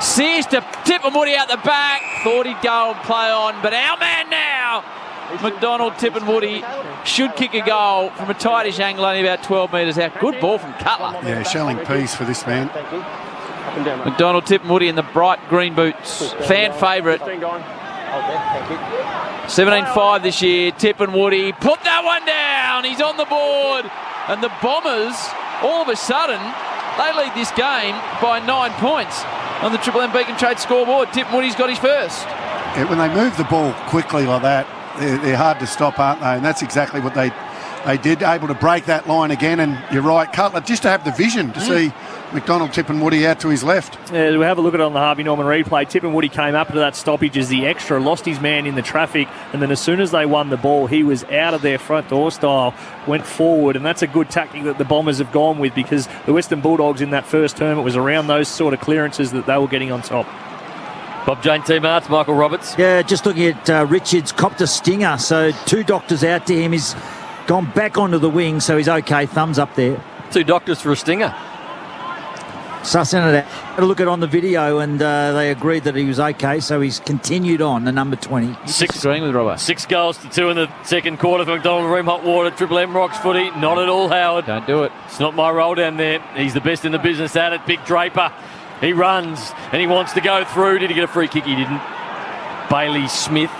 Sears to Tipperwoody out the back. Thought he'd go and play on, but our man now. McDonald, Tipperwoody should kick a goal from a tightish angle, only about 12 metres out. Good ball from Cutler. Yeah, shelling piece for this man. McDonald, Tipperwoody in the bright green boots. Fan favourite. 17-5 this year. Tipperwoody put that one down. He's on the board. And the Bombers, all of a sudden, they lead this game by 9 points on the Triple M Beacon Trade scoreboard. Tipperwoody's got his first. Yeah, when they move the ball quickly like that, they're hard to stop, aren't they? And that's exactly what they did, able to break that line again. And you're right, Cutler, just to have the vision to see McDonald Tipperwoody out to his left. Yeah, we have a look at it on the Harvey Norman replay. Tipperwoody came up to that stoppage as the extra, lost his man in the traffic, and then as soon as they won the ball, he was out of their front door style, went forward, and that's a good tactic that the Bombers have gone with, because the Western Bulldogs in that first term, it was around those sort of clearances that they were getting on top. Bob Jane T. Marts, Michael Roberts. Yeah, just looking at Richards, copped a stinger, so 2 doctors out to him. He's gone back onto the wing, so he's okay. Thumbs up there. 2 doctors for a stinger. Sussing it out. Had a look at it on the video, and they agreed that he was okay, so he's continued on, the number 20. Agreeing with Robert. 6 goals to 2 in the second quarter for McDonald Room Hot Water. Triple M Rocks footy. Not at all, Howard. Don't do it. It's not my role down there. He's the best in the business at it. Big Draper. He runs and he wants to go through. Did he get a free kick? He didn't. Bailey Smith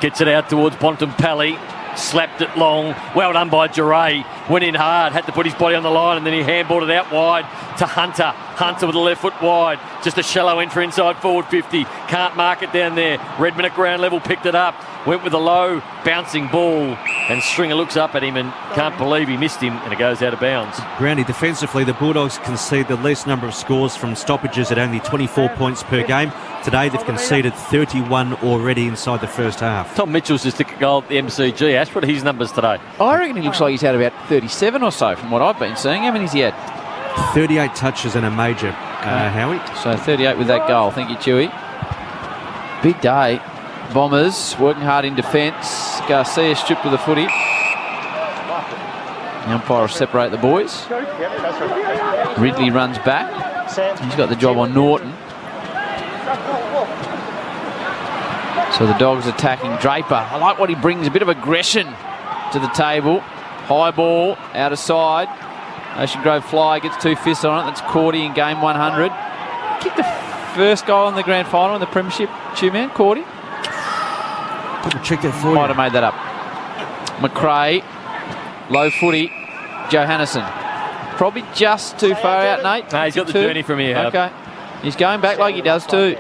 gets it out towards Bontempelli. Slapped it long. Well done by Duray. Went in hard. Had to put his body on the line, and then he handballed it out wide to Hunter. Hunter with the left foot wide. Just a shallow entry inside forward 50. Can't mark it down there. Redmond at ground level picked it up. Went with a low bouncing ball, and Stringer looks up at him and can't believe he missed him, and it goes out of bounds. Groundy, defensively, the Bulldogs concede the least number of scores from stoppages at only 24 points per game. Today they've conceded 31 already inside the first half. Tom Mitchell's just kicked a goal at the MCG. Ash, what are his numbers today? I reckon he looks like he's had about 37 or so from what I've been seeing. How many's he had? 38 touches and a major, Howie. So 38 with that goal. Thank you, Chewy. Big day. Bombers working hard in defence. Garcia stripped with the footy. The umpire will separate the boys. Ridley runs back. He's got the job on Norton. So the Dogs attacking Draper. I like what he brings, a bit of aggression to the table. High ball, out of side. Ocean Grove Fly gets 2 fists on it. That's Cordy in game 100. Kicked the first goal in the grand final in the Premiership, Two-man, Cordy. Check that for you. Might have made that up. McRae, low footy, Johannesson. Probably just too far out, Nate. No, he's got the journey from here. Okay. He's going back like he does too.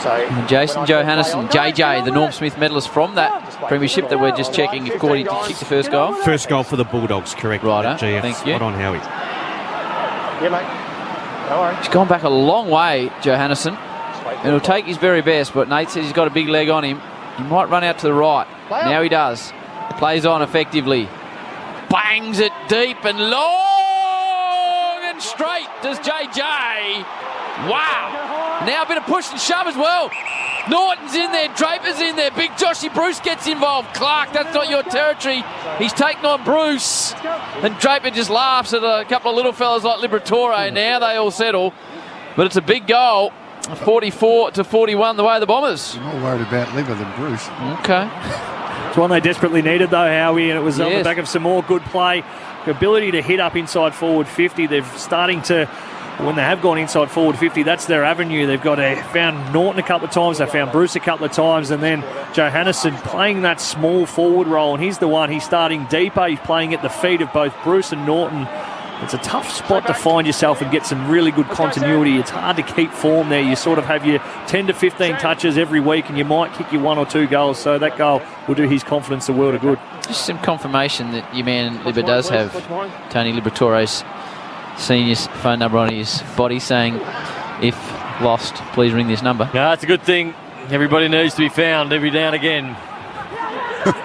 And Jason Johannesson, JJ, the Norm Smith medalist from that Premiership that we're just checking if Cordy kicked the first goal. First goal for the Bulldogs, correct. Righto, GF. thank you. Spot on, Howie. Yeah, mate. No worries. He's gone back a long way, Johannesson. And he'll take his very best, but Nate says he's got a big leg on him. He might run out to the right. Now he does. Plays on effectively. Bangs it deep and long and straight does JJ. Wow. Now a bit of push and shove as well. Norton's in there, Draper's in there, big Joshy Bruce gets involved. Clark, that's not your territory. He's taken on Bruce. And Draper just laughs at a couple of little fellas like Liberatore. Now they all settle. But it's a big goal. 44-41 the way of the Bombers. I'm more worried about Liver than Bruce. Okay. It's one they desperately needed, though, Howie, and it was on the back of some more good play. The ability to hit up inside forward 50. They're starting to, when they have gone inside forward 50, that's their avenue. They've found Norton a couple of times, they found Bruce a couple of times, and then Johannesson playing that small forward role, and he's the one, he's starting deeper. He's playing at the feet of both Bruce and Norton. It's a tough spot to find yourself and get some really good continuity. It's hard to keep form there. You sort of have your 10 to 15 touches every week and you might kick your 1 or 2 goals. So that goal will do his confidence a world of good. Just some confirmation that your man Libba does have Tony Liberatore's senior's phone number on his body saying, if lost, please ring this number. No, that's a good thing. Everybody needs to be found every now and again.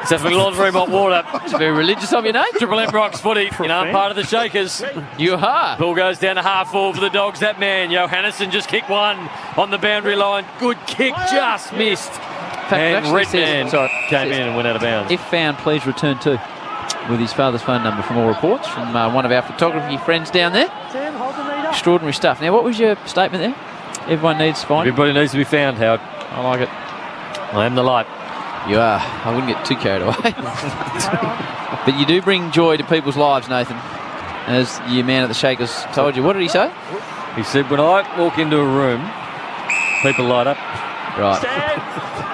Except for laundry hot water. It's very religious of your name. Triple M Rocks footy. You know, part of the Shakers. You are. Ball goes down to half forward for the Dogs. That man, Johannesson, just kicked one on the boundary line. Good kick, just missed. And Redman came in and went out of bounds. If found, please return to. With his father's phone number from all reports from one of our photography friends down there. Extraordinary stuff. Now, what was your statement there? Everyone needs to find. Everybody needs to be found, Howard. I like it. I am the light. You are. I wouldn't get too carried away. But you do bring joy to people's lives, Nathan. As your man at the Shakers told you. What did he say? He said, when I walk into a room, people light up. Right.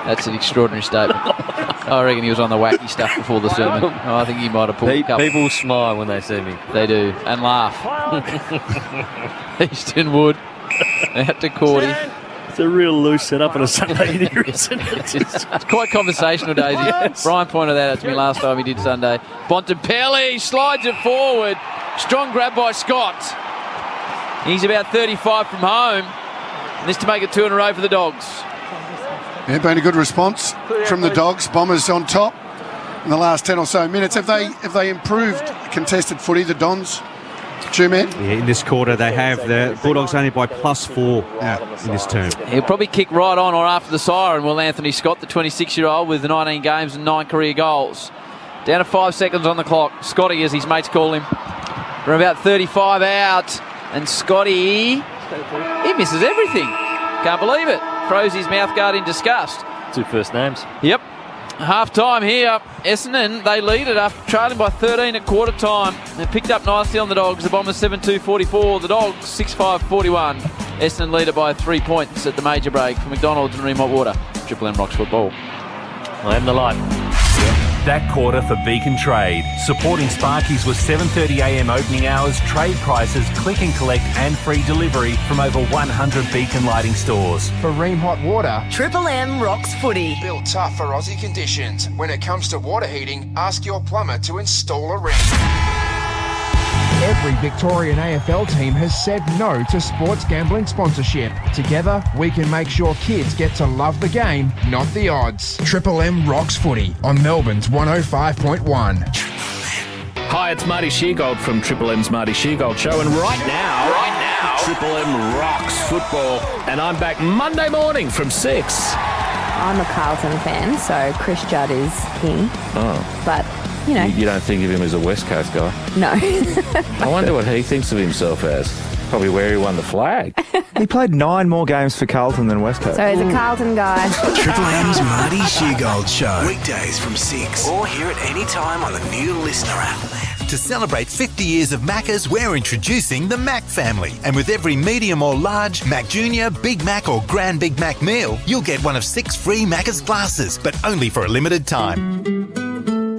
That's an extraordinary statement. I reckon he was on the wacky stuff before the sermon. Oh, I think he might have pulled a couple. People smile when they see me. They do. And laugh. Easton Wood. Out to Cordy. It's a real loose setup on a Sunday here, isn't it? It's quite conversational, Daisy. Brian pointed that out to me last time he did Sunday. Bontempelli slides it forward. Strong grab by Scott. He's about 35 from home. And this to make it 2 in a row for the Dogs. Yeah, been a good response from the Dogs. Bombers on top in the last 10 or so minutes. Have they improved contested footy, the Dons? Man. Yeah, in this quarter they have the Bulldogs only by +4 in this term. He'll probably kick right on or after the siren, will Anthony Scott, the 26-year-old with 19 games and 9 career goals. Down to 5 seconds on the clock. Scotty, as his mates call him, from about 35 out. And Scotty, he misses everything. Can't believe it. Throws his mouthguard in disgust. 2 first names. Yep. Half time here. Essendon, they lead it after trailing by 13 at quarter time. They picked up nicely on the Dogs. The Bombers 7-2-44. The Dogs 6-5-41. Essendon lead it by 3 points at the major break for McDonald's and Ream Hot Water. Triple M Rocks football. I am the light. That quarter for Beacon Trade. Supporting Sparkies with 7:30am opening hours, trade prices, click and collect and free delivery from over 100 Beacon lighting stores. For Ream Hot Water, Triple M Rocks footy. Built tough for Aussie conditions. When it comes to water heating, ask your plumber to install a ring. Every Victorian AFL team has said no to sports gambling sponsorship. Together, we can make sure kids get to love the game, not the odds. Triple M Rocks footy on Melbourne's 105.1. Hi, it's Marty Sheargold from Triple M's Marty Sheargold Show, and right now, Triple M rocks football, and I'm back Monday morning from 6. I'm a Carlton fan, so Chris Judd is king. Oh. But, you know. You don't think of him as a West Coast guy? No. I wonder what he thinks of himself as. Probably where he won the flag. He played 9 more games for Carlton than West Coast. So he's a Carlton guy. Triple M's Marty Sheargold Show. Weekdays from 6. Or hear it anytime on the new Listener app. To celebrate 50 years of Macca's, we're introducing the Mac family. And with every medium or large Mac Junior, Big Mac or Grand Big Mac meal, you'll get one of 6 free Macca's glasses, but only for a limited time.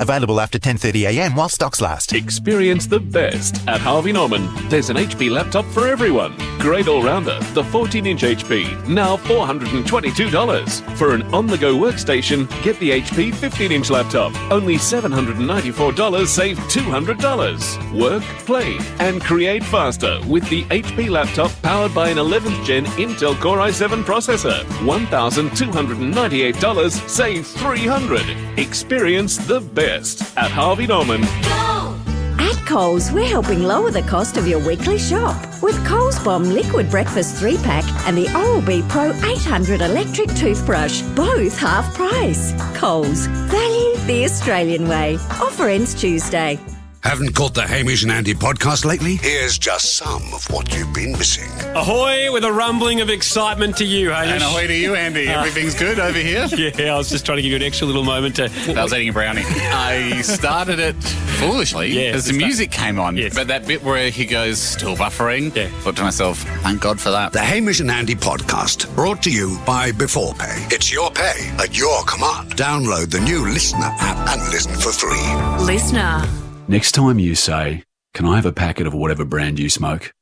Available after 10:30am while stocks last. Experience the best at Harvey Norman. There's an HP laptop for everyone. Great all-rounder, the 14-inch HP, now $422. For an on-the-go workstation, get the HP 15-inch laptop, only $794, save $200. Work, play, and create faster with the HP laptop powered by an 11th Gen Intel Core i7 processor. $1,298, save $300. Experience the best best at Harvey Norman. At Coles, we're helping lower the cost of your weekly shop with Coles Bomb Liquid Breakfast 3-pack and the Oral-B Pro 800 electric toothbrush, both half price. Coles, value the Australian way. Offer ends Tuesday. Haven't caught the Hamish and Andy podcast lately? Here's just some of what you've been missing. Ahoy with a rumbling of excitement to you, Hamish. And ahoy to you, Andy. Everything's good over here? Yeah, I was just trying to give you an extra little moment to... I was eating a brownie. I started it foolishly as the music came on. Yes. But that bit where he goes, still buffering, thought to myself, thank God for that. The Hamish and Andy podcast, brought to you by Before Pay. It's your pay at your command. Download the new Listener app and listen for free. Listener. Next time you say, can I have a packet of whatever brand you smoke?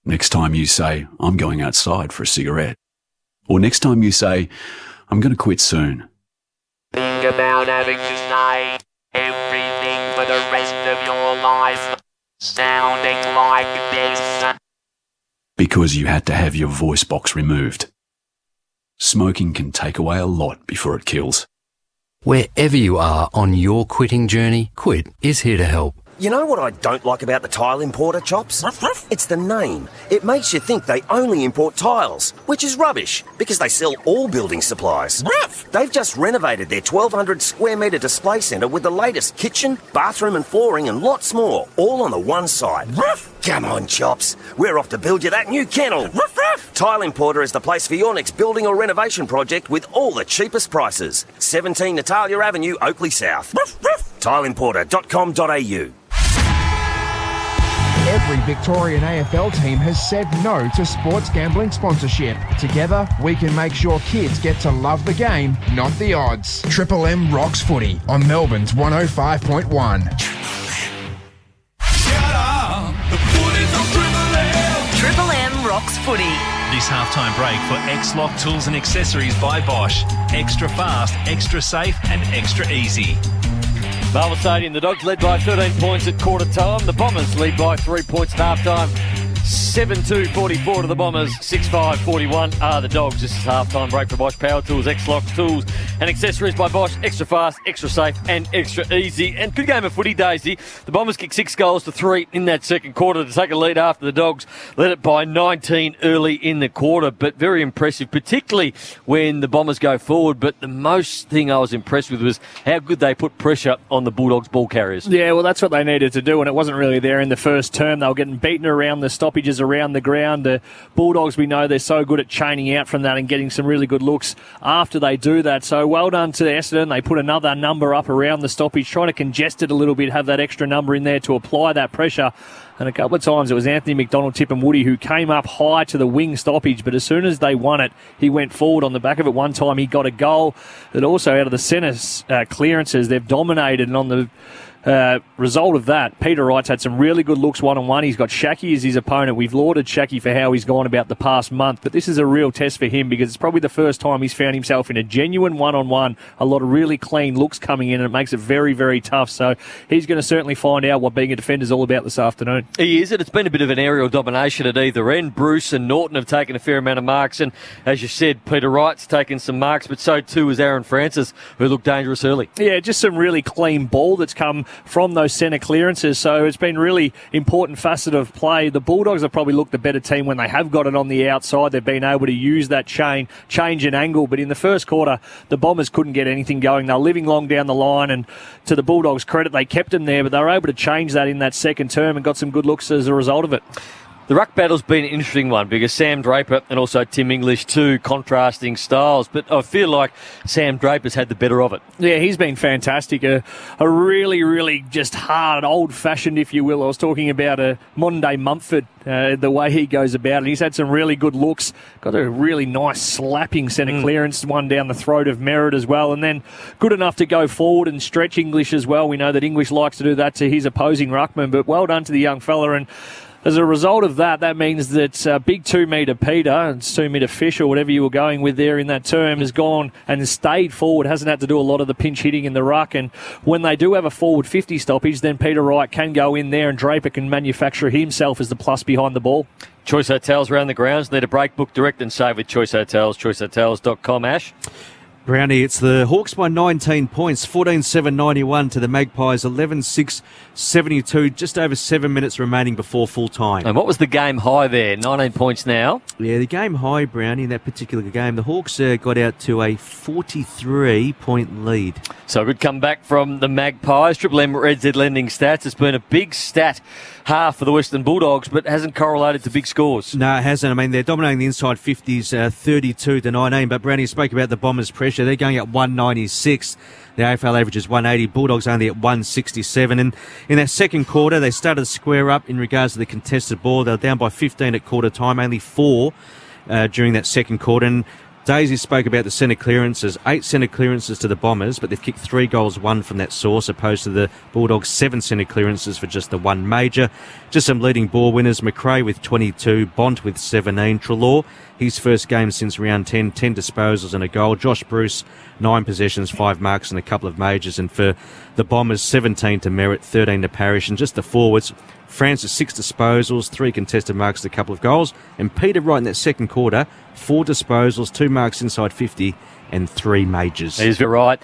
Next time you say, I'm going outside for a cigarette. Or next time you say, I'm going to quit soon. Think about having to say everything for the rest of your life, sounding like this. Because you had to have your voice box removed. Smoking can take away a lot before it kills. Wherever you are on your quitting journey, Quit is here to help. You know what I don't like about the tile importer, Chops? It's the name. It makes you think they only import tiles, which is rubbish, because they sell all building supplies. They've just renovated their 1,200 square metre display centre with the latest kitchen, bathroom and flooring and lots more, all on the one site. Come on, Chops. We're off to build you that new kennel. Tile Importer is the place for your next building or renovation project with all the cheapest prices. 17 Natalia Avenue, Oakley South. Tileimporter.com.au. Every Victorian AFL team has said no to sports gambling sponsorship. Together, we can make sure kids get to love the game, not the odds. Triple M rocks footy on Melbourne's 105.1. Triple M rocks footy. This halftime break for X-Lock Tools and Accessories by Bosch. Extra fast, extra safe and extra easy. Marvel Stadium, the Dogs led by 13 points at quarter time. The Bombers lead by 3 points at half time. 7-2-44 to the Bombers, 6-5-41 are the Dogs. This is half-time break for Bosch Power Tools, X-Lock Tools and Accessories by Bosch. Extra fast, extra safe and extra easy. And good game of footy, Daisy. The Bombers kicked 6 goals to 3 in that second quarter to take a lead after the Dogs led it by 19 early in the quarter. But very impressive, particularly when the Bombers go forward. But the most thing I was impressed with was how good they put pressure on the Bulldogs ball carriers. Yeah, well, that's what they needed to do, and it wasn't really there in the first term. They were getting beaten around the stoppages around the ground. The Bulldogs, we know they're so good at chaining out from that and getting some really good looks after they do that. So well done to Essendon. They put another number up around the stoppage, trying to congest it a little bit, have that extra number in there to apply that pressure. And a couple of times it was Anthony McDonald, Tip and Woody who came up high to the wing stoppage, but as soon as they won it, he went forward on the back of it. One time he got a goal. But also out of the centre clearances, they've dominated, and on the result of that, Peter Wright's had some really good looks one-on-one. He's got Shaki as his opponent. We've lauded Shaki for how he's gone about the past month, but this is a real test for him because it's probably the first time he's found himself in a genuine one-on-one. A lot of really clean looks coming in, and it makes it very, very tough. So he's going to certainly find out what being a defender is all about this afternoon. He is, and it's been a bit of an aerial domination at either end. Bruce and Norton have taken a fair amount of marks, and as you said, Peter Wright's taken some marks, but so too is Aaron Francis, who looked dangerous early. Yeah, just some really clean ball that's come from those centre clearances. So it's been really important facet of play. The Bulldogs have probably looked the better team when they have got it on the outside. They've been able to use that change and angle. But in the first quarter, the Bombers couldn't get anything going. They were living long down the line, and to the Bulldogs' credit, they kept them there. But they were able to change that in that second term and got some good looks as a result of it. The ruck battle's been an interesting one because Sam Draper and also Tim English, two contrasting styles, but I feel like Sam Draper's had the better of it. Yeah, he's been fantastic. A really, really just hard, old-fashioned, if you will. I was talking about a modern-day Mumford, the way he goes about it. He's had some really good looks. Got a really nice slapping centre clearance, one down the throat of Merritt as well, and then good enough to go forward and stretch English as well. We know that English likes to do that to his opposing ruckman, but well done to the young fella. And as a result of that, that means that big 2 metre Peter, 2 metre Fish or whatever you were going with there in that term, has gone and stayed forward, hasn't had to do a lot of the pinch hitting in the ruck. And when they do have a forward 50 stoppage, then Peter Wright can go in there and Draper can manufacture himself as the plus behind the ball. Choice Hotels around the grounds. Need a break, book direct and save with Choice Hotels, choicehotels.com. Ash? Brownie, it's the Hawks by 19 points, 14-7-91 to the Magpies, 11-6-72, just over 7 minutes remaining before full time. And what was the game high there? 19 points now. Yeah, the game high, Brownie, in that particular game, the Hawks got out to a 43-point lead. So a good comeback from the Magpies. Triple M Red Z Lending Stats. It's been a big stat half for the Western Bulldogs, but hasn't correlated to big scores. No, it hasn't. I mean, they're dominating the inside 50s, 32-19, but Brownie spoke about the Bombers' pressure. They're going at 196. The AFL average is 180. Bulldogs only at 167. And in that second quarter, they started to square up in regards to the contested ball. They were down by 15 at quarter time, only 4 during that second quarter. And Daisy spoke about the centre clearances, 8 centre clearances to the Bombers, but they've kicked 3 goals, 1 from that source, opposed to the Bulldogs' 7 centre clearances for just the 1 major. Just some leading ball winners, McRae with 22, Bont with 17, Treloar, his first game since round 10, 10 disposals and a goal. Josh Bruce, 9 possessions, 5 marks and a couple of majors. And for the Bombers, 17 to Merritt, 13 to Parrish. And just the forwards, Francis, 6 disposals, 3 contested marks, a couple of goals. And Peter Wright in that second quarter, 4 disposals, 2 marks inside 50 and 3 majors. He's very right.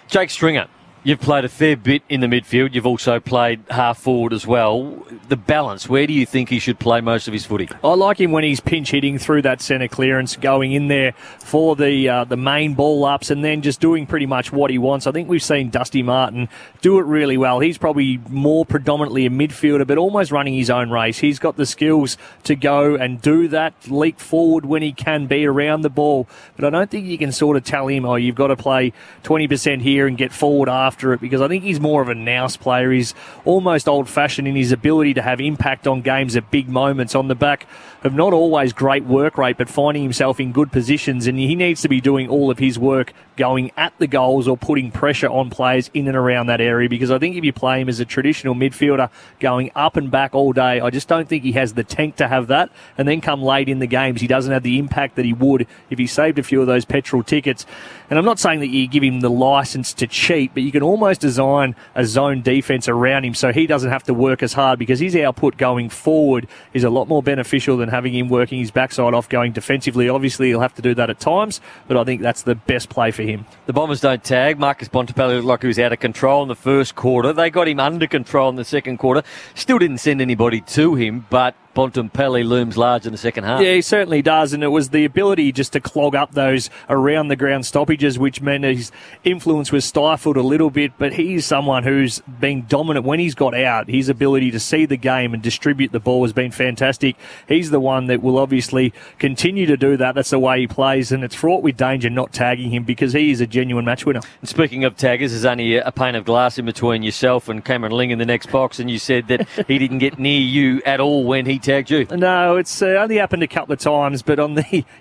Jake Stringer, you've played a fair bit in the midfield. You've also played half forward as well. The balance, where do you think he should play most of his footy? I like him when he's pinch hitting through that centre clearance, going in there for the main ball ups and then just doing pretty much what he wants. I think we've seen Dusty Martin do it really well. He's probably more predominantly a midfielder, but almost running his own race. He's got the skills to go and do that, leap forward when he can be around the ball. But I don't think you can sort of tell him, oh, you've got to play 20% here and get forward after it, because I think he's more of a nous player. He's almost old-fashioned in his ability to have impact on games at big moments on the back of not always great work rate, but finding himself in good positions, and he needs to be doing all of his work going at the goals or putting pressure on players in and around that area, because I think if you play him as a traditional midfielder going up and back all day, I just don't think he has the tank to have that, and then come late in the games he doesn't have the impact that he would if he saved a few of those petrol tickets. And I'm not saying that you give him the licence to cheat, but you can almost design a zone defence around him so he doesn't have to work as hard, because his output going forward is a lot more beneficial than having him working his backside off going defensively. Obviously, he'll have to do that at times, but I think that's the best play for him. The Bombers don't tag. Marcus Bontempelli looked like he was out of control in the first quarter. They got him under control in the second quarter. Still didn't send anybody to him, but Bontempelli looms large in the second half. Yeah, he certainly does, and it was the ability just to clog up those around-the-ground stoppages, which meant his influence was stifled a little bit, but he's someone who's been dominant when he's got out. His ability to see the game and distribute the ball has been fantastic. He's the one that will obviously continue to do that. That's the way he plays, and it's fraught with danger not tagging him, because he is a genuine match winner. And speaking of taggers, there's only a pane of glass in between yourself and Cameron Ling in the next box, and you said that he didn't get near you at all when he tagged you. No, it's only happened a couple of times, but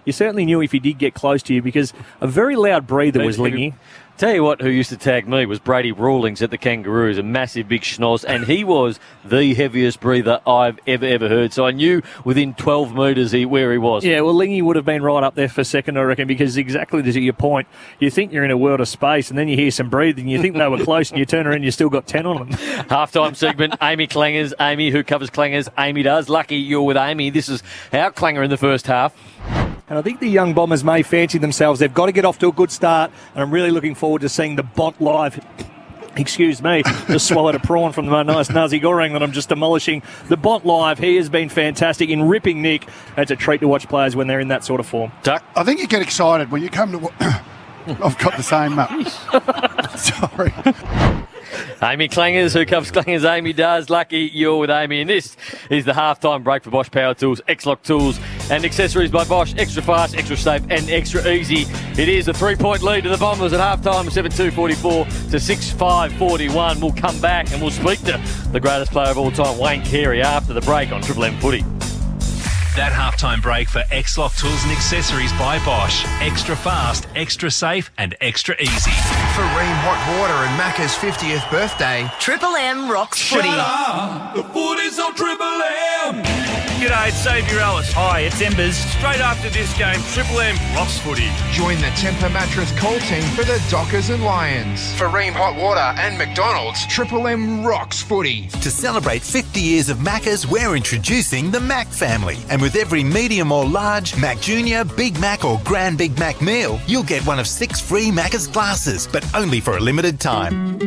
you certainly knew if he did get close to you, because a very loud breather was Lingy. Tell you what, who used to tag me was Brady Rawlings at the Kangaroos, a massive big schnoz, and he was the heaviest breather I've ever heard. So I knew within 12 metres where he was. Yeah, well, Lingy would have been right up there for second, I reckon, because exactly to your point, you think you're in a world of space, and then you hear some breathing, you think they were close, and you turn around and you still got 10 on them. Halftime segment, Amy Clangers. Amy, who covers Clangers? Amy does. Lucky you're with Amy. This is our Clanger in the first half. And I think the young Bombers may fancy themselves. They've got to get off to a good start, and I'm really looking forward to seeing the Bont live. Excuse me, just swallowed a prawn from the nice nuzzy goreng that I'm just demolishing. The Bont live, he has been fantastic in ripping Nick. It's a treat to watch players when they're in that sort of form. Duck. I think you get excited when you come to... I've got the same... Sorry. Amy Clangers, who covers Clangers? Amy does. Lucky you're with Amy. And this is the halftime break for Bosch Power Tools, X-Lock Tools and Accessories by Bosch. Extra fast, extra safe and extra easy. It is a 3-point lead to the Bombers at halftime, 7-2-44 to 6-5-41. We'll come back and we'll speak to the greatest player of all time, Wayne Carey, after the break on Triple M Footy. That halftime break for X-Lock Tools and Accessories by Bosch. Extra fast, extra safe and extra easy. For Ream Hot Water and Macca's 50th birthday, Triple M rocks footy. The footy's on Triple M. G'day, it's Xavier Ellis. Hi, it's Embers. Straight after this game, Triple M rocks footy. Join the Temper Mattress call team for the Dockers and Lions. For Ream Hot Water and McDonald's, Triple M rocks footy. To celebrate 50 years of Macca's, we're introducing the Mac family. And with every medium or large Mac Junior, Big Mac or Grand Big Mac meal, you'll get one of 6 free Macca's glasses, but only for a limited time.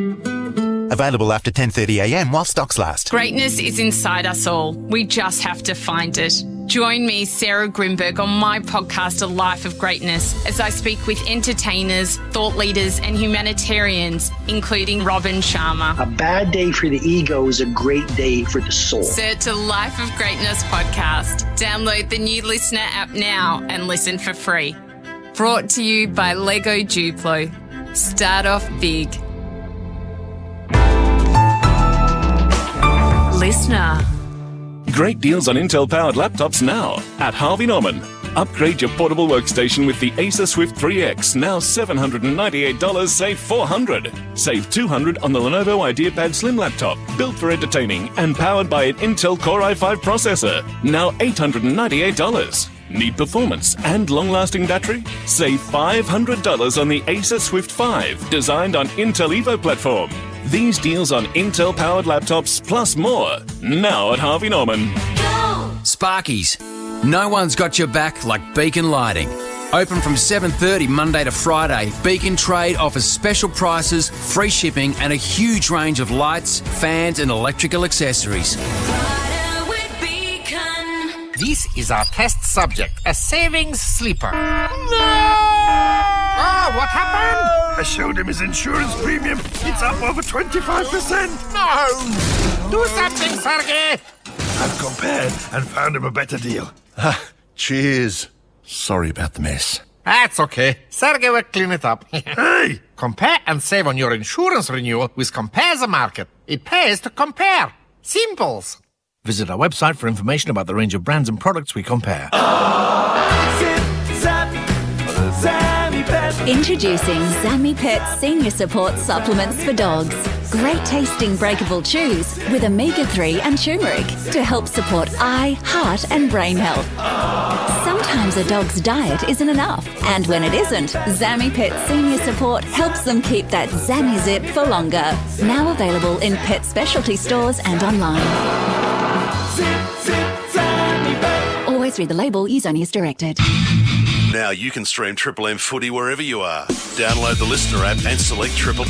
Available after 10:30am while stocks last. Greatness is inside us all. We just have to find it. Join me, Sarah Grimberg, on my podcast, A Life of Greatness, as I speak with entertainers, thought leaders and humanitarians, including Robin Sharma. A bad day for the ego is a great day for the soul. Search A Life of Greatness podcast. Download the new Listener app now and listen for free. Brought to you by Lego Duplo. Start off big. Listener. Great deals on Intel-powered laptops now at Harvey Norman. Upgrade your portable workstation with the Acer Swift 3X, now $798, save $400. Save $200 on the Lenovo IdeaPad Slim laptop, built for entertaining and powered by an Intel Core i5 processor, now $898. Need performance and long-lasting battery? Save $500 on the Acer Swift 5, designed on Intel Evo platform. These deals on Intel-powered laptops plus more, now at Harvey Norman. Sparkies. No one's got your back like Beacon Lighting. Open from 7:30 Monday to Friday, Beacon Trade offers special prices, free shipping and a huge range of lights, fans and electrical accessories. This is our test subject, a savings sleeper. No! Oh, what happened? I showed him his insurance premium. It's up over 25%. No! Do something, Sergey! I've compared and found him a better deal. Cheers. Sorry about the mess. That's okay. Sergey will clean it up. Hey! Compare and save on your insurance renewal with Compare the Market. It pays to compare. Simples. Visit our website for information about the range of brands and products we compare. Introducing Zammy Pet Senior Support Supplements for Dogs. Great tasting breakable chews with omega-3 and turmeric to help support eye, heart and brain health. Sometimes a dog's diet isn't enough, and when it isn't, Zammy Pet Senior Support helps them keep that Zammy zip for longer. Now available in pet specialty stores and online. Always read the label, use only as directed. Now you can stream Triple M footy wherever you are. Download the Listener app and select Triple.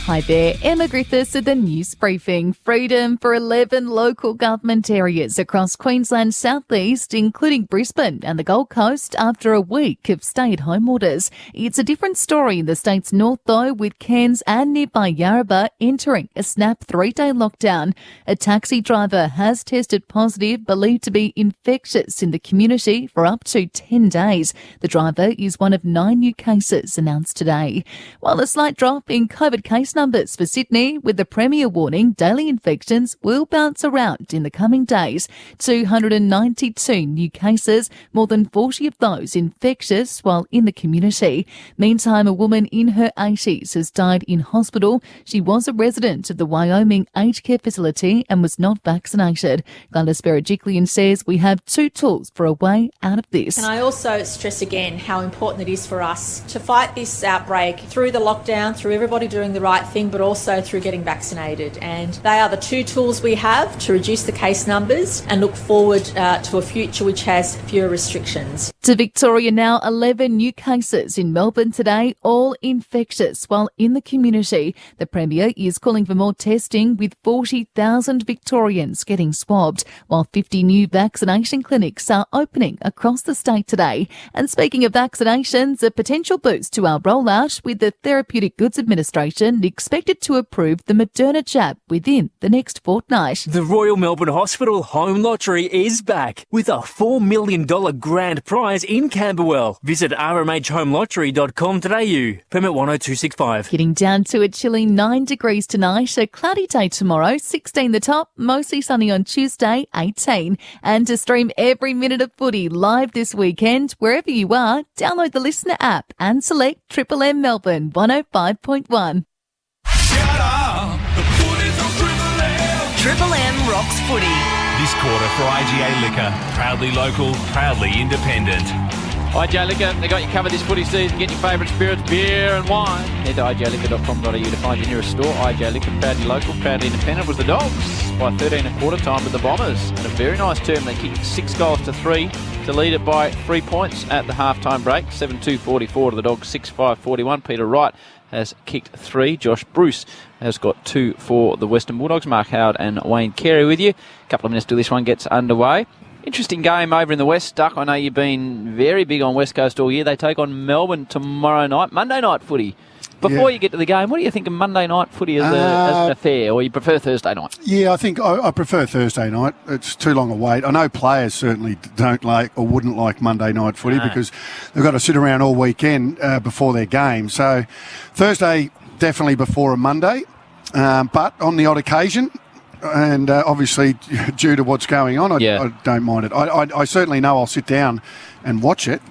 Hi there, Emma Griffiths at the News Briefing. Freedom for 11 local government areas across Queensland's southeast, including Brisbane and the Gold Coast, after a week of stay-at-home orders. It's a different story in the state's north, though, with Cairns and nearby Yarrabah entering a snap 3-day lockdown. A taxi driver has tested positive, believed to be infectious in the community for up to 10 days. The driver is one of 9 new cases announced today. While a slight drop in COVID case numbers for Sydney, with the Premier warning daily infections will bounce around in the coming days. 292 new cases, more than 40 of those infectious while in the community. Meantime, a woman in her 80s has died in hospital. She was a resident of the Wyoming aged care facility and was not vaccinated. Gladys Berejiklian says we have 2 tools for a way out of this. And I also stress again how important it is for us to fight this outbreak through the lockdown, through everybody doing the right thing, but also through getting vaccinated. And they are the 2 tools we have to reduce the case numbers and look forward to a future which has fewer restrictions. To Victoria now, 11 new cases in Melbourne today, all infectious while in the community. The Premier is calling for more testing, with 40,000 Victorians getting swabbed, while 50 new vaccination clinics are opening across the state today. And speaking of vaccinations, a potential boost to our rollout, with the Therapeutic Goods Administration expected to approve the Moderna jab within the next fortnight. The Royal Melbourne Hospital Home Lottery is back with a $4 million grand prize in Camberwell. Visit rmhhomelottery.com.au. Permit 10265. Getting down to a chilly 9 degrees tonight, a cloudy day tomorrow, 16 the top, mostly sunny on Tuesday, 18. And to stream every minute of footy live this weekend, wherever you are, download the Listener app and select Triple M Melbourne 105.1. Triple M rocks footy. This quarter for IGA Liquor. Proudly local, proudly independent. IJ Liquor, they got you covered this footy season. Get your favourite spirits, beer and wine. Head to ijliquor.com.au to find your nearest store. IJ Liquor, proudly local, proudly independent. Was the Dogs by 13 and a quarter time with the Bombers. And a very nice term. They kicked 6 goals to 3 to lead it by 3 points at the half-time break. 7-2-44 to the Dogs, 6-5-41. Peter Wright has kicked 3. Josh Bruce has got 2 for the Western Bulldogs. Mark Howard and Wayne Carey with you. A couple of minutes till this one gets underway. Interesting game over in the West, Duck. I know you've been very big on West Coast all year. They take on Melbourne tomorrow night, Monday night footy. Before you get to the game, what do you think of Monday night footy as an affair, or you prefer Thursday night? Yeah, I think I prefer Thursday night. It's too long a wait. I know players certainly don't like or wouldn't like Monday night footy because they've got to sit around all weekend before their game. So Thursday, definitely before a Monday, but on the odd occasion, and obviously due to what's going on, I don't mind it. I certainly know I'll sit down and watch it.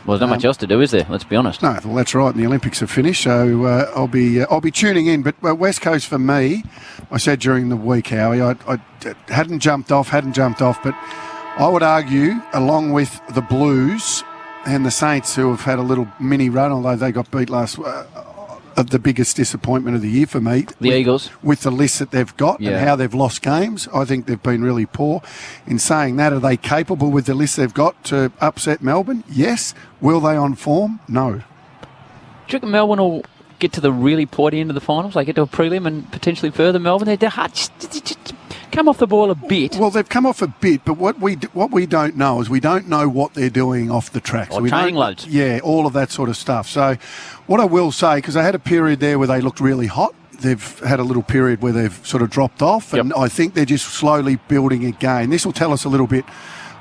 Well, there's not much else to do, is there? Let's be honest. No, well, that's right. And the Olympics have finished, so I'll be tuning in. But West Coast for me, I said during the week, Howie, I hadn't jumped off, but I would argue, along with the Blues and the Saints, who have had a little mini run, although they got beat last. The biggest disappointment of the year for me. The Eagles. With the list that they've got and how they've lost games. I think they've been really poor. In saying that, are they capable with the list they've got to upset Melbourne? Yes. Will they on form? No. Do you reckon Melbourne will get to the really pointy end of the finals? They get to a prelim and potentially further Melbourne? They're hard. Just come off the ball a bit. Well, they've come off a bit, but what we don't know is we don't know what they're doing off the track. Or training loads. Yeah, all of that sort of stuff. So what I will say, because they had a period there where they looked really hot, they've had a little period where they've sort of dropped off, and I think they're just slowly building again. This will tell us a little bit,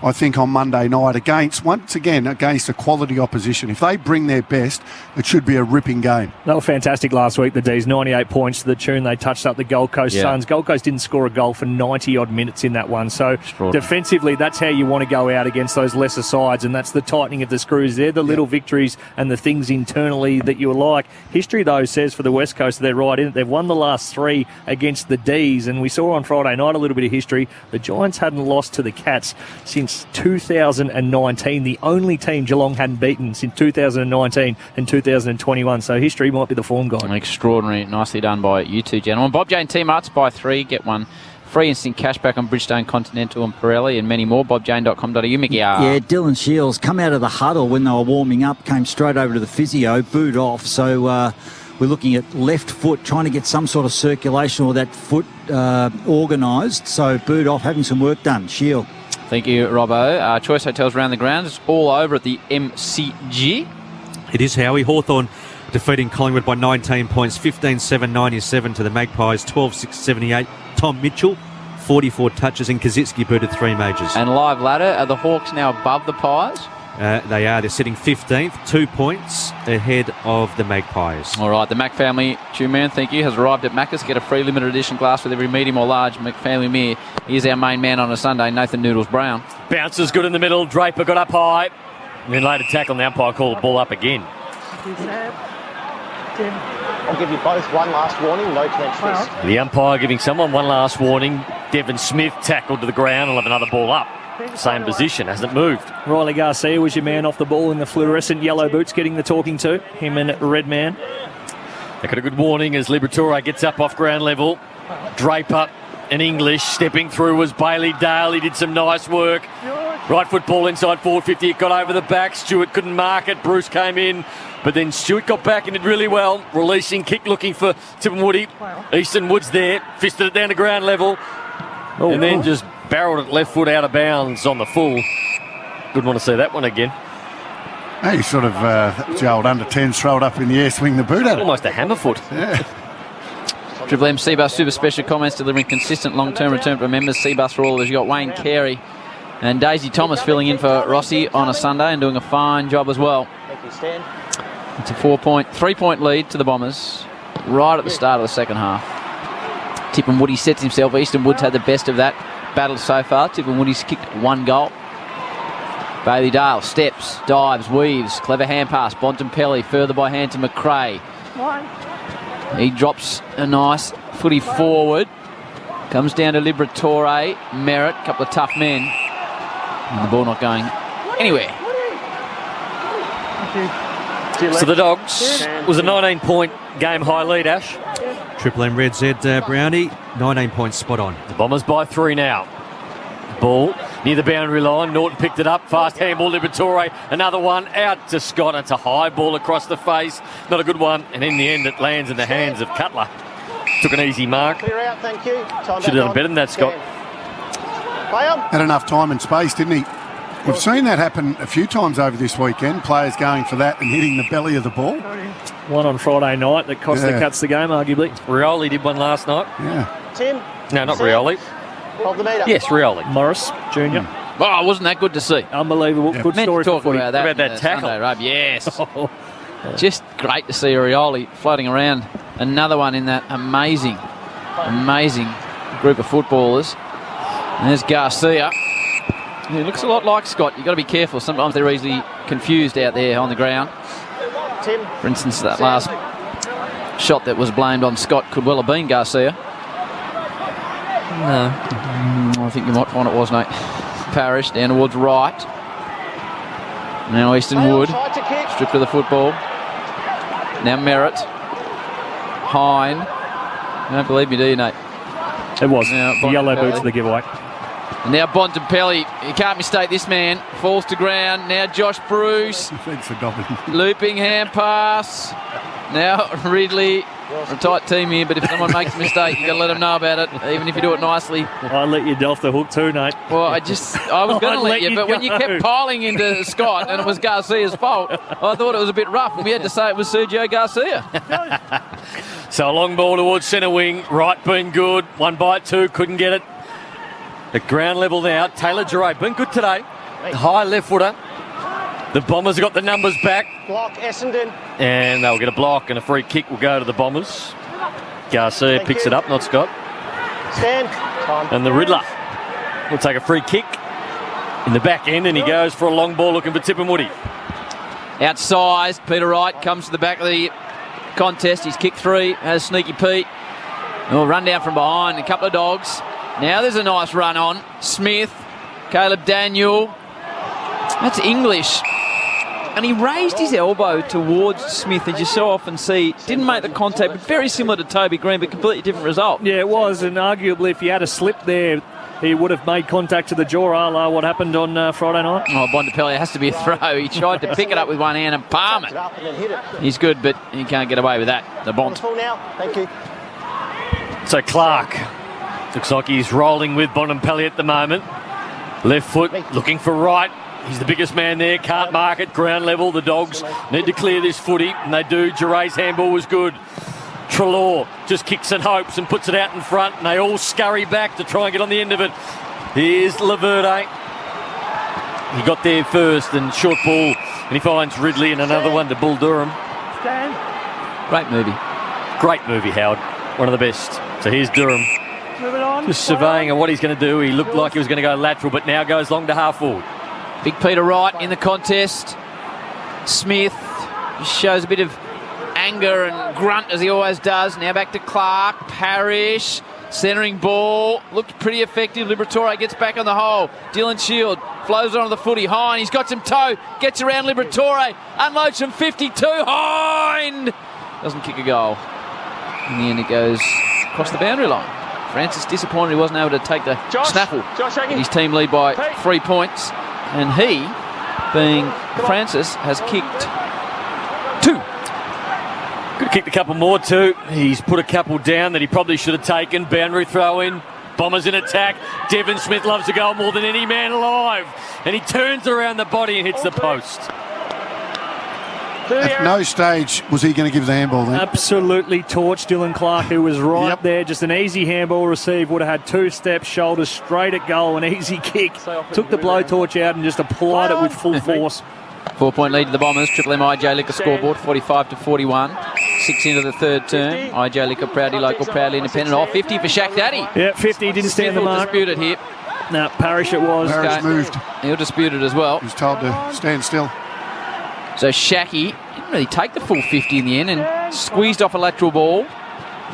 I think, on Monday night against a quality opposition. If they bring their best, it should be a ripping game. They were fantastic last week, the D's. 98 points to the tune. They touched up the Gold Coast Suns. Gold Coast didn't score a goal for 90-odd minutes in that one. So defensively, that's how you want to go out against those lesser sides, and that's the tightening of the screws. They're the little victories and the things internally that you like. History, though, says for the West Coast, they're right in it. They've won the last 3 against the D's, and we saw on Friday night a little bit of history. The Giants hadn't lost to the Cats since 2019, the only team Geelong hadn't beaten since 2019 and 2021. So history might be the form guide. Extraordinary. Nicely done by you two gentlemen. Bob Jane Team Arts, buy 3, get 1 free. Instant cashback on Bridgestone, Continental and Pirelli and many more. BobJane.com.au. Mickey. Yeah, Dylan Shields come out of the huddle when they were warming up, came straight over to the physio, boot off. So we're looking at left foot, trying to get some sort of circulation or that foot organised. So boot off, having some work done. Shield. Thank you, Robbo. Choice Hotels around the grounds. It's all over at the MCG. It is, Howie. Hawthorn defeating Collingwood by 19 points, 15-7-97 to the Magpies, 12-6-78. Tom Mitchell, 44 touches, and Kaczynski booted 3 majors. And live ladder, are the Hawks now above the Pies? They are. They're sitting 15th, 2 points ahead of the Magpies. All right, the Mac family, man, thank you, has arrived at Macca's. Get a free limited edition glass with every medium or large Mac family beer. Here's our main man on a Sunday, Nathan Noodles Brown. Bounces good in the middle. Draper got up high. And then later tackle, and the umpire called the ball up again. I'll give you both one last warning, no clench fist. The umpire giving someone one last warning. Devon Smith tackled to the ground. Will have another ball up. Same position, hasn't moved. Riley Garcia was your man off the ball in the fluorescent yellow boots, getting the talking to. Him and Redman. They got a good warning as Liberatore gets up off ground level. Draper and English stepping through was Bailey Dale. He did some nice work. Right foot ball inside forward 50. It got over the back. Stewart couldn't mark it. Bruce came in. But then Stewart got back and did really well. Releasing kick looking for Tipperwoody. Easton Woods there. Fisted it down to ground level. And then just barreled it left foot out of bounds on the full. Good want to see that one again. Hey, sort of the old under-10s throw it up in the air, swing the boot at it. Almost a hammer foot. Yeah. Triple M Seabus Super Special Comments, delivering consistent long-term return for members. Seabus for all. You've got Wayne Carey and Daisy Thomas filling in for Rossi on a Sunday and doing a fine job as well. Thank you, Stan. It's a 3-point lead to the Bombers right at the start of the second half. Tipperwoody sets himself. Easton Woods had the best of that battle so far. Tipperwoody's kicked 1 goal. Bailey Dale steps, dives, weaves. Clever hand pass. Bontempelli further by hand to McRae. He drops a nice footy forward. Comes down to Liberatore. Merritt, couple of tough men. And the ball not going anywhere. So the Dogs was a 19-point game high lead, Ash. Triple M Red Z Brownie, 19 points spot on. The Bombers by 3 now. Ball near the boundary line. Norton picked it up. Fast handball, Liberatore. Another one out to Scott. It's a high ball across the face. Not a good one. And in the end, it lands in the hands of Cutler. Took an easy mark. Clear out, thank you. Should have done better than that, Scott. Had enough time and space, didn't he? We've seen that happen a few times over this weekend. Players going for that and hitting the belly of the ball. One on Friday night that cost the Cats the game, arguably. Rioli did one last night. Yeah. Tim? No, not Rioli. Hold the meter. Yes, Rioli. Morris Jr. Oh, wasn't that good to see? Unbelievable. Good Meant story to talk for about that. About that tackle. Sunday rub. Yes. Just great to see Rioli floating around. Another one in that amazing group of footballers. And there's Garcia. He looks a lot like Scott. You've got to be careful. Sometimes they're easily confused out there on the ground. Tim. For instance, that last shot that was blamed on Scott could well have been Garcia. No. I think you might find it was, Nate. Parrish down towards right. Now Easton Wood. Stripped of the football. Now Merritt. Hine. You don't believe me, do you, Nate? It was. Now, Yellow boots for the giveaway. And now Bontempelli. You can't mistake this man. Falls to ground. Now Josh Bruce. Thanks for doubling. Looping hand pass. Now Ridley. We're a tight team here, but if someone makes a mistake, you've got to let them know about it, even if you do it nicely. I let you off the hook too, Nate. Well, I was going to let you, but when you kept piling into Scott and it was Garcia's fault, I thought it was a bit rough, and we had to say it was Sergio Garcia. So a long ball towards centre wing. Right been good. 1 bite, 2. Couldn't get it. At ground level now. Taylor Duray been good today. High left footer. The Bombers have got the numbers back. Block, Essendon. And they'll get a block and a free kick will go to the Bombers. Garcia picks it up, not Scott. Stand. Time. And the Riddler will take a free kick in the back end and he goes for a long ball looking for Tipperwoody. Outsized. Peter Wright comes to the back of the contest. He's kicked 3. Has Sneaky Pete. Oh, run down from behind. A couple of Dogs. Now there's a nice run on. Smith. Caleb Daniel. That's English. And he raised his elbow towards Smith, as you so often see. Didn't make the contact, but very similar to Toby Green, but completely different result. Yeah, it was, and arguably if he had a slip there, he would have made contact to the jaw, a la what happened on Friday night. Oh, Bontempelli has to be a throw. He tried to pick it up with one hand and palm it. He's good, but he can't get away with that. The Bont. Thank you. So Clark looks like he's rolling with Bontempelli at the moment. Left foot looking for right. He's the biggest man there, can't mark it, ground level. The Dogs need to clear this footy, and they do. Duray's handball was good. Treloar just kicks and hopes and puts it out in front, and they all scurry back to try and get on the end of it. Here's Laverde. He got there first, and short ball, and he finds Ridley, and another one to Bull Durham. Great movie. Great movie, Howard. One of the best. So here's Durham. Just surveying on what he's going to do. He looked like he was going to go lateral, but now goes long to half forward. Big Peter Wright in the contest. Smith shows a bit of anger and grunt as he always does. Now back to Clark. Parrish. Centering ball. Looked pretty effective. Liberatore gets back on the hole. Dylan Shield flows onto the footy. Hine. He's got some toe. Gets around Liberatore. Unloads from 52. Hine doesn't kick a goal. In the end it goes across the boundary line. Francis disappointed he wasn't able to take the snaffle. His team lead by 3 points. And he, being Francis, has kicked 2. Could have kicked a couple more too. He's put a couple down that he probably should have taken. Boundary throw in. Bombers in attack. Devon Smith loves the goal more than any man alive. And he turns around the body and hits the post. At no stage was he going to give the handball then. Absolutely torched Dylan Clark, who was right there. Just an easy handball receive. Would have had 2 steps, shoulders straight at goal, an easy kick. Took the blowtorch out and just applied it with full force. 4-point lead to the Bombers. Triple M IJ Liquor scoreboard, 45-41. 6 into the third term. IJ Liquor, proudly local, proudly independent. Oh, 50 for Shaq Daddy. Yeah, 50, didn't stand the mark. Dispute it here. No, Parrish it was. Parrish moved. He'll dispute it as well. He was told to stand still. So Shacky didn't really take the full 50 in the end and squeezed off a lateral ball.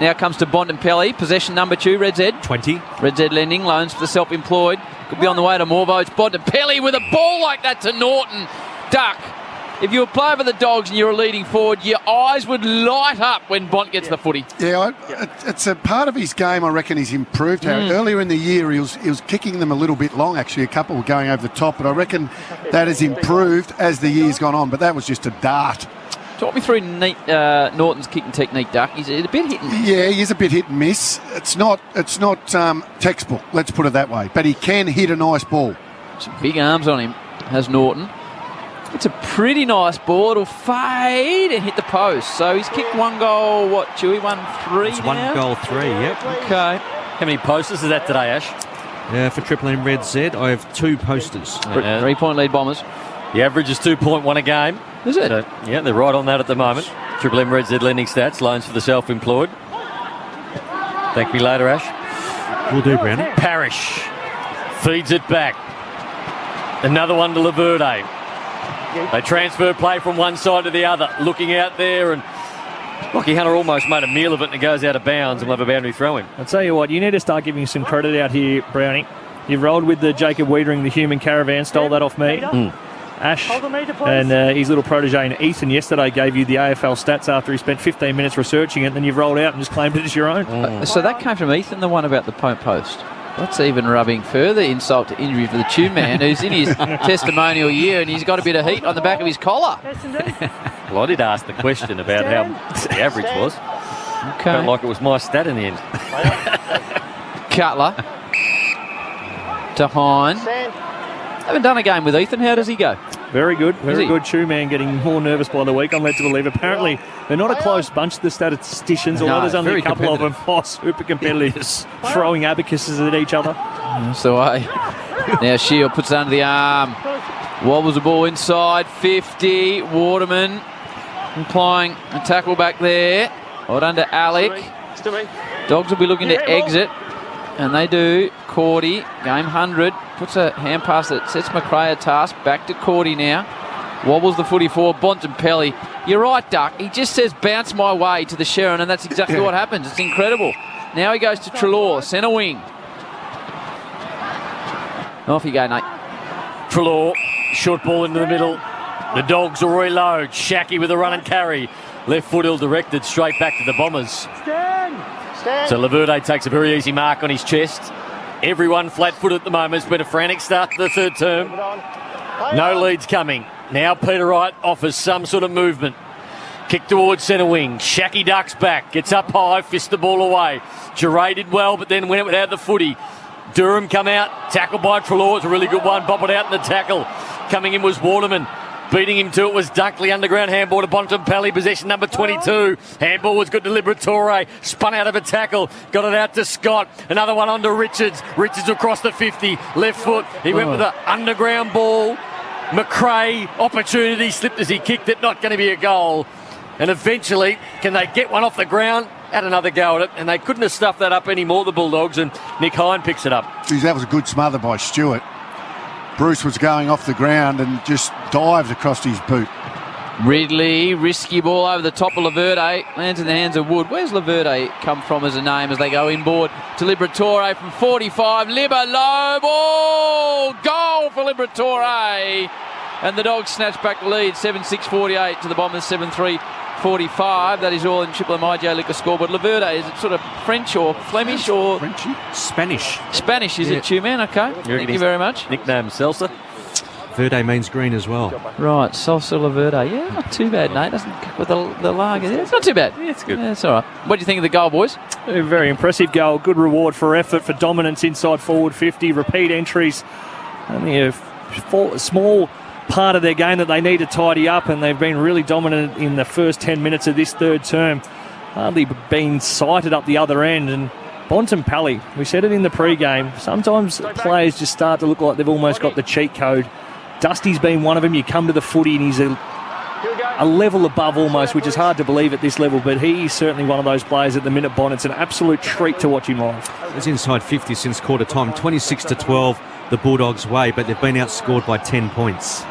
Now comes to Bontempelli. Possession number 2, Red Z. 20. Red Z lending, loans for the self-employed. Could be on the way to more votes. Bontempelli with a ball like that to Norton. Duck. if you were playing for the Dogs and you were leading forward, your eyes would light up when Bont gets the footy. Yeah, it's a part of his game. I reckon he's improved. Earlier in the year, he was kicking them a little bit long. Actually, a couple were going over the top, but I reckon that has improved as the year's gone on. But that was just a dart. Talk me through Norton's kicking technique, Duck. He's a bit hit and miss. Yeah, he is a bit hit and miss. It's not textbook, let's put it that way. But he can hit a nice ball. Some big arms on him, has Norton. It's a pretty nice ball. It'll fade and hit the post. So he's kicked 1 goal, what, Chewy? 1-3 It's now? 1 goal, 3, yep. Okay. How many posters is that today, Ash? For Triple M Red Z, I have 2 posters. 3-point lead Bombers. The average is 2.1 a game. Is it? So, yeah, they're right on that at the moment. Triple M Red Z lending stats, loans for the self-employed. Thank me later, Ash. Will do, Brownie. Parrish feeds it back. Another one to Laverde. They transfer play from one side to the other, looking out there, and Lockie Hunter almost made a meal of it, and it goes out of bounds, and we'll have a boundary throw in. I'll tell you what, you need to start giving some credit out here, Brownie. You've rolled with the Jacob Wiedering, the human caravan, stole that off me. Ash and his little protege Ethan yesterday gave you the AFL stats after he spent 15 minutes researching it, and then you've rolled out and just claimed it as your own. So that came from Ethan, the one about the post. That's even rubbing further insult to injury for the tune man, who's in his testimonial year and he's got a bit of heat on the back of his collar. Well, I did ask the question about how the average was. Okay. Felt like it was my stat in the end. Cutler to Hine. Haven't done a game with Ethan. How does he go? Very good. Very good. Chew man getting more nervous by the week, I'm led to believe. Apparently, they're not a close bunch, the statisticians, although there's only a couple of them. Oh, super competitive. Throwing abacuses at each other. That's the way. Now Shield puts it under the arm. Wobbles the ball inside. 50. Waterman implying a tackle back there. Right under Alec. Dogs will be looking to exit. And they do. Cordy, game 100, puts a hand pass that sets McRae a task. Back to Cordy now. Wobbles the footy forward. Bontempelli. You're right, Duck. He just says bounce my way to the Sharon, and that's exactly what happens. It's incredible. Now he goes to Treloar, centre wing. Off you go, Nate. Treloar, short ball into the middle. The Dogs will reload. Shacky with a run and carry. Left foot ill-directed, straight back to the Bombers. So Laverde takes a very easy mark on his chest. Everyone flat-footed at the moment. It's been a frantic start to the third term. No leads coming. Now Peter Wright offers some sort of movement. Kick towards centre wing. Shacky ducks back. Gets up high, fists the ball away. Giray did well, but then went it without the footy. Durham come out. Tackled by Treloar. It's a really good one. Bob it out in the tackle. Coming in was Waterman. Beating him to it was Dunkley. Underground handball to Bontempelli. Possession number 22. Handball was good to Liberatore. Spun out of a tackle. Got it out to Scott. Another one onto Richards. Richards across the 50. Left foot. He went with the underground ball. McRae, opportunity. Slipped as he kicked it. Not going to be a goal. And eventually, can they get one off the ground? Had another go at it. And they couldn't have stuffed that up anymore, the Bulldogs. And Nick Hine picks it up. Geez, that was a good smother by Stewart. Bruce was going off the ground and just dived across his boot. Ridley, risky ball over the top of Laverde. Lands in the hands of Wood. Where's Laverde come from as a name as they go inboard to Liberatore from 45. Libba, low ball. Goal for Liberatore. And the Dogs snatch back the lead. 7-6-48 to the Bombers. 7-3-45. That is all in Triple MIJ Liquor scoreboard. Laverde, is it sort of French or Flemish or... Frenchy? Spanish. Spanish, is it, Chew Man? Okay. Thank you very much. Nickname Salsa. Verde means green as well. Right, Salsa Laverde. Yeah, not too bad, Nate. Doesn't cook with the lager. Yeah, it's not too bad. Yeah, it's good. Yeah, it's all right. What do you think of the goal, boys? A very impressive goal. Good reward for effort, for dominance inside forward 50. Repeat entries. Only a small part of their game that they need to tidy up, and they've been really dominant in the first 10 minutes of this third term. Hardly been sighted up the other end. And Bontempelli, we said it in the pre-game, sometimes players just start to look like they've almost got the cheat code. Dusty's been one of them. You come to the footy and he's a level above almost, which is hard to believe at this level, but he is certainly one of those players at the minute, Bon. It's an absolute treat to watch him live. It's inside 50 since quarter time, 26-12 the Bulldogs' way, but they've been outscored by 10 points.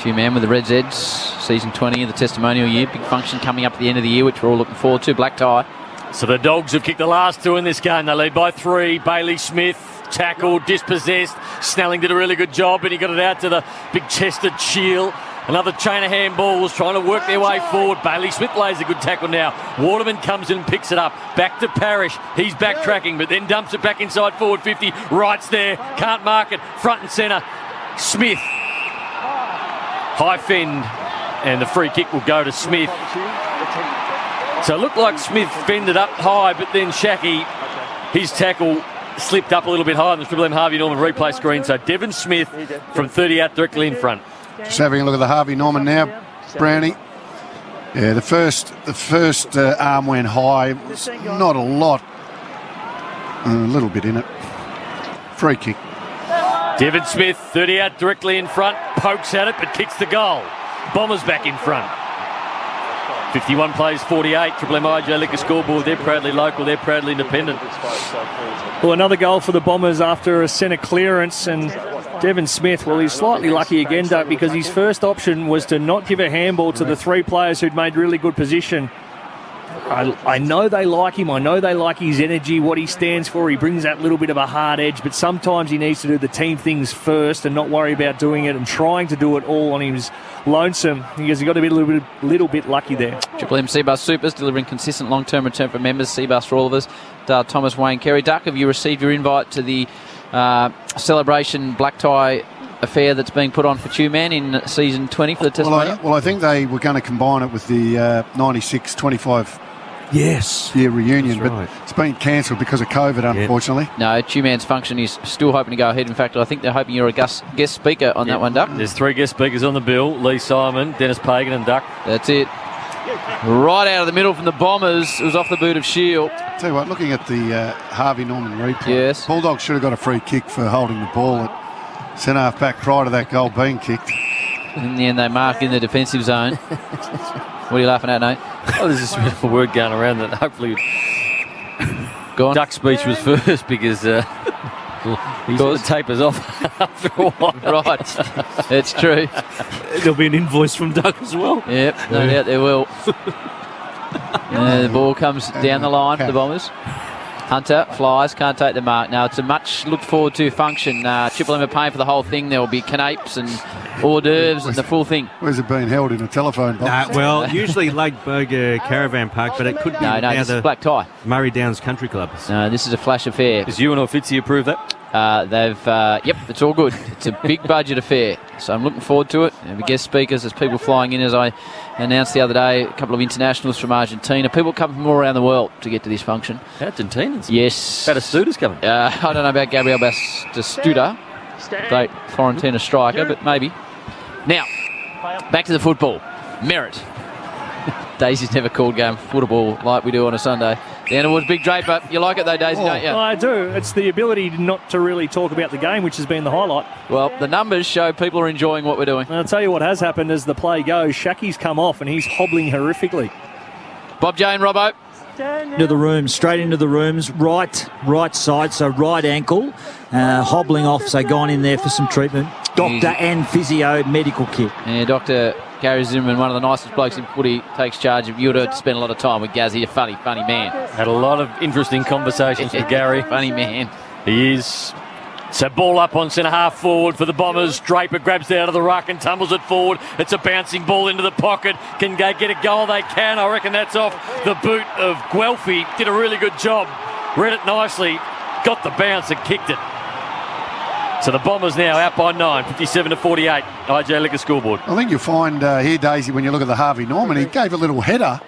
G-Man with the Reds Eds, season 20 of the testimonial year. Big function coming up at the end of the year, which we're all looking forward to. Black tie. So the Dogs have kicked the last two in this game. They lead by 3. Bailey Smith tackled, dispossessed. Snelling did a really good job, and he got it out to the big-chested Shield. Another chain of handballs trying to work their way forward. Bailey Smith lays a good tackle now. Waterman comes in and picks it up. Back to Parrish. He's backtracking, but then dumps it back inside forward 50. Wright's there. Can't mark it. Front and centre. Smith. High fend. And the free kick will go to Smith. So it looked like Smith fended up high, but then Shackey, his tackle slipped up a little bit higher than the Triple M Harvey Norman replay screen. So Devon Smith from 30 out directly in front. Just having a look at the Harvey Norman now, Brownie. Yeah, the first arm went high. It was not a lot. A little bit in it. Free kick. Devon Smith, 30 out directly in front. Pokes at it, but kicks the goal. Bombers back in front. 51 plays 48. Triple M IJ Liquor scoreboard. They're proudly local. They're proudly independent. Well, another goal for the Bombers after a centre clearance, and Devon Smith, well, he's slightly lucky again, Doug, because his first option was to not give a handball to the three players who'd made really good position. I know they like him. I know they like his energy, what he stands for. He brings that little bit of a hard edge, but sometimes he needs to do the team things first and not worry about doing it and trying to do it all on his lonesome, because he got to be a little bit lucky there. Triple M Seabus Supers delivering consistent long-term return for members. Seabus for all of us. Dale Thomas, Wayne Carey. Duck, have you received your invite to the celebration black tie affair that's being put on for Two-Man in season 20 for the Tasmania? Well, I think they were going to combine it with the 96-25 Yes. year reunion, That's but right. it's been cancelled because of COVID, unfortunately. No, Two-Man's function is still hoping to go ahead. In fact, I think they're hoping you're a guest speaker on that one, Duck. There's 3 guest speakers on the bill. Lee Simon, Dennis Pagan and Duck. That's it. Right out of the middle from the Bombers. It was off the boot of Shield. Tell you what, looking at the Harvey Norman replay, yes, Bulldogs should have got a free kick for holding the ball at centre-half back prior to that goal being kicked. In the end, they mark in the defensive zone. What are you laughing at, Nate? Oh, there's just a bit of a word going around that hopefully Duck's speech was first because he sort of tapers off after a while. Right, that's true. There'll be an invoice from Duck as well. Yep, no doubt there will. The ball comes down the line for the Bombers. Hunter flies, can't take the mark. Now, it's a much looked forward to function. Triple M are paying for the whole thing. There will be canapes and hors d'oeuvres and the full thing. Where's it being held in a telephone box? Well, usually Lakeburger Caravan Park, but it could be no, now this the is Black Tie. Murray Downs Country Club. No, this is a flash affair. Does you and Fitzy approve that? Yep, it's all good. It's a big budget affair, so I'm looking forward to it. And we guest speakers, there's people flying in, as I announced the other day, a couple of internationals from Argentina. People come from all around the world to get to this function. Argentinians? Yes. Batistuta's coming. I don't know about Gabriel Batistuta, great Florentina striker, but maybe. Now, back to the football. Merritt. Daisy's never called game football like we do on a Sunday. Down towards Big Draper. You like it though, Daisy, don't you? I do. It's the ability not to really talk about the game, which has been the highlight. Well, the numbers show people are enjoying what we're doing. And I'll tell you what has happened as the play goes. Shackey's come off and he's hobbling horrifically. Bob Jane, Robbo. Into the room, straight into the rooms, right side, so right ankle, hobbling off, so gone in there for some treatment. Doctor and physio, medical kit. Yeah, Dr. Gary Zimmerman, one of the nicest blokes in footy, takes charge of. You would have spent a lot of time with Gazzy, a funny man. Had a lot of interesting conversations with Gary. Funny man. He is. So ball up on centre half forward for the Bombers. Draper grabs it out of the ruck and tumbles it forward. It's a bouncing ball into the pocket. Can they get a goal? They can. I reckon that's off the boot of Guelphy. Did a really good job. Read it nicely. Got the bounce and kicked it. So the Bombers now out by 9, 57-48. IJ Liquor scoreboard. I think you'll find here, Daisy, when you look at the Harvey Norman, he gave a little header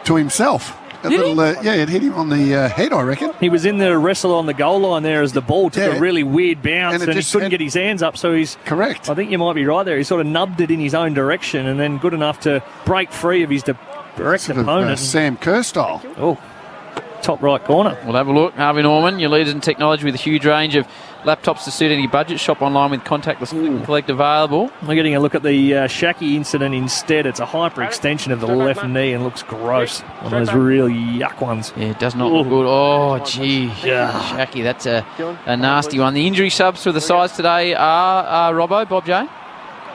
to himself. It hit him on the head, I reckon. He was in the wrestle on the goal line there as the ball took a really weird bounce and he couldn't get his hands up, so he's... Correct. I think you might be right there. He sort of nubbed it in his own direction and then good enough to break free of his direct opponent. Sam Kerr style. Oh, top right corner. We'll have a look. Harvey Norman, your leaders in technology with a huge range of laptops to suit any budget. Shop online with contactless click and collect available. We're getting a look at the Shackey incident instead. It's a hyperextension of the left knee and looks gross. One of those real yuck ones. Yeah, it does not look good. Oh, gee. Shackey, that's a nasty one. The injury subs for the sides today are Robbo, Bob J.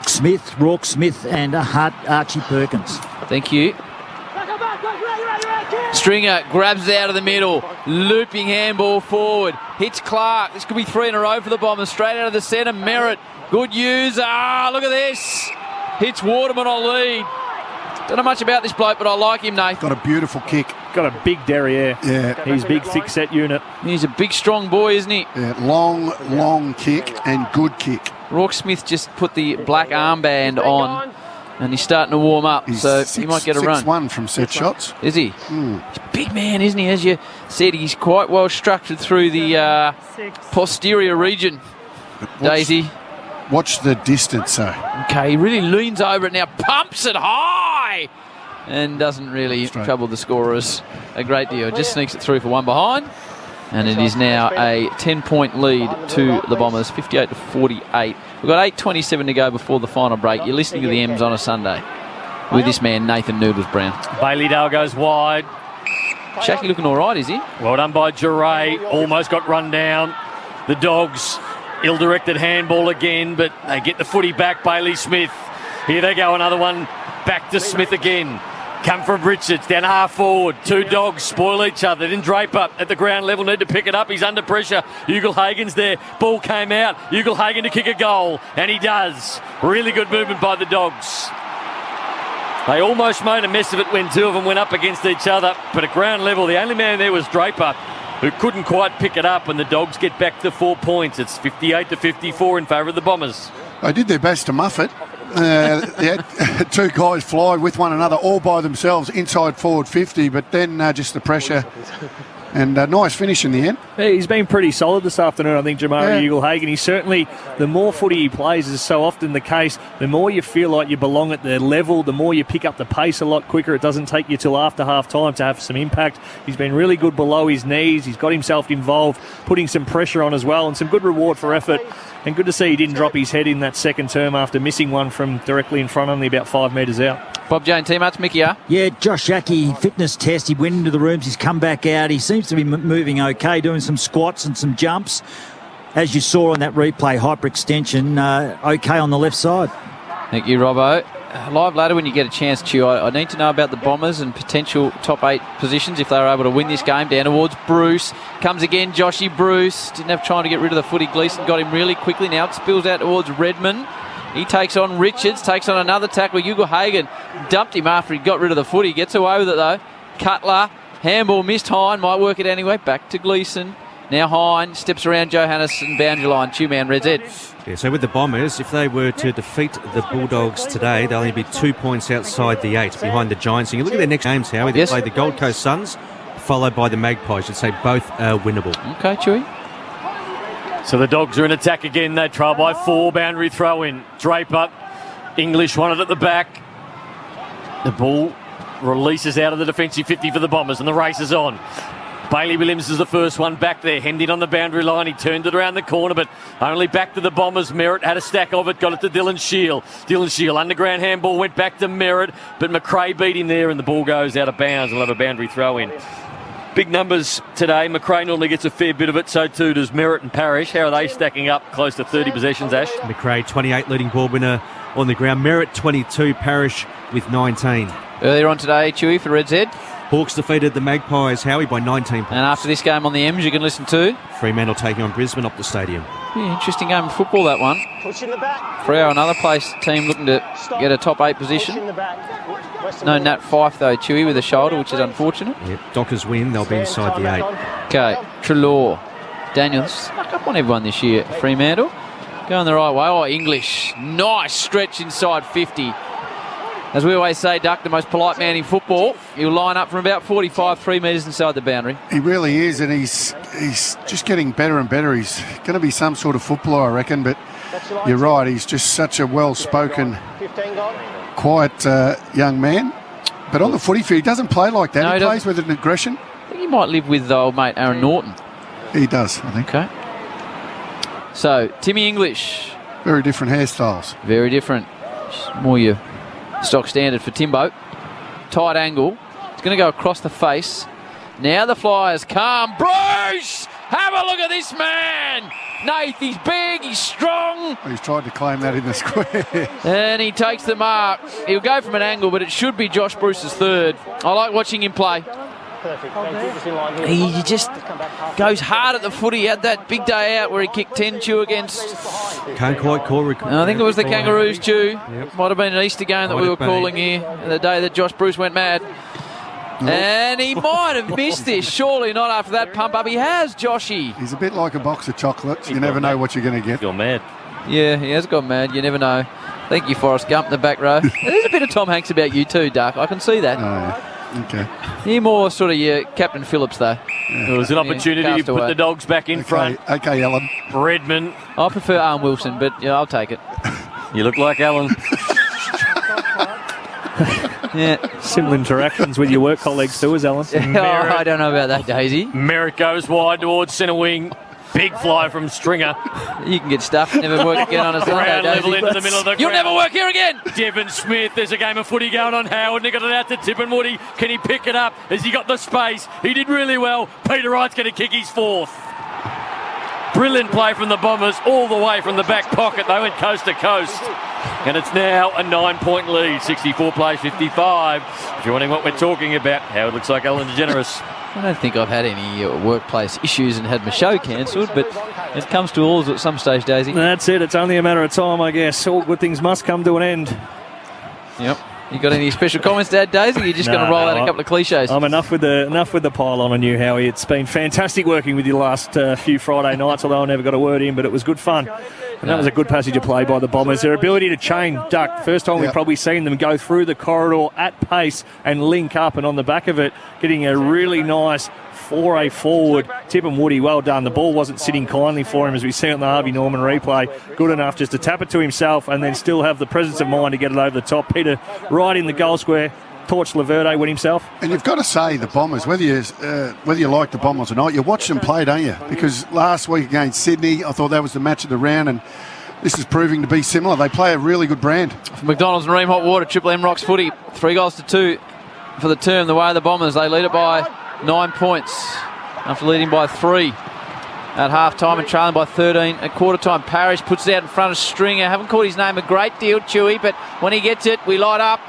Smith, Rourke Smith and Archie Perkins. Thank you. Stringer grabs it out of the middle, looping handball forward, hits Clark. This could be 3 in a row for the Bombers. Straight out of the centre, Merritt, good use. Look at this. hits Waterman on lead. Don't know much about this bloke, but I like him, Nate. Got a beautiful kick. Got a big derriere. Yeah. He's big, thick-set unit. He's a big, strong boy, isn't he? Yeah, long kick and good kick. Rourke Smith just put the black armband on, and he's starting to warm up, so he might get a run. 6-1 from set shots. Is he? He's a big man, isn't he? As you said, he's quite well structured through the posterior region. Daisy. Watch the distance, though. Okay, he really leans over it now, pumps it high, and doesn't really trouble the scorers a great deal. Just sneaks it through for one behind, and it is now a 10-point lead to the Bombers, 58-48. We've got 8:27 to go before the final break. You're listening to the M's on a Sunday with this man, Nathan Noodles Brown. Bailey-Dale goes wide. Shacky looking all right, is he? Well done by Duray. Almost got run down. The Dogs, ill-directed handball again, but they get the footy back. Bailey Smith. Here they go, another one. Back to Smith again. Come from Richards, down half forward. Two Dogs spoil each other. Then Draper at the ground level, need to pick it up. He's under pressure. Ugle-Hagen's there. Ball came out. Ugle-Hagen to kick a goal, and he does. Really good movement by the Dogs. They almost made a mess of it when two of them went up against each other, but at ground level, the only man there was Draper, who couldn't quite pick it up, and the Dogs get back to 4 points. It's 58-54 in favour of the Bombers. They did their best to muff it. They had two guys fly with one another all by themselves inside forward 50, but then just the pressure and nice finish in the end. Yeah, he's been pretty solid this afternoon, I think, Jamari Ugle-Hagen. He's certainly, the more footy he plays, is so often the case, the more you feel like you belong at their level, the more you pick up the pace a lot quicker. It doesn't take you till after half-time to have some impact. He's been really good below his knees. He's got himself involved, putting some pressure on as well, and some good reward for effort. And good to see he didn't drop his head in that second term after missing one from directly in front, only about 5 metres out. Bob Jane, teammates, Mickey, Yeah, Josh Shackey, fitness test. He went into the rooms. He's come back out. He seems to be moving okay, doing some squats and some jumps. As you saw on that replay, hyperextension, okay on the left side. Thank you, Robbo. Live later when you get a chance, Chew. I need to know about the Bombers and potential top 8 positions if they were able to win this game. Down towards Bruce. Comes again, Joshy Bruce. Didn't have time to get rid of the footy. Gleeson got him really quickly. Now it spills out towards Redmond. He takes on Richards, takes on another tackle. Ugle-Hagen dumped him after he got rid of the footy. Gets away with it though. Cutler, handball missed. Hine might work it anyway. Back to Gleeson. Now Hine steps around Johannes and boundary line. Two-man Red's Ed. Yeah, so with the Bombers, if they were to defeat the Bulldogs today, they'll only be 2 points outside the 8, behind the Giants. And you look at their next games, Howie, they play the Gold Coast Suns, followed by the Magpies. You'd say both are winnable. Okay, Chewy. So the Dogs are in attack again. They trail by 4. Boundary throw in. Draper. English wanted at the back. The ball releases out of the defensive 50 for the Bombers, and the race is on. Bailey Williams is the first one back there. Hemmed in on the boundary line. He turned it around the corner, but only back to the Bombers. Merritt had a stack of it. Got it to Dylan Shield. Dylan Shield, underground handball, went back to Merritt, but McRae beat him there, and the ball goes out of bounds. We'll have a boundary throw in. Big numbers today. McRae normally gets a fair bit of it. So too does Merritt and Parrish. How are they stacking up? Close to 30 possessions, Ash. McRae, 28 leading ball winner on the ground. Merritt, 22. Parrish with 19. Earlier on today, Chewy, for Red's Ed. Hawks defeated the Magpies, Howie, by 19 points. And after this game on the M's, you can listen to Fremantle taking on Brisbane up the stadium. Yeah, interesting game of football, that one. Push in the back. Freo, another place team looking to get a top 8 position. Push in the back. No Nat Fife, though, Chewy, with a shoulder, which is unfortunate. Yep, Dockers win. They'll be inside the 8. Okay, Treloar. Daniels snuck up on everyone this year. Fremantle going the right way. Oh, English. Nice stretch inside 50. As we always say, Duck, the most polite man in football. He'll line up from about 45, 3 metres inside the boundary. He really is, and he's just getting better and better. He's going to be some sort of footballer, I reckon, but you're right, he's just such a well-spoken, quiet young man. But on the footy field, he doesn't play like that. No, he plays with an aggression. I think he might live with old mate Aaron Norton. He does, I think. Okay. So, Timmy English. Very different hairstyles. Very different. More your stock standard for Timbo. Tight angle. It's going to go across the face. Now the Flyers come. Bruce! Have a look at this man! Nath, he's big, he's strong. He's tried to claim that in the square. And he takes the mark. He'll go from an angle, but it should be Josh Bruce's third. I like watching him play. Perfect. Thank you. Just in line here. He just goes hard at the footy. He had that big day out where he kicked 10 Chew against... Can't quite call. I think it was the Kangaroos, Chew. Yep. Might have been an Easter game that we were calling here, the day that Josh Bruce went mad. Nope. And he might have missed this. Surely not after that pump up. He has, Joshy. He's a bit like a box of chocolates. You never know what you're going to get. You're mad. Yeah, he has gone mad. You never know. Thank you, Forrest Gump, in the back row. There's a bit of Tom Hanks about you too, Duck. I can see that. Oh, yeah. Okay. You're more sort of your Captain Phillips, though. Yeah. It was an opportunity to put the Dogs back in front. Okay, Alan. Redmond. I prefer Arm Wilson, but yeah, I'll take it. You look like Alan. Yeah. Similar interactions with your work colleagues too, as Alan. I don't know about that, Daisy. Merrick goes wide towards centre wing. Big fly from Stringer. You can get stuffed. Never work again on a Sunday, Ground level into the middle of the ground. You'll never work here again. Devon Smith. There's a game of footy going on. Howard. He got it out to Tip and Woody. Can he pick it up? Has he got the space? He did really well. Peter Wright's going to kick his fourth. Brilliant play from the Bombers all the way from the back pocket. They went coast to coast. And it's now a 9-point lead. 64 plays 55. If you're wondering what we're talking about, Howard looks like Ellen DeGeneres. I don't think I've had any workplace issues and had my show cancelled, but it comes to all at some stage, Daisy. That's it. It's only a matter of time, I guess. All good things must come to an end. Yep. You got any special comments to add, Daisy? You're just going to roll out a couple of cliches. I'm enough with the pile on you, Howie. It's been fantastic working with you the last few Friday nights, although I never got a word in, but it was good fun. And that was a good passage of play by the Bombers. Their ability to chain, Duck. First time we've probably seen them go through the corridor at pace and link up, and on the back of it, getting a really nice foray forward. Tip and Woody, well done. The ball wasn't sitting kindly for him, as we see on the Harvey Norman replay. Good enough just to tap it to himself and then still have the presence of mind to get it over the top. Peter right in the goal square. Torch Laverde win himself. And you've got to say the Bombers, whether you like the Bombers or not, you watch them play, don't you? Because last week against Sydney, I thought that was the match of the round, and this is proving to be similar. They play a really good brand. For McDonald's and Ream Hot Water, Triple M Rocks footy, 3-2 for the term. The way of the Bombers, they lead it by 9 points after leading by 3 at half-time and trailing by 13 at quarter-time. Parrish puts it out in front of Stringer. Haven't called his name a great deal, Chewy, but when he gets it, we light up.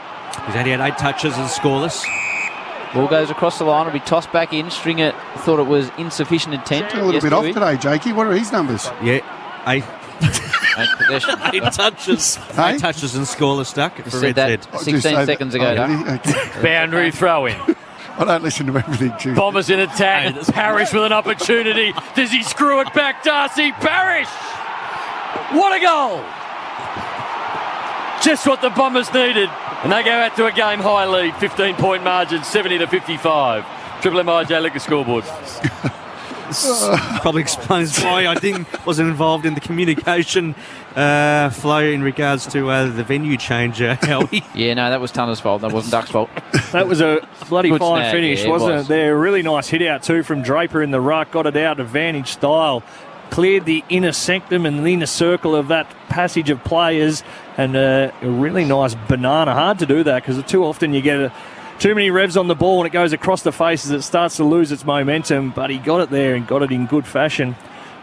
He's only had 8 touches and scoreless. Ball goes across the line. It'll be tossed back in. Stringer thought it was insufficient intent. A little bit off today, Jakey. What are his numbers? Yeah, 8. 8 touches. 8 touches and scoreless, Duck. You said that 16 seconds ago, Duck. Okay. Boundary throw-in. I don't listen to everything, Tuesday. Bombers in attack. Parrish with an opportunity. Does he screw it back, Darcy? Parrish! What a goal! Just what the Bombers needed. And they go out to a game-high lead, 15-point margin, 70-55. Triple MIJ Liquor scoreboard. Probably explains why I wasn't involved in the communication flow in regards to the venue change, Howie. Yeah, no, that was Tunner's fault. That wasn't Duck's fault. That was a bloody Good fine snag, finish, yeah, wasn't it? There, a really nice hit out too from Draper in the ruck. Got it out advantage style. Cleared the inner sanctum and the inner circle of that passage of players, and a really nice banana. Hard to do that because too often you get too many revs on the ball and it goes across the faces. It starts to lose its momentum, but he got it there and got it in good fashion.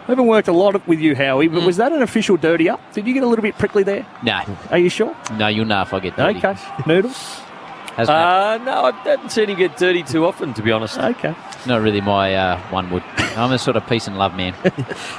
I haven't worked a lot with you, Howie, but was that an official dirty up? Did you get a little bit prickly there? No. Are you sure? No, you'll know if I get dirty. Okay. Noodles? No, I haven't seen him get dirty too often, to be honest. Okay. Not really my one wood. I'm a sort of peace and love man.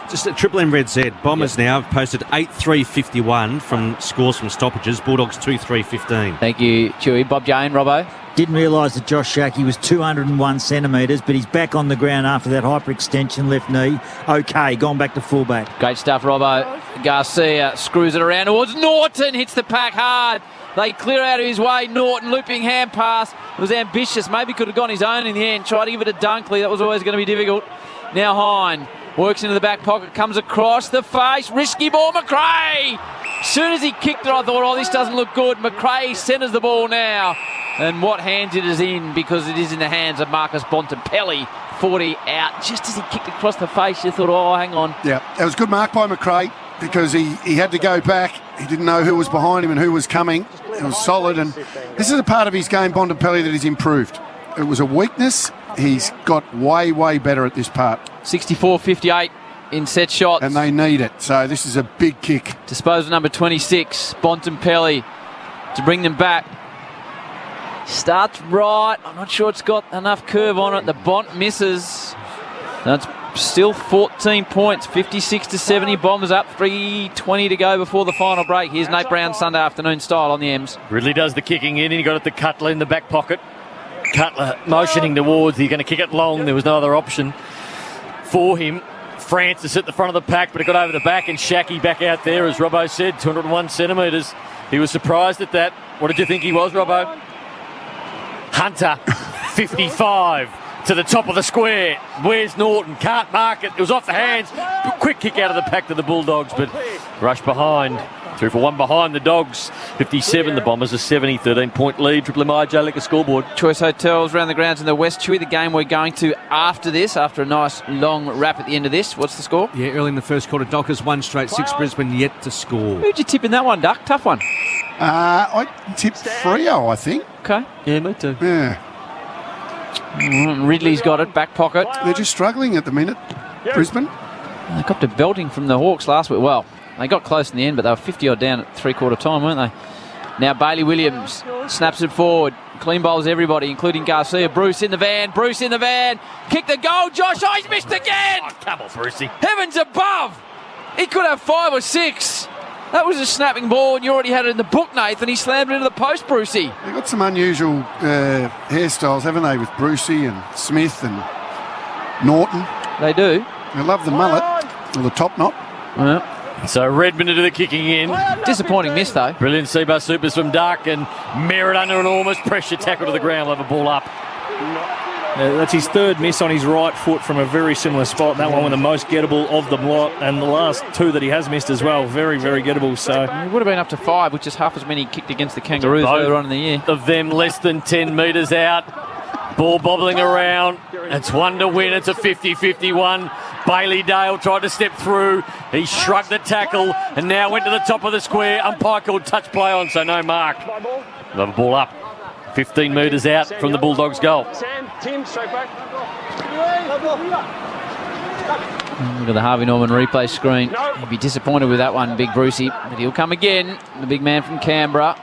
Just a Triple M Red Z. Bombers now have posted 8-3-51 from scores from stoppages. Bulldogs 2-3-15. Thank you, Chewy. Bob Jane, Robbo. Didn't realise that Josh Shackey was 201 centimetres, but he's back on the ground after that hyperextension left knee. Okay, gone back to fullback. Great stuff, Robbo. Garcia screws it around towards Norton, hits the pack hard. They clear out of his way. Norton looping hand pass. It was ambitious. Maybe could have gone his own in the end. Tried to give it to Dunkley. That was always going to be difficult. Now Hine works into the back pocket, comes across the face. Risky ball, McRae. As soon as he kicked it, I thought, oh, this doesn't look good. McRae centres the ball now. And what hands it is in, because it is in the hands of Marcus Bontempelli. 40 out. Just as he kicked across the face, you thought, oh, hang on. Yeah, it was good mark by McRae because he had to go back. He didn't know who was behind him and who was coming. It was solid, and this is a part of his game, Bontempelli, that he's improved. It was a weakness. He's got way, way better at this part. 64-58 in set shots. And they need it, so this is a big kick. Disposal number 26, Bontempelli, to bring them back. Starts right. I'm not sure it's got enough curve on it. The Bont misses. That's still 14 points. 56-70. Bombers up. 3:20 to go before the final break. Here's Nate Brown, Sunday afternoon style on the M's. Ridley does the kicking in, and he got it to Cutler in the back pocket. Cutler motioning towards. He's going to kick it long. There was no other option for him. Francis at the front of the pack, but it got over the back, and Shacky back out there, as Robbo said, 201 centimetres. He was surprised at that. What did you think he was, Robbo? Hunter, 55 to the top of the square. Where's Norton? Can't mark it. It was off the hands. Quick kick out of the pack to the Bulldogs, but rush behind. 2 for 1 behind the Dogs. 57, the Bombers, a 70, 13-point lead. Triple M IJ Liquor scoreboard. Choice Hotels around the grounds in the West. Chewy, the game we're going to after this, after a nice long wrap at the end of this. What's the score? Yeah, early in the first quarter, Dockers 1 straight, 6 Brisbane yet to score. Who'd you tip in that one, Duck? Tough one. I tipped Freo, I think. Okay. Yeah, me too. Yeah. Ridley's got it, back pocket. They're just struggling at the minute, Brisbane. They got to belting from the Hawks last week. Well, they got close in the end, but they were 50-odd down at three-quarter time, weren't they? Now Bailey Williams snaps it forward. Clean bowls everybody, including Garcia. Bruce in the van. Kick the goal. Josh, oh, he's missed again. Oh, come on, Brucey. Heavens above. He could have 5 or 6. That was a snapping ball, and you already had it in the book, Nathan. He slammed it into the post, Brucey. They've got some unusual hairstyles, haven't they, with Brucey and Smith and Norton. They do. I love the mullet, or the top knot. Yeah. So Redmond into the kicking in. Disappointing miss, though. Brilliant Seabar Supers from Duck, and Merritt under enormous pressure, tackle to the ground, will have a ball up. That's his third miss on his right foot from a very similar spot. That one was the most gettable of the lot, and the last 2 that he has missed as well. Very, very gettable. So he would have been up to 5, which is half as many kicked against the Kangaroos earlier on in the year. Of them less than 10 metres out. Ball bobbling around. It's 1 to win. It's a 50-51. Bailey Dale tried to step through. He shrugged the tackle and now went to the top of the square. Umpire called touch play on, so no mark. They'll have a ball up. 15 metres out from the Bulldogs' goal. Tim, straight back. Look at the Harvey Norman replay screen. He'd be disappointed with that one, Big Brucey. But he'll come again. The big man from Canberra.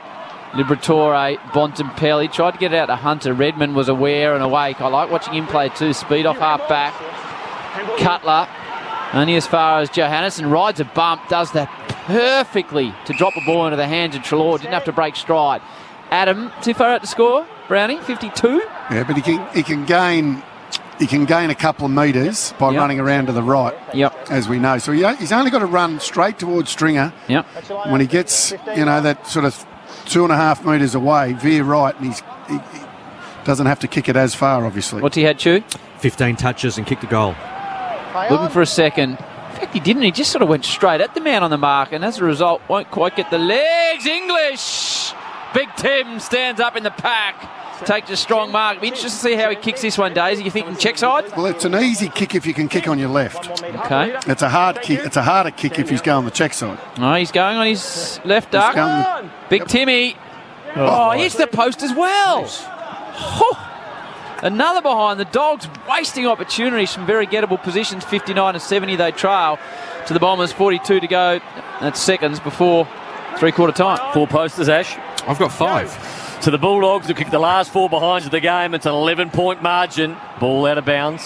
Liberatore, Bontempelli. Tried to get it out to Hunter. Redmond was aware and awake. I like watching him play too. Speed off half back. Cutler. Only as far as Johannesson. Rides a bump. Does that perfectly to drop the ball into the hands of Treloar. Didn't have to break stride. Adam, too far out to score. Brownie, 52. Yeah, but he can gain a couple of metres by running around to the right. Yep. As we know. So he's only got to run straight towards Stringer. Yep. When he gets, that sort of 2.5 metres away, veer right, and he doesn't have to kick it as far, obviously. What's he had, Chew? 15 touches and kicked a goal. Looking for a second. In fact, he didn't. He just sort of went straight at the man on the mark, and as a result, won't quite get the legs. English! Big Tim stands up in the pack, takes a strong mark. Be interested to see how he kicks this one, Daisy. You thinking check side? Well, it's an easy kick if you can kick on your left. Okay. It's a hard kick. It's a harder kick if he's going the check side. Oh, he's going on his left, Duck. Big Timmy. Oh, hits the post as well. Another behind. The Dogs wasting opportunities from very gettable positions. 59-70 they trail to the Bombers. 42 to go. That's seconds before three-quarter time. 4 posters, Ash. I've got 5. So the Bulldogs will kick the last 4 behinds of the game. It's an 11-point margin. Ball out of bounds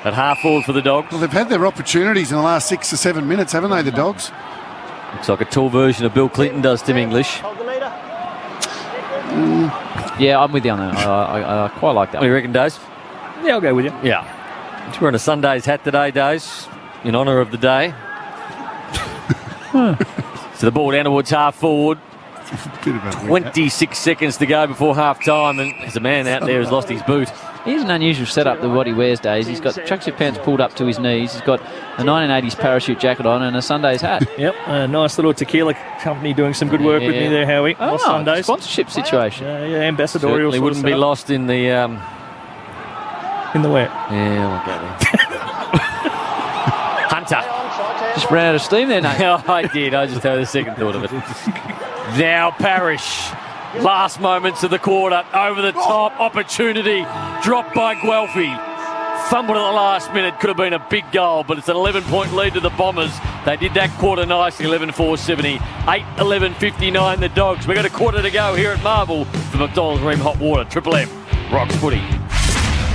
at half forward for the Dogs. Well, they've had their opportunities in the last 6 or 7 minutes, haven't they, the Dogs? Looks like a tall version of Bill Clinton does, Tim English. Yeah, I'm with you on that. I quite like that. What do you reckon, Daze? Yeah, I'll go with you. Yeah. You're wearing a Sunday's hat today, Daze, in honour of the day. So the ball down towards half forward. 26 seconds to go before half time, and there's a man out there who's lost his boot. Here's an unusual setup to what he wears, Days. He's got tracksuit pants pulled up to his knees. He's got a 1980s parachute jacket on and a Sunday's hat. Yep, a nice little tequila company doing some good work with me there, Howie. Oh, Sundays. Sponsorship situation. Yeah, ambassadorial. Certainly wouldn't be lost in the... in the wet. Yeah, I'll get there. Hunter. Just ran out of steam there, Nate. I did. I just had a second thought of it. Now Parrish. Last moments of the quarter. Over the top. Opportunity. Dropped by Guelphy. fumbled at the last minute. Could have been a big goal, but it's an 11-point lead to the Bombers. They did that quarter nicely, 11-4-70. 8-11-59 the Dogs. We've got a quarter to go here at Marvel for McDonald's Ream Hot Water. Triple M rocks footy.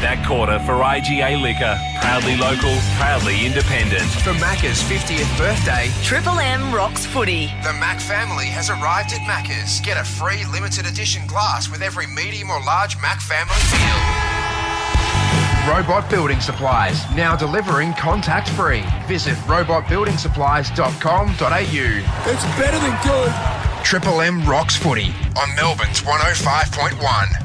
That quarter for IGA Liquor. Proudly local, proudly independent. For Macca's 50th birthday, Triple M rocks footy. the Mac family has arrived at Macca's. Get a free limited edition glass with every medium or large Mac family meal. Robot Building Supplies, now delivering contact-free. Visit robotbuildingsupplies.com.au. It's better than good. Triple M rocks footy on Melbourne's 105.1.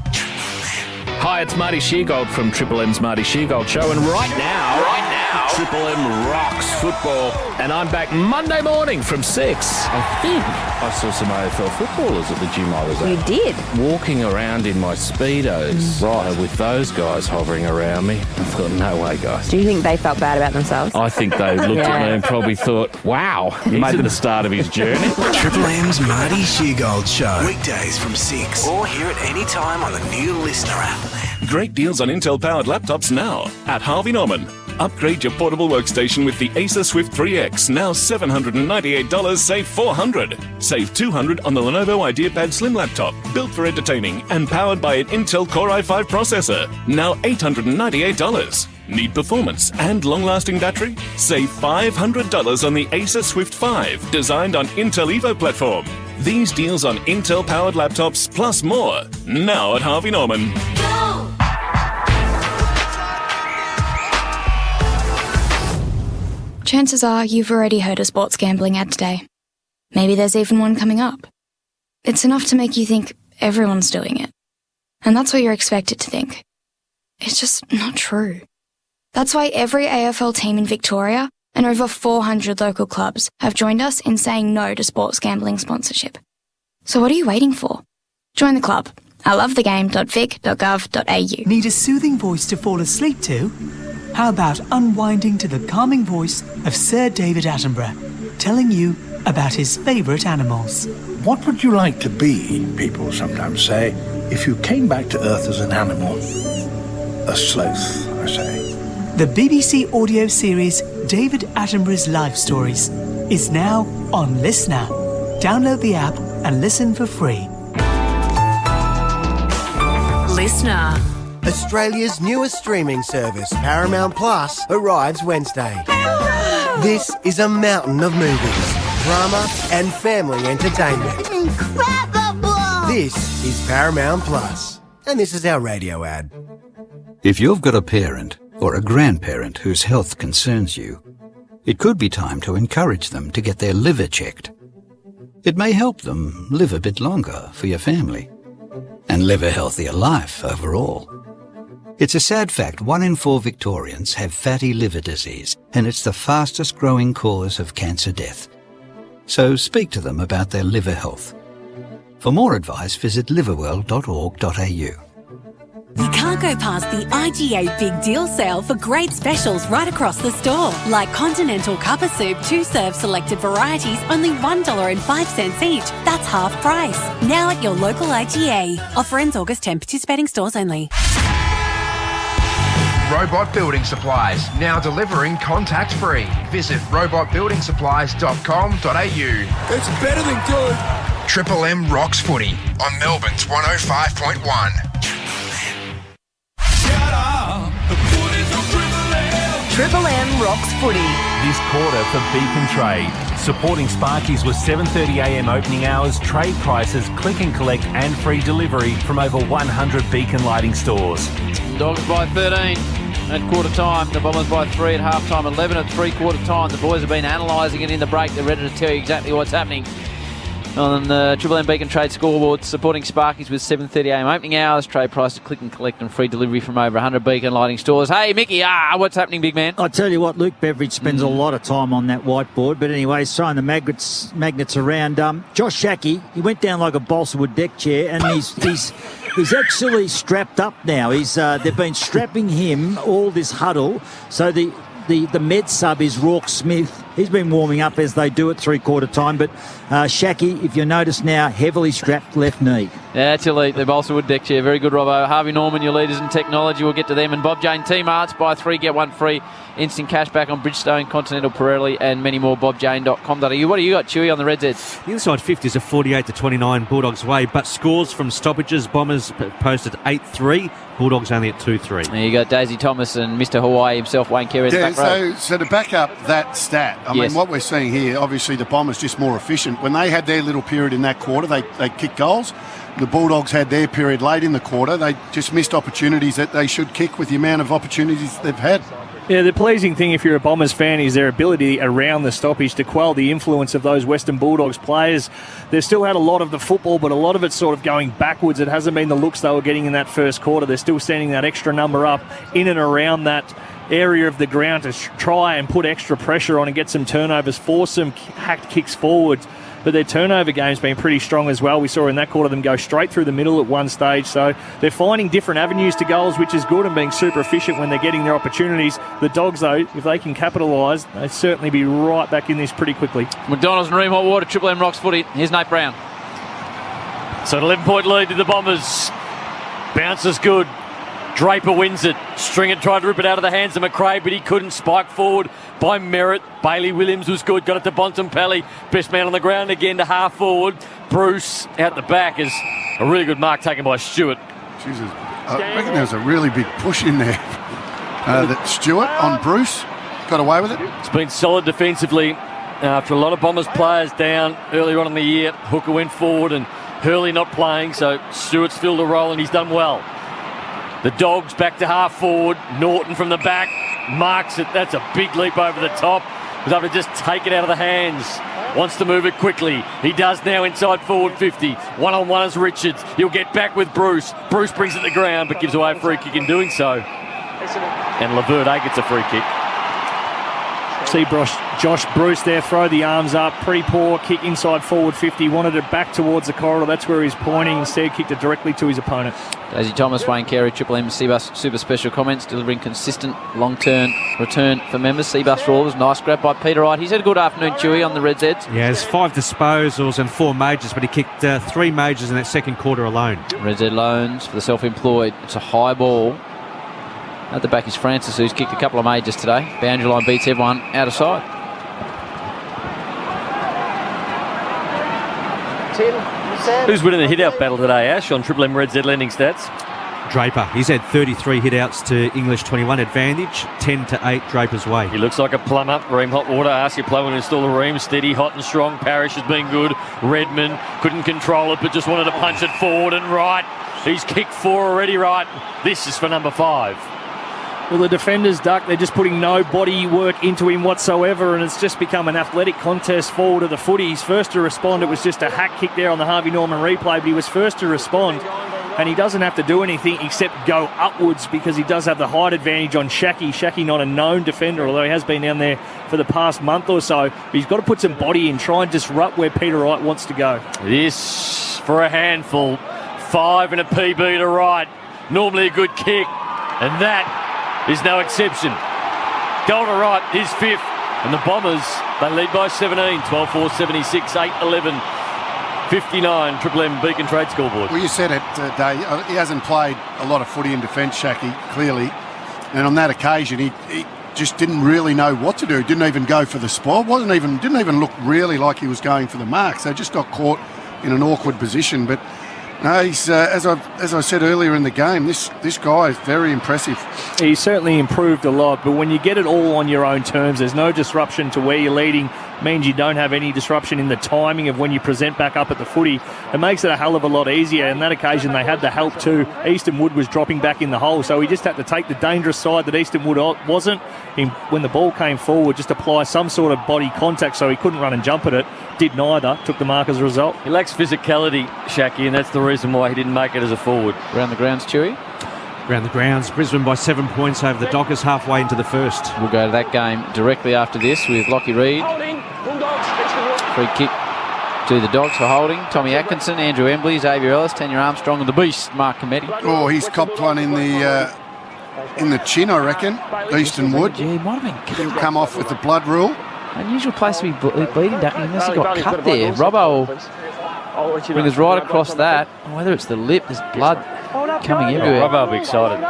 Hi, it's Marty Sheargold from Triple M's Marty Sheargold Show, and right now, Triple M rocks football, and I'm back Monday morning from 6. I think I saw some AFL footballers at the gym I was at. You did? Walking around in my Speedos, with those guys hovering around me. I thought, no way, guys. Do you think they felt bad about themselves? I think they looked at me and probably thought, wow, he's at the start of his journey. Triple M's Marty Sheargold Show. Weekdays from 6. Or hear it anytime on the new Listener app. Great deals on Intel-powered laptops now at Harvey Norman. Upgrade your portable workstation with the Acer Swift 3X, now $798, save $400. Save $200 on the Lenovo IdeaPad Slim laptop, built for entertaining and powered by an Intel Core i5 processor, now $898. Need performance and long-lasting battery? Save $500 on the Acer Swift 5, designed on Intel Evo platform. These deals on Intel-powered laptops plus more, now at Harvey Norman. Chances are you've already heard a sports gambling ad today. Maybe there's even one coming up. It's enough to make you think everyone's doing it. And that's what you're expected to think. It's just not true. That's why every AFL team in Victoria and over 400 local clubs have joined us in saying no to sports gambling sponsorship. So what are you waiting for? Join the club. ilovethegame.vic.gov.au. Need a soothing voice to fall asleep to? How about unwinding to the calming voice of Sir David Attenborough, telling you about his favourite animals? What would you like to be, people sometimes say, if you came back to Earth as an animal? A sloth, I say. The BBC audio series David Attenborough's Life Stories is now on Listener. Download the app and listen for free. Listener. Australia's newest streaming service, Paramount Plus, arrives Wednesday. This is a mountain of movies, drama and family entertainment. Incredible! This is Paramount Plus, and this is our radio ad. If you've got a parent or a grandparent whose health concerns you, it could be time to encourage them to get their liver checked. It may help them live a bit longer for your family and live a healthier life overall. It's a sad fact 1 in 4 Victorians have fatty liver disease, and it's the fastest growing cause of cancer death. So speak to them about their liver health. For more advice, visit liverwell.org.au. You can't go past the IGA Big Deal Sale for great specials right across the store. Like Continental Cuppa Soup, 2-serve selected varieties, only $1.05 each. That's half price. Now at your local IGA. Offer ends August 10. Participating stores only. Robot Building Supplies, now delivering contact-free. Visit robotbuildingsupplies.com.au. It's better than good. Triple M rocks footy on Melbourne's 105.1. Triple M rocks footy. This quarter for Beacon Trade. Supporting Sparkies with 7:30am opening hours, trade prices, click and collect and free delivery from over 100 Beacon lighting stores. Dogs by 13 at quarter time. The Bombers by 3 at half time. 11 at three-quarter time. The boys have been analysing it in the break. They're ready to tell you exactly what's happening on the Triple M Beacon Trade scoreboard. Supporting Sparkies with 7:30am opening hours, trade price to click and collect and free delivery from over 100 Beacon lighting stores. Hey, Mickey, what's happening, big man? I tell you what, Luke Beveridge spends a lot of time on that whiteboard, but anyway, he's throwing the magnets around. Josh Shackey, he went down like a balsa wood deck chair, and he's actually strapped up now. They've been strapping him all this huddle, so the med sub is Rourke Smith. He's been warming up as they do at three-quarter time, but Shackey, if you notice now, heavily strapped left knee. That's elite, the Balsa Wood deck chair. Very good, Robbo. Harvey Norman, your leaders in technology. We'll get to them. And Bob Jane T-Marts, buy 3, get 1 free. Instant cash back on Bridgestone, Continental, Pirelli, and many more. BobJane.com.au. What do you got, Chewy, on the Reds Eds? The inside 50s are 48-29 Bulldogs way, but scores from stoppages. Bombers posted 8-3. Bulldogs only at 2-3. There you go, Daisy Thomas and Mr. Hawaii himself, Wayne Carey. Yeah, so to back up that stat, I mean, what we're seeing here, obviously the Bombers just more efficient. When they had their little period in that quarter, they kicked goals. The Bulldogs had their period late in the quarter. They just missed opportunities that they should kick with the amount of opportunities they've had. Yeah, the pleasing thing if you're a Bombers fan is their ability around the stoppage to quell the influence of those Western Bulldogs players. They've still had a lot of the football, but a lot of it's sort of going backwards. It hasn't been the looks they were getting in that first quarter. They're still standing that extra number up in and around that area of the ground to try and put extra pressure on and get some turnovers, force some hacked kicks forward. But their turnover game's been pretty strong as well. We saw in that quarter them go straight through the middle at one stage. So they're finding different avenues to goals, which is good, and being super efficient when they're getting their opportunities. The Dogs, though, if they can capitalise, they'd certainly be right back in this pretty quickly. McDonald's and Ream Hot Water, Triple M Rocks footy. Here's Nate Brown. So an 11-point lead to the Bombers. Bounce is good. Draper wins it. Stringer tried to rip it out of the hands of McRae, but he couldn't. Spike forward by Merritt. Bailey Williams was good. Got it to Bontempelli. Best man on the ground again to half forward. Bruce out the back is a really good mark taken by Stewart. Jesus, I reckon there was a really big push in there. That Stewart on Bruce got away with it. It's been solid defensively after a lot of Bombers players down earlier on in the year. Hooker went forward and Hurley not playing, so Stewart's filled a role and he's done well. The Dogs back to half forward. Norton from the back marks it. That's a big leap over the top. Was able to just take it out of the hands. Wants to move it quickly. He does now inside forward 50. One-on-one is Richards. He'll get back with Bruce. Bruce brings it to the ground but gives away a free kick in doing so. And Laverde gets a free kick. See Josh Bruce there throw the arms up. Pretty poor kick inside forward 50. Wanted it back towards the corridor. That's where he's pointing. Instead kicked it directly to his opponent. Daisy Thomas, Wayne Carey, Triple M, Seabus Super Special comments, delivering consistent long-term return for members. Seabus Rawlers, nice grab by Peter Wright. He's had a good afternoon, Chewy, on the Reds Eds. Yeah, has 5 disposals and 4 majors, but he kicked 3 majors in that second quarter alone. Reds Ed loans for the self-employed. It's a high ball. At the back is Francis, who's kicked a couple of majors today. Boundary line beats everyone out of sight. Who's winning the hit-out battle today, Ash, on Triple M Red Z lending stats? Draper. He's had 33 hit-outs to English 21 advantage, 10-8 Draper's way. He looks like a plumber. Ream Hot Water, ask your plumber to install a ream. Steady, hot and strong. Parrish has been good. Redmond couldn't control it, but just wanted to punch it forward and right. He's kicked 4 already, right. This is for number 5. Well, the defenders duck. They're just putting no body work into him whatsoever, and it's just become an athletic contest forward of the footy. He's first to respond. It was just a hack kick there on the Harvey Norman replay, but he was first to respond, and he doesn't have to do anything except go upwards because he does have the height advantage on Shaki. Shaki not a known defender, although he has been down there for the past month or so. But he's got to put some body in, try and disrupt where Peter Wright wants to go. This for a handful. 5 and a PB to Wright. Normally a good kick, and that is no exception. Goal to Wright, his 5th. And the Bombers, they lead by 17. 12-4, 76, 8-11, 59. Triple M Beacon Trade scoreboard. Well, you said it, Dave. He hasn't played a lot of footy in defence, Shaki, clearly. And on that occasion, he just didn't really know what to do. Didn't even go for the spoil. Didn't even look really like he was going for the mark. So just got caught in an awkward position. But no, he's as I said earlier in the game, this guy is very impressive. He's certainly improved a lot, but when you get it all on your own terms, there's no disruption to where you're leading. Means you don't have any disruption in the timing of when you present back up at the footy. It makes it a hell of a lot easier. And that occasion they had the help too. Easton Wood was dropping back in the hole, so he just had to take the dangerous side that Easton Wood wasn't. When the ball came forward, just apply some sort of body contact so he couldn't run and jump at it. Did neither. Took the mark as a result. He lacks physicality, Shaki, and that's the reason why he didn't make it as a forward. Around the grounds, Chewy? Around the grounds, Brisbane by 7 points over the Dockers halfway into the first. We'll go to that game directly after this with Lockie Reid. Free kick to the Dogs for holding. Tommy Atkinson, Andrew Embley, Xavier Ellis, Tanya Armstrong, and the beast, Mark Cometti. Oh, he's copped one in the chin, I reckon. Easton Wood. Yeah, he might have been He'll come off with the blood rule. Unusual place to be bleeding, Ducky, unless he got cut there. Robbo Bring us right across that. Whether it's the lip, there's blood coming everywhere. Robbo will be excited.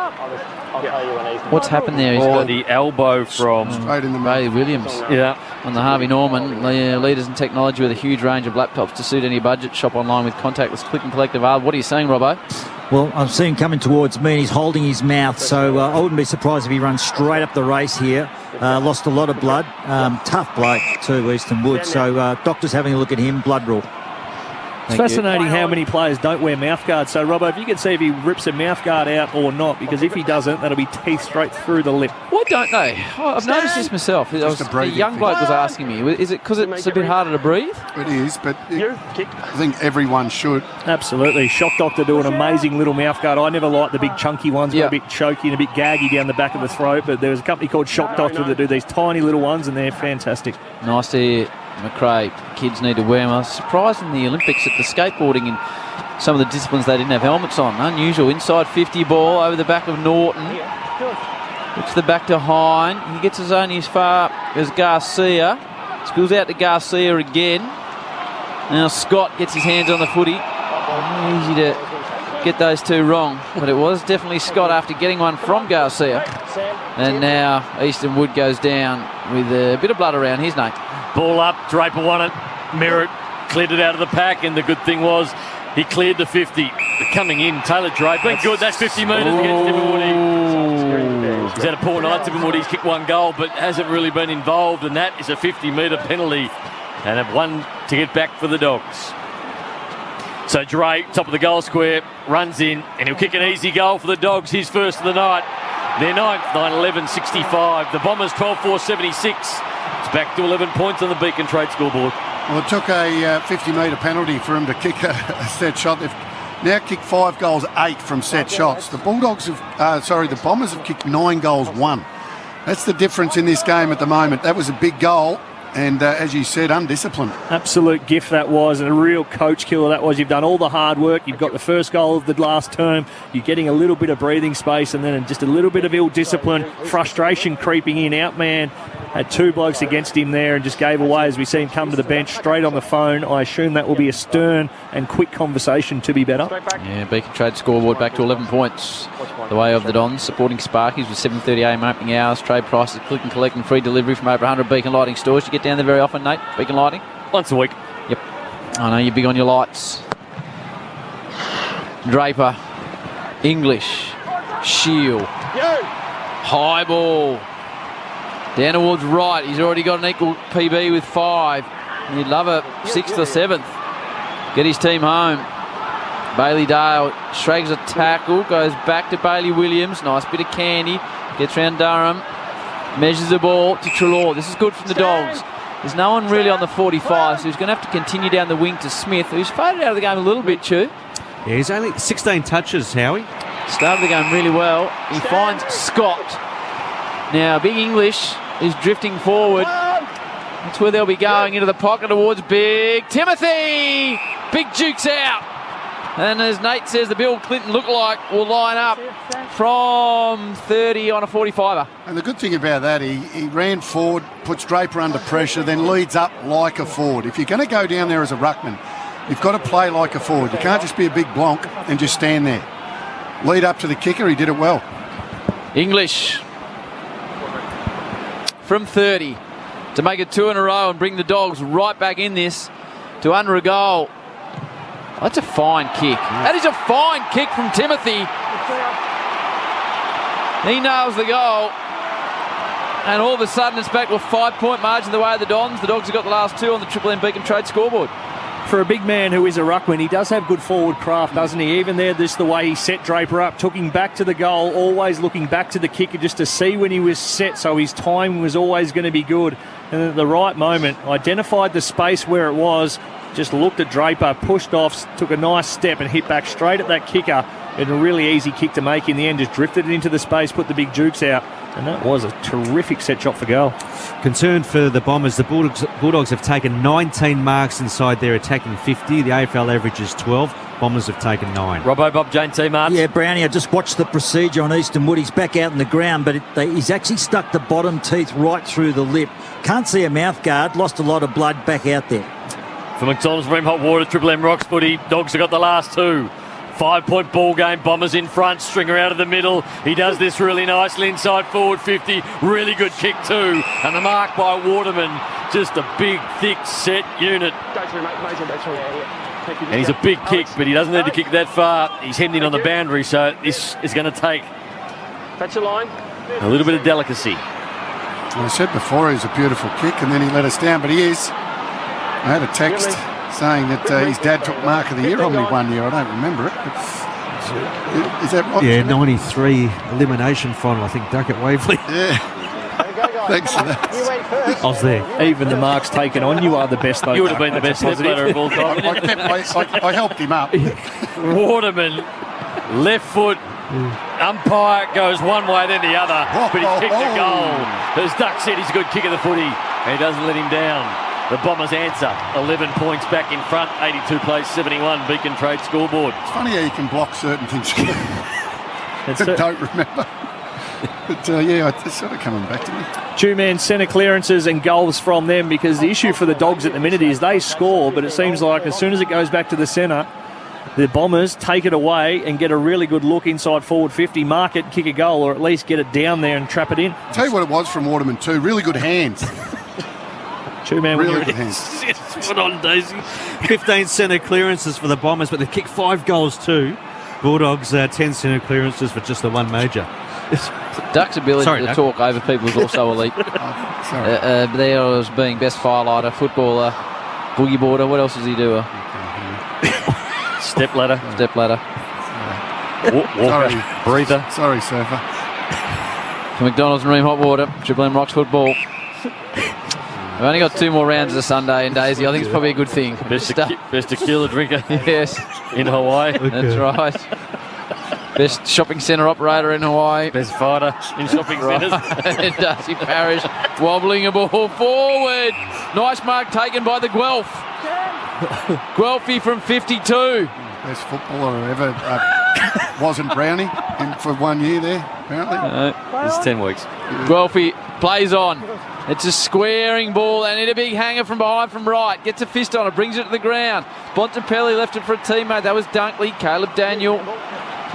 What's happened there? He's got the elbow from straight in the Bailey Williams. Yeah. On the Harvey Norman, leaders in technology with a huge range of laptops to suit any budget. Shop online with contactless click and collect available. What are you saying, Robbo? Well, I've seen him coming towards me and he's holding his mouth, so I wouldn't be surprised if he runs straight up the race here. Lost a lot of blood. Tough bloke too, Easton Wood. So doctor's having a look at him, blood rule. It's fascinating how many players don't wear mouthguards. So, Robbo, if you can see if he rips a mouthguard out or not, because if he doesn't, that'll be teeth straight through the lip. Why don't they? I've noticed this myself. A young bloke was asking me, is it because it's a bit harder to breathe? It is, but I think everyone should. Absolutely. Shock Doctor do an amazing little mouthguard. I never liked the big chunky ones, a bit choky and a bit gaggy down the back of the throat, but there's a company called Shock Doctor that do these tiny little ones, and they're fantastic. Nice to hear. McRae, kids need to wear them. I was surprised in the Olympics at the skateboarding in some of the disciplines they didn't have helmets on. Unusual. Inside 50 ball over the back of Norton. Looks the back to Hine. He gets us only as far as Garcia. Spills out to Garcia again. Now Scott gets his hands on the footy. Easy to get those two wrong, but it was definitely Scott after getting one from Garcia. And now Easton Wood goes down with a bit of blood around his neck. Ball up, Draper won it, Merritt cleared it out of the pack, and the good thing was he cleared the 50. Coming in, Taylor Draper, been good, that's 50 metres against Tipperwoody. He's had a poor night, Tipperwoody's kicked one goal, but hasn't really been involved, and that is a 50-metre penalty, and have one to get back for the Dogs. So Dre, top of the goal square, runs in, and he'll kick an easy goal for the Dogs, his first of the night. Their ninth, 9-11-65. The Bombers 12-4-76. It's back to 11 points on the Beacon Trade scoreboard. Well, it took a 50-metre penalty for him to kick a set shot. They've now kicked 5 goals, 8 from set shots. The Bulldogs the Bombers have kicked 9 goals, 1. That's the difference in this game at the moment. That was a big goal. And as you said, undisciplined. Absolute gift that was, and a real coach killer that was. You've done all the hard work. You've got the first goal of the last term. You're getting a little bit of breathing space, and then just a little bit of ill discipline, frustration creeping in. Outman had 2 blokes against him there and just gave away as we see him come to the bench straight on the phone. I assume that will be a stern and quick conversation to be better. Yeah, Beacon Trade scoreboard back to 11 points. The way of the Dons, supporting Sparkies with 7:30am opening hours. Trade prices, click and collect and free delivery from over 100 Beacon Lighting stores. You get down there very often, Nate? Beacon Lighting? Once a week. Yep. I know you're big on your lights. Draper. English. Shield. High ball. Down towards right. He's already got an equal PB with 5. He'd love a 6th or 7th. Get his team home. Bailey Dale shrugs a tackle. Goes back to Bailey Williams. Nice bit of candy. Gets round Durham. Measures the ball to Trelaw. This is good from the Dogs. There's no one really on the 45, so he's going to have to continue down the wing to Smith, who's faded out of the game a little bit, Chew. Yeah, he's only 16 touches, Howie. Started the game really well. He finds Scott. Now, Big English is drifting forward. That's where they'll be going, into the pocket towards Big Timothy. Big Duke's out. And as Nate says, the Bill Clinton lookalike will line up from 30 on a 45er. And the good thing about that, he ran forward, puts Draper under pressure, then leads up like a forward. If you're going to go down there as a ruckman, you've got to play like a forward. You can't just be a big blonk and just stand there. Lead up to the kicker, he did it well. English from 30 to make it 2 in a row and bring the Dogs right back in this to under a goal. That's a fine kick. That is a fine kick from Timothy. He nails the goal. And all of a sudden it's back with a 5-point margin the way of the Dons. The Dogs have got the last 2 on the Triple M Beacon Trade scoreboard. For a big man who is a ruckman, he does have good forward craft, doesn't he? Even there, just the way he set Draper up, took him back to the goal, always looking back to the kicker just to see when he was set, so his time was always going to be good. And at the right moment, identified the space where it was, just looked at Draper, pushed off, took a nice step and hit back straight at that kicker. And a really easy kick to make in the end, just drifted it into the space, put the Big Dukes out. And that was a terrific set shot for goal. Concern for the Bombers, the Bulldogs have taken 19 marks inside their attacking 50. The AFL average is 12. Bombers have taken 9. Robbo, Bob, Jane T. Martin. Yeah, Brownie, I just watched the procedure on Easton Wood. He's back out in the ground, but he's actually stuck the bottom teeth right through the lip. Can't see a mouth guard, lost a lot of blood back out there. For McDonald's Ream Hot Water, Triple M Rocks footy. Dogs have got the last 2. 5-point ball game. Bombers in front. Stringer out of the middle. He does this really nicely inside forward 50. Really good kick too. And the mark by Waterman. Just a big, thick set unit. And he's a big kick, but he doesn't need to kick that far. He's heading in on the boundary, so this is going to take a little bit of delicacy. Well, I said before he was a beautiful kick, and then he let us down, but he is. I had a text saying that his dad took Mark of the Year on me one year. I don't remember it. Is that right? Yeah, 93 elimination final, I think, Duck at Waverley. Yeah. Thanks for that. You went first. I was there. Even the marks taken on you are the best, though. You would have been the best stepladder of all time. I helped him up. Waterman, left foot. Umpire goes one way, then the other, but he kicked a goal. As Duck said, he's a good kick of the footy, and he doesn't let him down. The Bombers answer, 11 points back in front, 82 plays 71, Beacon Trade scoreboard. It's funny how you can block certain things. I don't remember. But it's sort of coming back to me. Two-man centre clearances and goals from them, because the issue for the Dogs at the minute is they score, but it seems like as soon as it goes back to the centre, the Bombers take it away and get a really good look inside forward 50, mark it, kick a goal, or at least get it down there and trap it in. Tell you what it was from Waterman too, really good hands. Two-man really good hands. Put on, Daisy. 15 centre clearances for the Bombers, but they've kicked 5 goals too. Bulldogs 10 centre clearances for just the one major. Duck's ability to talk over people is also elite. There as being best firelighter, footballer, boogie boarder. What else does he do? Step ladder. Sorry. Breather. Sorry, surfer. For McDonald's and Ream Hot Water, Triple M Rocks football. We've only got 2 more rounds of the Sunday, and Daisy, I think it's probably a good thing. Best tequila drinker. Yes. In Hawaii. That's right. Best shopping centre operator in Hawaii. Best fighter in shopping centres. And Darcy Parish wobbling a ball forward. Nice mark taken by the Guelph. Guelphy from 52. Best footballer ever. Wasn't Brownie for 1 year there, apparently. It's 10 weeks. Guelphy plays on. It's a squaring ball and a big hanger from behind from right. Gets a fist on it, brings it to the ground. Bontempelli left it for a teammate. That was Dunkley. Caleb Daniel.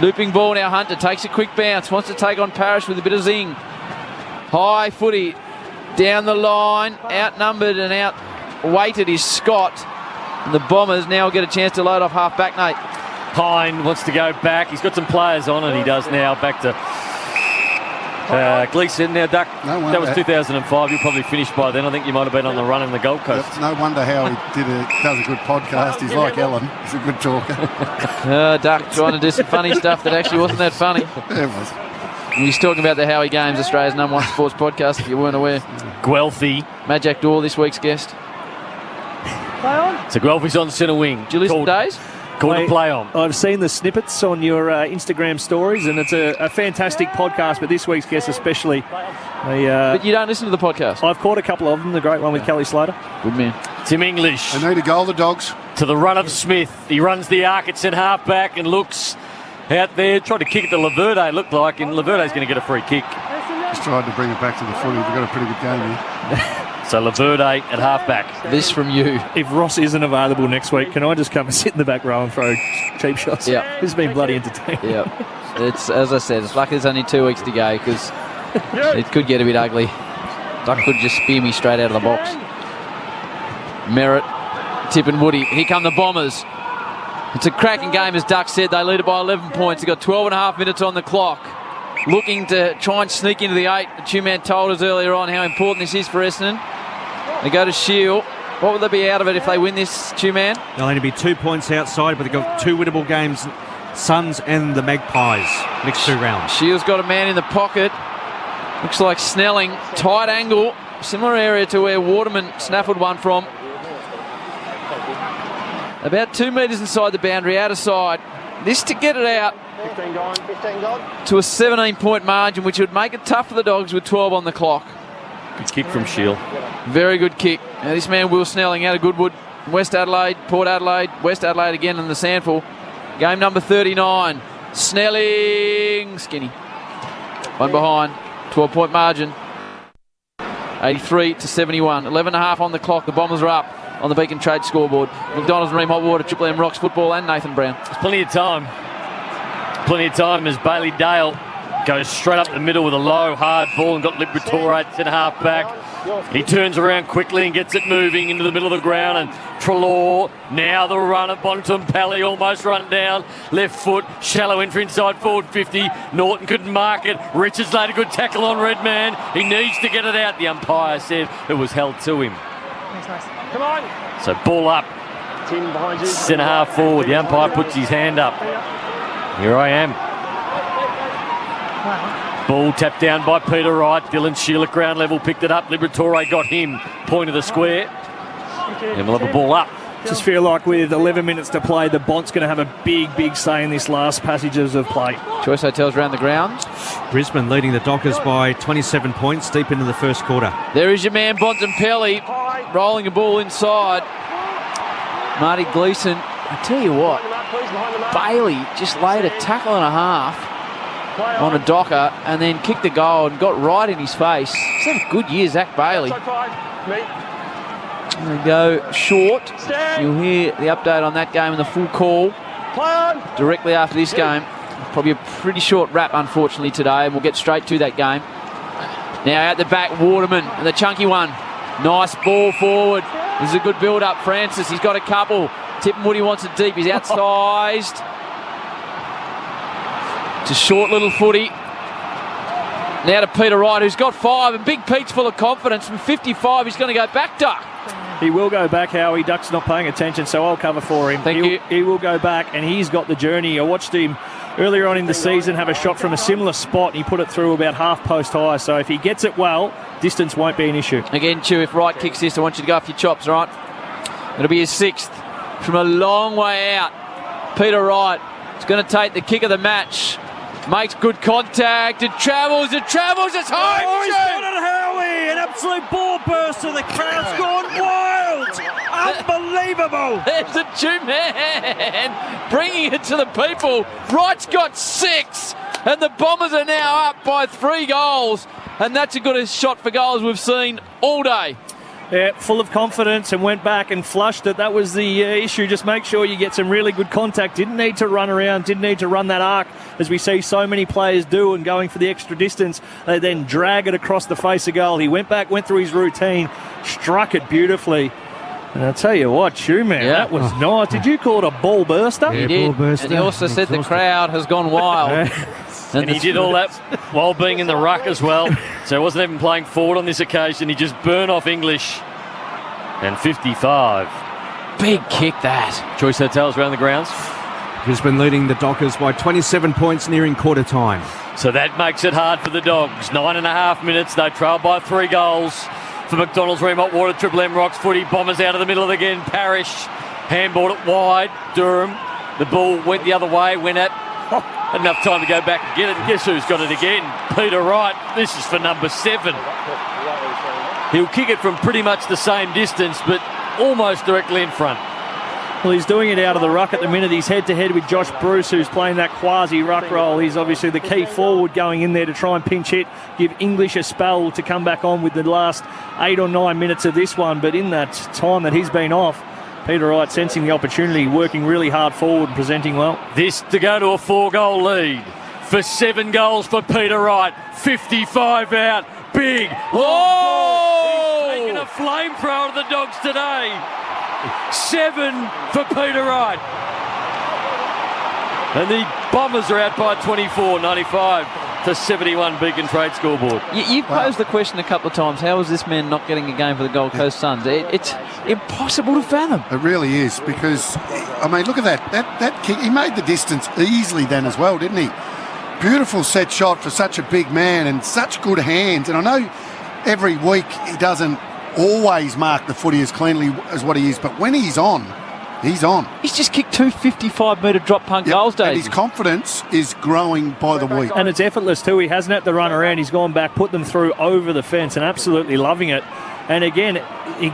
Looping ball now, Hunter takes a quick bounce, wants to take on Parish with a bit of zing. High footy, down the line, outnumbered and outweighted is Scott. And the Bombers now get a chance to load off half back, Nate. Pine wants to go back, he's got some players on and he does now. Back to Gleeson now, Duck. No that was 2005, you'll probably finish by then. I think you might have been on the run in the Gold Coast. No wonder how he does a good podcast. He's like Ellen, he's a good talker. Duck trying to do some funny stuff that actually wasn't that funny. It was. He's talking about the Howie Games, Australia's #1 sports podcast, if you weren't aware. Guelphy. Majak Daw, this week's guest. So Guelphy's on centre wing. Did you listen to Days? Called to play on. I've seen the snippets on your Instagram stories, and it's a fantastic podcast, but this week's guest especially. But you don't listen to the podcast? I've caught a couple of them, the great one with Kelly Slater. Good man. Tim English. They need a goal, the Dogs. To the run of Smith. He runs the arc at centre half back and looks out there, tried to kick it to Laverde, looked like, and Laverde's going to get a free kick. Just tried to bring it back to the footy. We've got a pretty good game here. So Laverde at half-back. This from you. If Ross isn't available next week, can I just come and sit in the back row and throw cheap shots? Yeah. This has been bloody entertaining. Yeah. It's, as I said, it's lucky there's only 2 weeks to go because it could get a bit ugly. Duck could just spear me straight out of the box. Merritt, Tip and Woody. Here come the Bombers. It's a cracking game, as Duck said. They lead it by 11 points. They've got 12 and a half minutes on the clock. Looking to try and sneak into the 8. The two-man told us earlier on how important this is for Essendon. They go to Shield. What will they be out of it if they win this, two-man? They'll only be 2 points outside, but they've got 2 winnable games, Suns and the Magpies, next 2 rounds. Shield's got a man in the pocket. Looks like Snelling. Tight angle. Similar area to where Waterman snaffled one from. About 2 metres inside the boundary, out of side. This to get it out 15 gone. to a 17-point margin, which would make it tough for the Dogs with 12 on the clock. Good kick from Shield. Very good kick. Now this man, Will Snelling, out of Goodwood. West Adelaide, Port Adelaide, West Adelaide again in the Sandful. Game number 39. Snelling. Skinny. One behind. 12-point margin. 83 to 71. 11 and a half on the clock. The Bombers are up. on the Beacon Trade scoreboard. McDonald's, Marine Hot Water, Triple M Rocks Football and Nathan Brown. There's plenty of time. Plenty of time as Bailey Dale goes straight up the middle with a low, hard ball and got Liberatore at centre-half back. He turns around quickly and gets it moving into the middle of the ground, and Treloar, now the run of Bontempelli, almost run down. Left foot, shallow entry inside forward 50. Norton couldn't mark it. Richards laid a good tackle on Redman. He needs to get it out. The umpire said it was held to him. Come on. So ball up. Centre-half forward. The umpire puts his hand up. Here I am. Ball tapped down by Peter Wright. Dylan Sheila ground level picked it up. Liberatore got him. Point of the square. And we'll have a ball up. Just feel like with 11 minutes to play, the Bont's going to have a big say in this last passages of play. Choice Hotels around the ground. Brisbane leading the Dockers by 27 points deep into the first quarter. There is your man Bontempelli rolling a ball inside. Marty Gleeson, I tell you what, Bailey just laid a tackle and a half on a Docker and then kicked the goal and got right in his face. He's had a good year, Zach Bailey. They go short. You'll hear the update on that game and the full call directly after this game. Probably a pretty short wrap, unfortunately, today, and we'll get straight to that game. Now out the back, Waterman, and the chunky one. Nice ball forward. This is a good build-up. Francis, he's got a couple. Tippenwoody wants it deep. He's outsized. It's a short little footy. Now to Peter Wright, who's got 5, and Big Pete's full of confidence. From 55, he's going to go back, Duck. He will go back, Howie. Duck's not paying attention, so I'll cover for him. Thank you. He will go back, and he's got the journey. I watched him earlier on in the season have a shot from a similar spot, and he put it through about half post high. So if he gets it well, distance won't be an issue. Again, Chew, if Wright kicks this, I want you to go off your chops, right? It'll be his 6th from a long way out. Peter Wright is going to take the kick of the match. Makes good contact. It travels. It's home. He's got it, Howie. An absolute ball burster. The crowd's gone wild. Unbelievable. There's the Chew man bringing it to the people. Wright's got 6, and the Bombers are now up by 3 goals. And that's a good shot for goals we've seen all day. Yeah, full of confidence and went back and flushed it. That was the issue. Just make sure you get some really good contact. Didn't need to run around, didn't need to run that arc, as we see so many players do, and going for the extra distance. They then drag it across the face of goal. He went back, went through his routine, struck it beautifully. And I'll tell you what, Shoeman, that was nice. Did you call it a ball burster? He did. Ball burster. And he also said the crowd has gone wild. And he did all that while being in the ruck as well. So he wasn't even playing forward on this occasion. He just burned off English. And 55. Big kick that. Choice Hotels around the grounds. Brisbane leading the Dockers by 27 points nearing quarter time. So that makes it hard for the Dogs. 9.5 minutes. They trail by 3 goals. For McDonald's, Remote Water, Triple M Rocks footy. Bombers out of the middle again. Parrish. Handballed it wide. Durham. The ball went the other way. Went at. Enough time to go back and get it. And guess who's got it again? Peter Wright. This is for number 7. He'll kick it from pretty much the same distance, but almost directly in front. Well, he's doing it out of the ruck at the minute. He's head-to-head with Josh Bruce, who's playing that quasi-ruck role. He's obviously the key forward going in there to try and pinch hit, give English a spell to come back on with the last 8 or 9 minutes of this one. But in that time that he's been off, Peter Wright sensing the opportunity, working really hard forward, presenting well. This to go to a 4-goal lead for 7 goals for Peter Wright. 55 out. Big. Whoa! He's taken a flamethrower of the Dogs today. 7 for Peter Wright. And the Bombers are out by 24, 95 to 71 Beacon Trade scoreboard. You've posed the question a couple of times, how is this man not getting a game for the Gold Coast Suns? It's impossible to fathom. It really is, because, I mean, look at that kick. He made the distance easily then as well, didn't he? Beautiful set shot for such a big man and such good hands. And I know every week he doesn't always mark the footy as cleanly as what he is, but when he's on, he's on. He's just kicked 2 55-metre drop punt goals, Dave. And his confidence is growing by the week. And it's effortless too. He hasn't had to run around. He's gone back, put them through over the fence, and absolutely loving it. And again,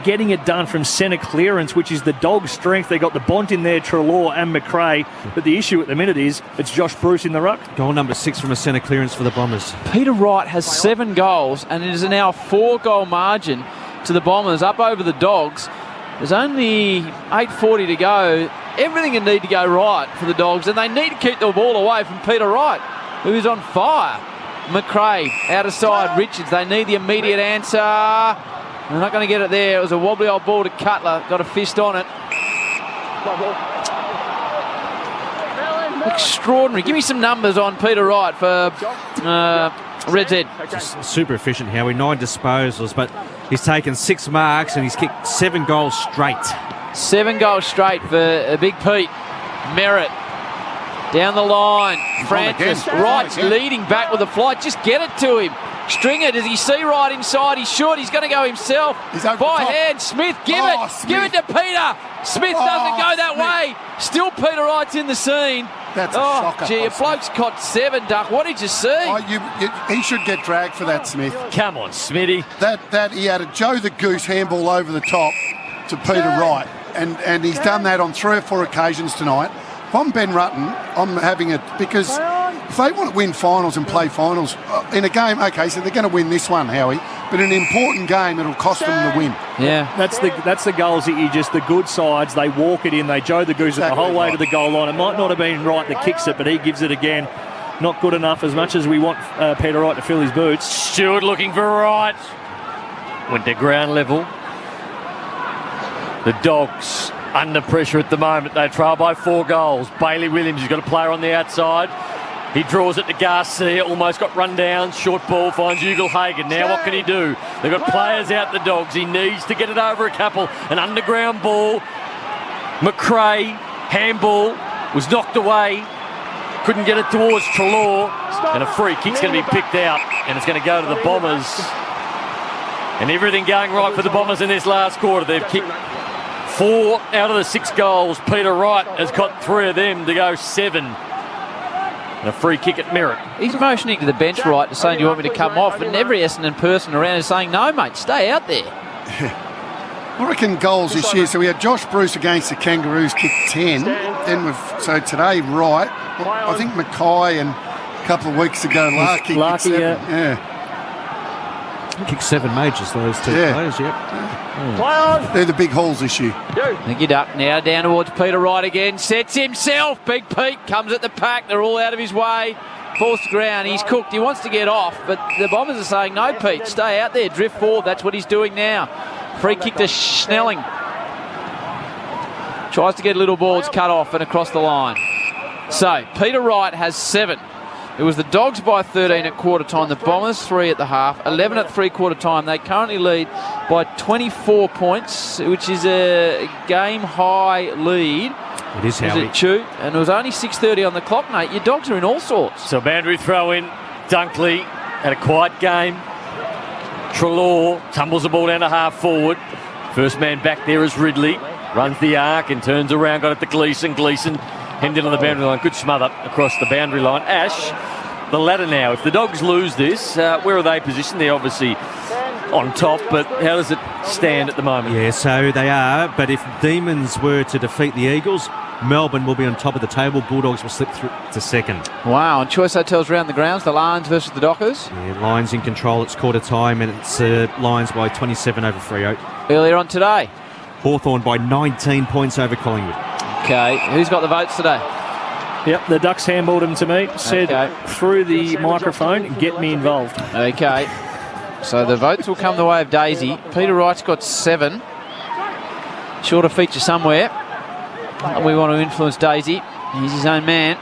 getting it done from centre clearance, which is the Dogs' strength. They got the Bont in there, Treloar and McRae. But the issue at the minute is it's Josh Bruce in the ruck. Goal number 6 from a centre clearance for the Bombers. Peter Wright has 7 goals, and it is now a 4-goal margin to the Bombers, up over the Dogs. There's only 8:40 to go. Everything will need to go right for the Dogs, and they need to keep the ball away from Peter Wright, who is on fire. McRae, out of side, Richards. They need the immediate answer. They're not going to get it there. It was a wobbly old ball to Cutler. Got a fist on it. Extraordinary. Give me some numbers on Peter Wright for Red's Head. Just super efficient, Howie. 9 disposals, but he's taken 6 marks and he's kicked 7 goals straight. 7 goals straight for a Big Pete. Merritt down the line. Francis. Wright's leading back with the flight. Just get it to him. Stringer, does he see Wright inside? He's short. He's going to go himself. By hand. Smith, give it. Smith. Give it to Peter. Smith doesn't go that way. Still Peter Wright's in the scene. That's a shocker. Gee, a bloke's caught 7, Duck. What did you see? He should get dragged for that, Smith. Come on, Smitty. That he had a Joe the Goose handball over the top to Peter Wright, and he's done that on 3 or 4 occasions tonight. If I'm Ben Rutten, I'm having it because if they want to win finals and play finals in a game, okay, so they're going to win this one, Howie, but in an important game, it'll cost them the win. Yeah, that's the goals that the good sides, they walk it in, they Joe the Goose it the whole way to the goal line. It might not have been Wright that kicks it, but he gives it again. Not good enough as much as we want Peter Wright to fill his boots. Stewart looking for Wright. Went to ground level. The Dogs under pressure at the moment. They trail by 4 goals. Bailey Williams has got a player on the outside. He draws it to Garcia, almost got run down. Short ball finds Ugle-Hagan. Now what can he do? They've got players out, the Dogs. He needs to get it over a couple. An underground ball. McRae, handball, was knocked away. Couldn't get it towards Treloar. And a free kick's going to be picked out. And it's going to go to the Bombers. And everything going right for the Bombers in this last quarter. They've kicked 4 out of the 6 goals. Peter Wright has got 3 of them to go 7. And a free kick at Merritt. He's motioning to the bench, Wright, to saying, "Do you want me to come off?" And every Essendon person around is saying, "No, mate, stay out there." I reckon goals this year. So we had Josh Bruce against the Kangaroos, kicked 10. Then so today, Wright. I think Mackay and a couple of weeks ago, Larky kicked 7. Yeah. Kicked 7 majors, those 2 players, They're the big hauls this year. Thank you, Duck. Now down towards Peter Wright again. Sets himself. Big Pete comes at the pack. They're all out of his way. Falls to ground. He's cooked. He wants to get off, but the Bombers are saying, "No, Pete, stay out there. Drift forward." That's what he's doing now. Free kick to Snelling. Tries to get little balls cut off and across the line. So, Peter Wright has 7. It was the Dogs by 13 at quarter time, the Bombers 3 at the half, 11 at 3/4 time. They currently lead by 24 points, which is a game high lead. It is, Howie. And it was only 6:30 on the clock, mate. Your Dogs are in all sorts. So boundary throw in. Dunkley had a quiet game. Treloar tumbles the ball down to half forward. First man back there is Ridley. Runs the arc and turns around, got it to Gleeson. Gleeson hemmed in on the boundary line. Good smother across the boundary line. Ash, the ladder now. If the Dogs lose this, where are they positioned? They're obviously on top, but how does it stand at the moment? Yeah, so they are, but if Demons were to defeat the Eagles, Melbourne will be on top of the table. Bulldogs will slip through to 2nd. Wow, and Choice Hotels around the grounds, the Lions versus the Dockers. Yeah, Lions in control. It's quarter time, and it's Lions by 27 over Freo. Earlier on today, Hawthorn by 19 points over Collingwood. Okay, who's got the votes today? Yep, the Ducks handballed him to me, said through the microphone, "Get me involved." Okay, so the votes will come the way of Daisy. Peter Wright's got 7. Sure to feature somewhere. And we want to influence Daisy. He's his own man.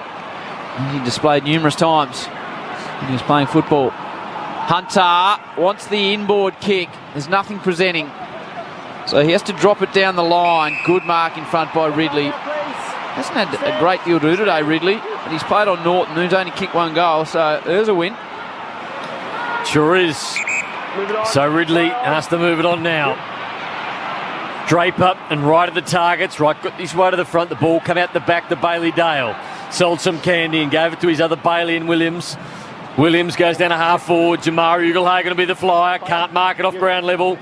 He displayed numerous times when he was playing football. Hunter wants the inboard kick. There's nothing presenting. So he has to drop it down the line. Good mark in front by Ridley. Hasn't had a great deal to do today, Ridley. But he's played on Norton, who's only kicked 1 goal. So there's a win. Sure is. So Ridley has to move it on now. Drape up and right at the targets. Right, got this way to the front. The ball come out the back to Bailey Dale. Sold some candy and gave it to his other Bailey and Williams. Williams goes down a half forward. Jamari Ugle-Hagan to be the flyer. Can't mark it off ground level.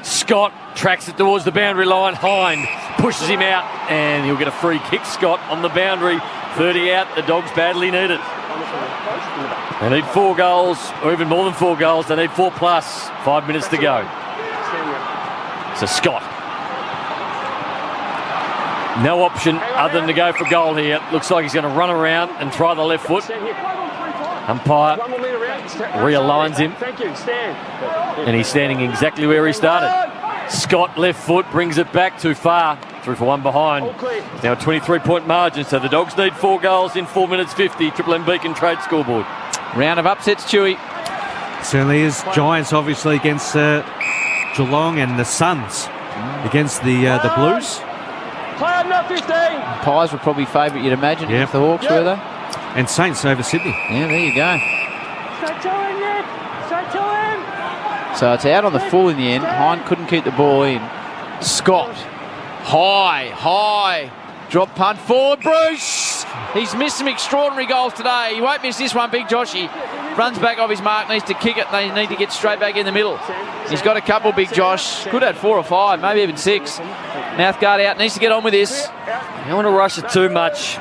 Scott tracks it towards the boundary line. Hind pushes him out and he'll get a free kick. Scott on the boundary. 30 out. The Dogs badly need it. They need 4 goals, or even more than 4 goals. They need 4 plus. 5 minutes to go. So Scott No option other than to go for goal here. Looks like he's going to run around and try the left foot. Umpire realigns him. And he's standing exactly where he started. Scott, left foot, brings it back too far. Through for one behind. It's now a 23-point margin, so the Dogs need 4 goals in 4 minutes 50. Triple M Beacon Trade scoreboard. Round of upsets, Chewy. Certainly is. Giants obviously against Geelong, and the Suns against the Blues. Pies were probably favourite, you'd imagine, if the Hawks were there. And Saints over Sydney. Yeah, there you go. So it's out on the full in the end. Hine couldn't keep the ball in. Scott. High. Drop punt forward, Bruce. He's missed some extraordinary goals today. He won't miss this one, Big Joshy. Runs back off his mark, needs to kick it. They need to get straight back in the middle. He's got a couple, Big Josh. Could have had 4 or 5, maybe even 6. Mouthguard out, needs to get on with this. You don't want to rush it too much.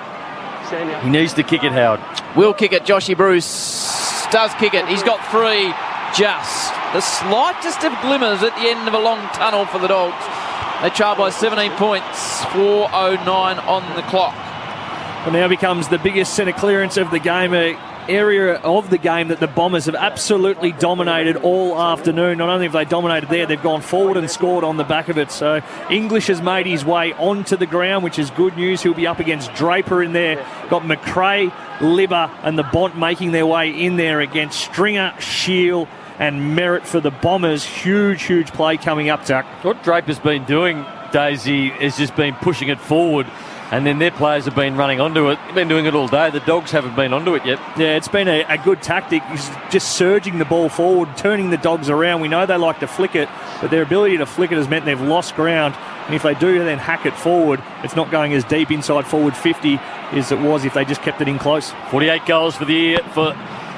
He needs to kick it, Howard. Will kick it, Joshy Bruce. Does kick it. He's got 3. Just the slightest of glimmers at the end of a long tunnel for the Dogs. They trail by 17 points, 4:09 on the clock. Well, now becomes the biggest centre clearance of the game, an area of the game that the Bombers have absolutely dominated all afternoon. Not only have they dominated there, they've gone forward and scored on the back of it. So English has made his way onto the ground, which is good news. He'll be up against Draper in there. Got McRae, Libber and the Bont making their way in there against Stringer, Shield and Merritt for the Bombers. Huge play coming up, Zach. What Draper's been doing, Daisy, is just been pushing it forward, and then their players have been running onto it. They've been doing it all day. The Dogs haven't been onto it yet. Yeah, it's been a good tactic. He's just surging the ball forward, turning the Dogs around. We know they like to flick it, but their ability to flick it has meant they've lost ground. And if they do then hack it forward, it's not going as deep inside forward 50 as it was if they just kept it in close. 48 goals for the year for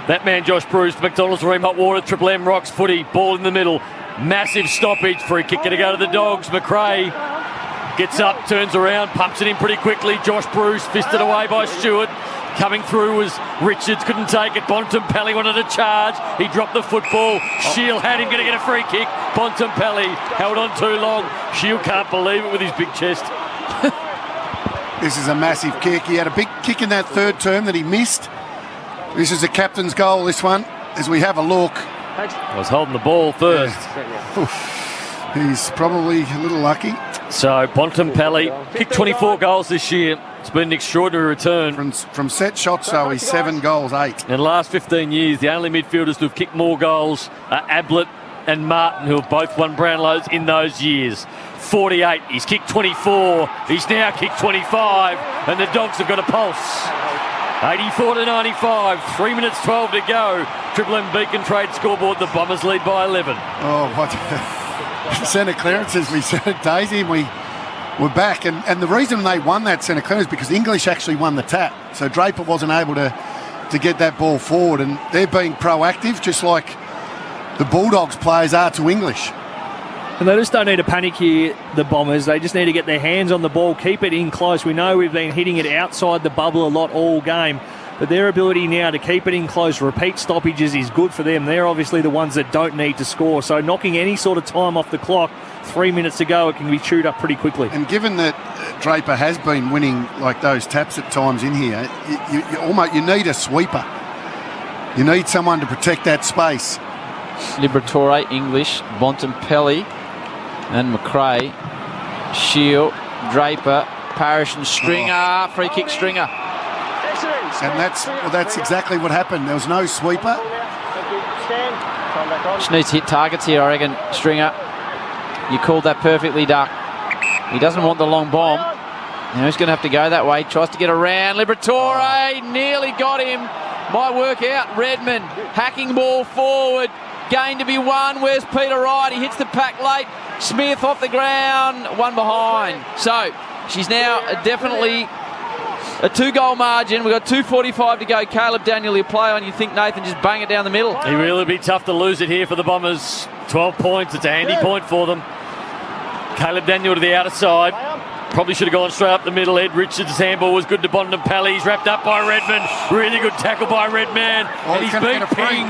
that man, Josh Bruce. McDonald's Room, Hot Water, Triple M Rocks footy, ball in the middle. Massive stoppage, free kick to go to the Dogs. McRae gets up, turns around, pumps it in pretty quickly. Josh Bruce fisted away by Stewart. Coming through was Richards, couldn't take it. Bontempelli wanted to charge. He dropped the football. Shield had him, going to get a free kick. Bontempelli held on too long. Shield can't believe it with his big chest. This is a massive kick. He had a big kick in that third term that he missed. This is a captain's goal, this one, as we have a look. I was holding the ball first. Yeah. He's probably a little lucky. So Bontempelli kicked 24 goals this year. It's been an extraordinary return. From set shots, though, he's 7 goals, 8. In the last 15 years, the only midfielders to have kicked more goals are Ablett and Martin, who have both won Brownlows in those years. 48, he's kicked 24, he's now kicked 25, and the Dogs have got a pulse. 84-95, 3 minutes 12 to go. Triple M Beacon Trade scoreboard, the Bombers lead by 11. Oh, what centre clearance, as we said, Daisy, and we were back. And the reason they won that centre clearance is because English actually won the tap. So Draper wasn't able to get that ball forward, and they're being proactive, just like the Bulldogs players are to English. And they just don't need to panic here, the Bombers. They just need to get their hands on the ball, keep it in close. We know we've been hitting it outside the bubble a lot all game, but their ability now to keep it in close, repeat stoppages is good for them. They're obviously the ones that don't need to score. So knocking any sort of time off the clock, 3 minutes to go, it can be chewed up pretty quickly. And given that Draper has been winning like those taps at times in here, you need a sweeper. You need someone to protect that space. Liberatore, English, Bontempelli and McRae, Shield, Draper, Parrish and Stringer, free kick Stringer. And that's exactly what happened. There was no sweeper. Just needs to hit targets here, I reckon, Stringer. You called that perfectly, Duck. He doesn't want the long bomb. Now he's going to have to go that way. Tries to get around. Liberatore nearly got him. Might work out. Redmond hacking ball forward. Gain to be won. Where's Peter Wright? He hits the pack late. Smith off the ground. One behind. So she's now definitely a 2-goal margin. We've got 2:45 to go. Caleb Daniel, he'll play on. You think Nathan just bang it down the middle? He really be tough to lose it here for the Bombers. 12 points. It's a handy point for them. Caleb Daniel to the outer side. Probably should have gone straight up the middle. Ed Richards' handball was good to Bontempelli. He's wrapped up by Redmond. Really good tackle by Redman. Oh, and he's been pinged.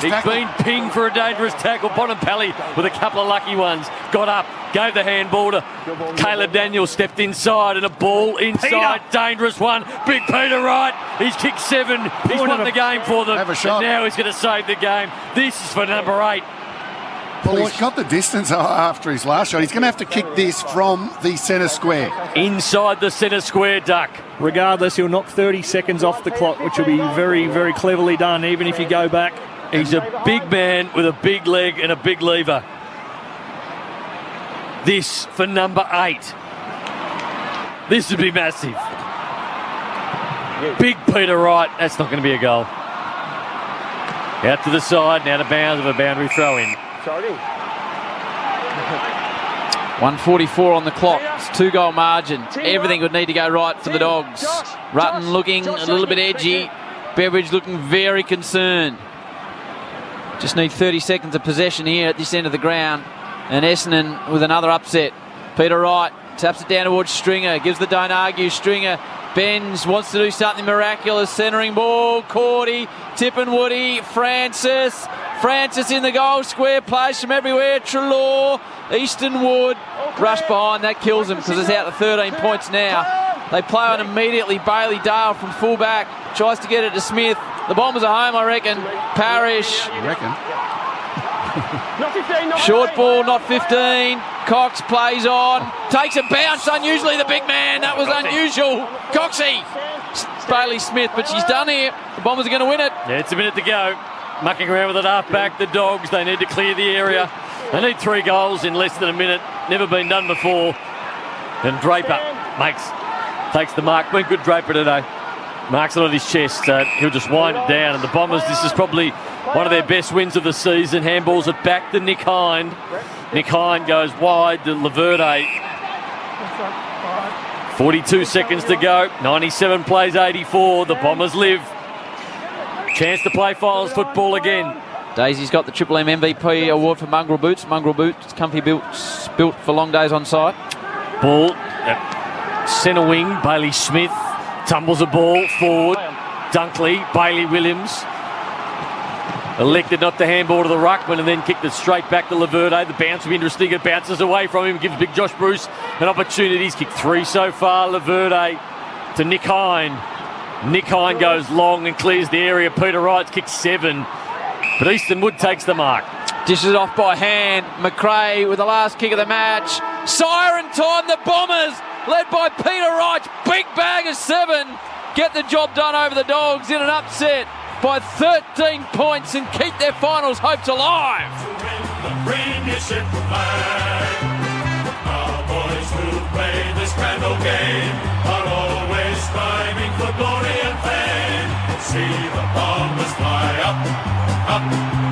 He's tackle. been pinged for a dangerous tackle. Bontempelli with a couple of lucky ones. Got up, gave the handball to Caleb Daniels, stepped inside, and a ball inside. Peter. Dangerous one. Big Peter Wright. He's kicked 7. He's won the game for them. Have a shot. And now he's going to save the game. This is for number 8. Well, he's got the distance after his last shot. He's going to have to kick this from the centre square. Inside the centre square, Duck. Regardless, he'll knock 30 seconds off the clock, which will be very, very cleverly done, even if you go back. He's a big man with a big leg and a big lever. This for number 8. This would be massive. Big Peter Wright. That's not going to be a goal. Out to the side, now to bounds of a boundary throw in. 1:44 on the clock. It's 2-goal margin. Everything would need to go right for the Dogs. Rutten looking a little bit edgy. Beveridge looking very concerned. Just need 30 seconds of possession here at this end of the ground. And Essendon with another upset. Peter Wright taps it down towards Stringer. Gives the don't argue. Stringer bends, wants to do something miraculous. Centering ball. Cordy, Tippenwoody, Francis in the goal square. Plays from everywhere. Treloar, Eastonwood. Rush behind. That kills him because it's out to 13 points now. They play on immediately. Bailey Dale from fullback. Tries to get it to Smith. The Bombers are home, I reckon. Parrish. You reckon? Short ball, not 15. Cox plays on. Takes a bounce. Unusually the big man. That was unusual. Coxie. Bailey Smith, but she's done here. The Bombers are going to win it. Yeah, it's a minute to go. Mucking around with it half back. The Dogs, they need to clear the area. They need 3 goals in less than a minute. Never been done before. And Draper takes the mark. Been good Draper today. Marks it on his chest. He'll just wind it down. And the Bombers, this is probably one of their best wins of the season. Handballs it back to Nick Hind. Nick Hind goes wide to Laverde. 42 seconds to go. 97 plays 84. The Bombers live. Chance to play finals football again. Daisy's got the Triple M MVP award for Mongrel Boots. Mongrel Boots, comfy boots built for long days on site. Ball. Centre wing, Bailey Smith. Tumbles the ball forward. Dunkley, Bailey Williams. Elected not to handball to the ruckman and then kicked it straight back to Laverde. The bounce will be interesting. It bounces away from him. Gives big Josh Bruce an opportunity. He's kicked 3 so far. Laverde to Nick Hind. Nick Hind goes long and clears the area. Peter Wright's kicked 7. But Eastonwood takes the mark. Dishes it off by hand. McRae with the last kick of the match. Siren time. The Bombers, led by Peter Wright. Big bag of 7. Get the job done over the Dogs in an upset by 13 points and keep their finals hopes alive. Cowboys who play this grand old game are always striving for glory and fame. See the Bombers fly up, up.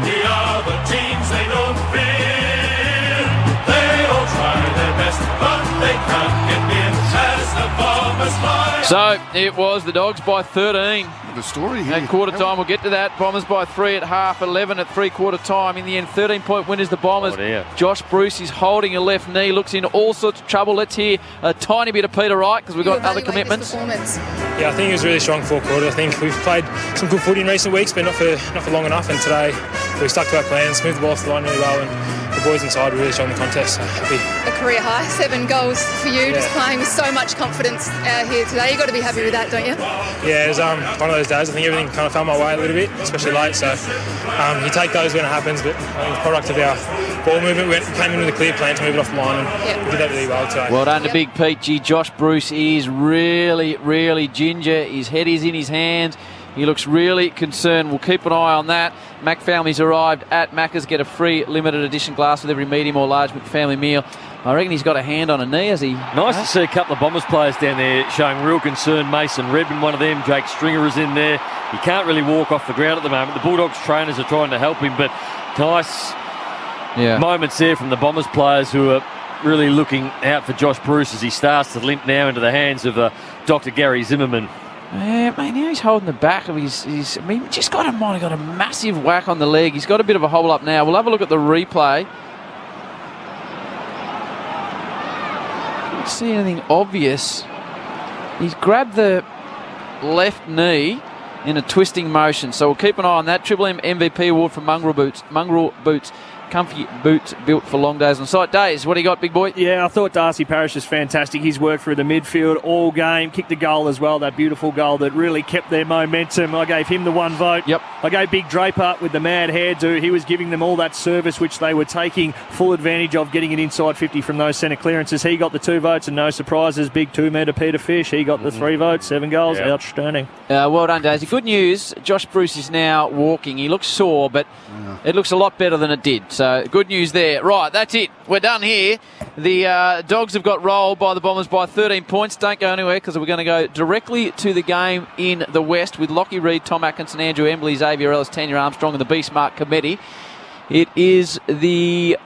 The other teams they don't fear. They all try their best, but they can't get near as the Bombers fly. So it was the Dogs by 13. The story here. At quarter time, we'll get to that. Bombers by 3 at half, 11 at 3/4 time. In the end, 13-point winners, the Bombers. Josh Bruce is holding a left knee, looks in all sorts of trouble. Let's hear a tiny bit of Peter Wright because we've got other commitments. Yeah, I think it was really strong 4 quarters. I think we've played some good footy in recent weeks, but not for long enough. And today we stuck to our plans, moved the ball off the line really well, and the boys inside were really strong in the contest. So happy. A career high, 7 goals for you, just playing with so much confidence out here today. You've got to be happy with that, don't you? Yeah, it was one of those days. I think everything kind of fell my way a little bit, especially late. So you take those when it happens, but I think the product of our ball movement, we came in with a clear plan to move it off the line, and we did that really well today. Well done to Big Peachy. Josh Bruce is really, really ginger. His head is in his hands. He looks really concerned. We'll keep an eye on that. Mac families arrived at Macca's. Get a free limited edition glass with every medium or large McFamily meal. I reckon he's got a hand on a knee as he... Nice to see a couple of Bombers players down there showing real concern. Mason Redmond, one of them. Jake Stringer is in there. He can't really walk off the ground at the moment. The Bulldogs trainers are trying to help him, but nice moments there from the Bombers players who are really looking out for Josh Bruce as he starts to limp now into the hands of Dr. Gary Zimmerman. Yeah, mate, now he's holding the back of his I mean, might have got a massive whack on the leg. He's got a bit of a hole up now. We'll have a look at the replay. see anything obvious. He's grabbed the left knee in a twisting motion, so we'll keep an eye on that. Triple M MVP award for Mongrel Boots. Mongrel Boots, comfy boots built for long days on site. Days, what do you got, big boy? Yeah, I thought Darcy Parish was fantastic. He's worked through the midfield all game, kicked a goal as well, that beautiful goal that really kept their momentum. I gave him the 1 vote. Yep. I gave Big Draper with the mad hairdo. He was giving them all that service, which they were taking full advantage of, getting it inside 50 from those centre clearances. He got the 2 votes, and no surprises, big 2-metre Peter Fish. He got the 3 votes, 7 goals. Yep. Outstanding. Well done, Daisy. Good news, Josh Bruce is now walking. He looks sore, but it looks a lot better than it did. So good news there. Right, that's it. We're done here. The Dogs have got rolled by the Bombers by 13 points. Don't go anywhere because we're going to go directly to the game in the West with Lockie Reid, Tom Atkinson, Andrew Embley, Xavier Ellis, Tanya Armstrong and the B-Smart Committee. It is the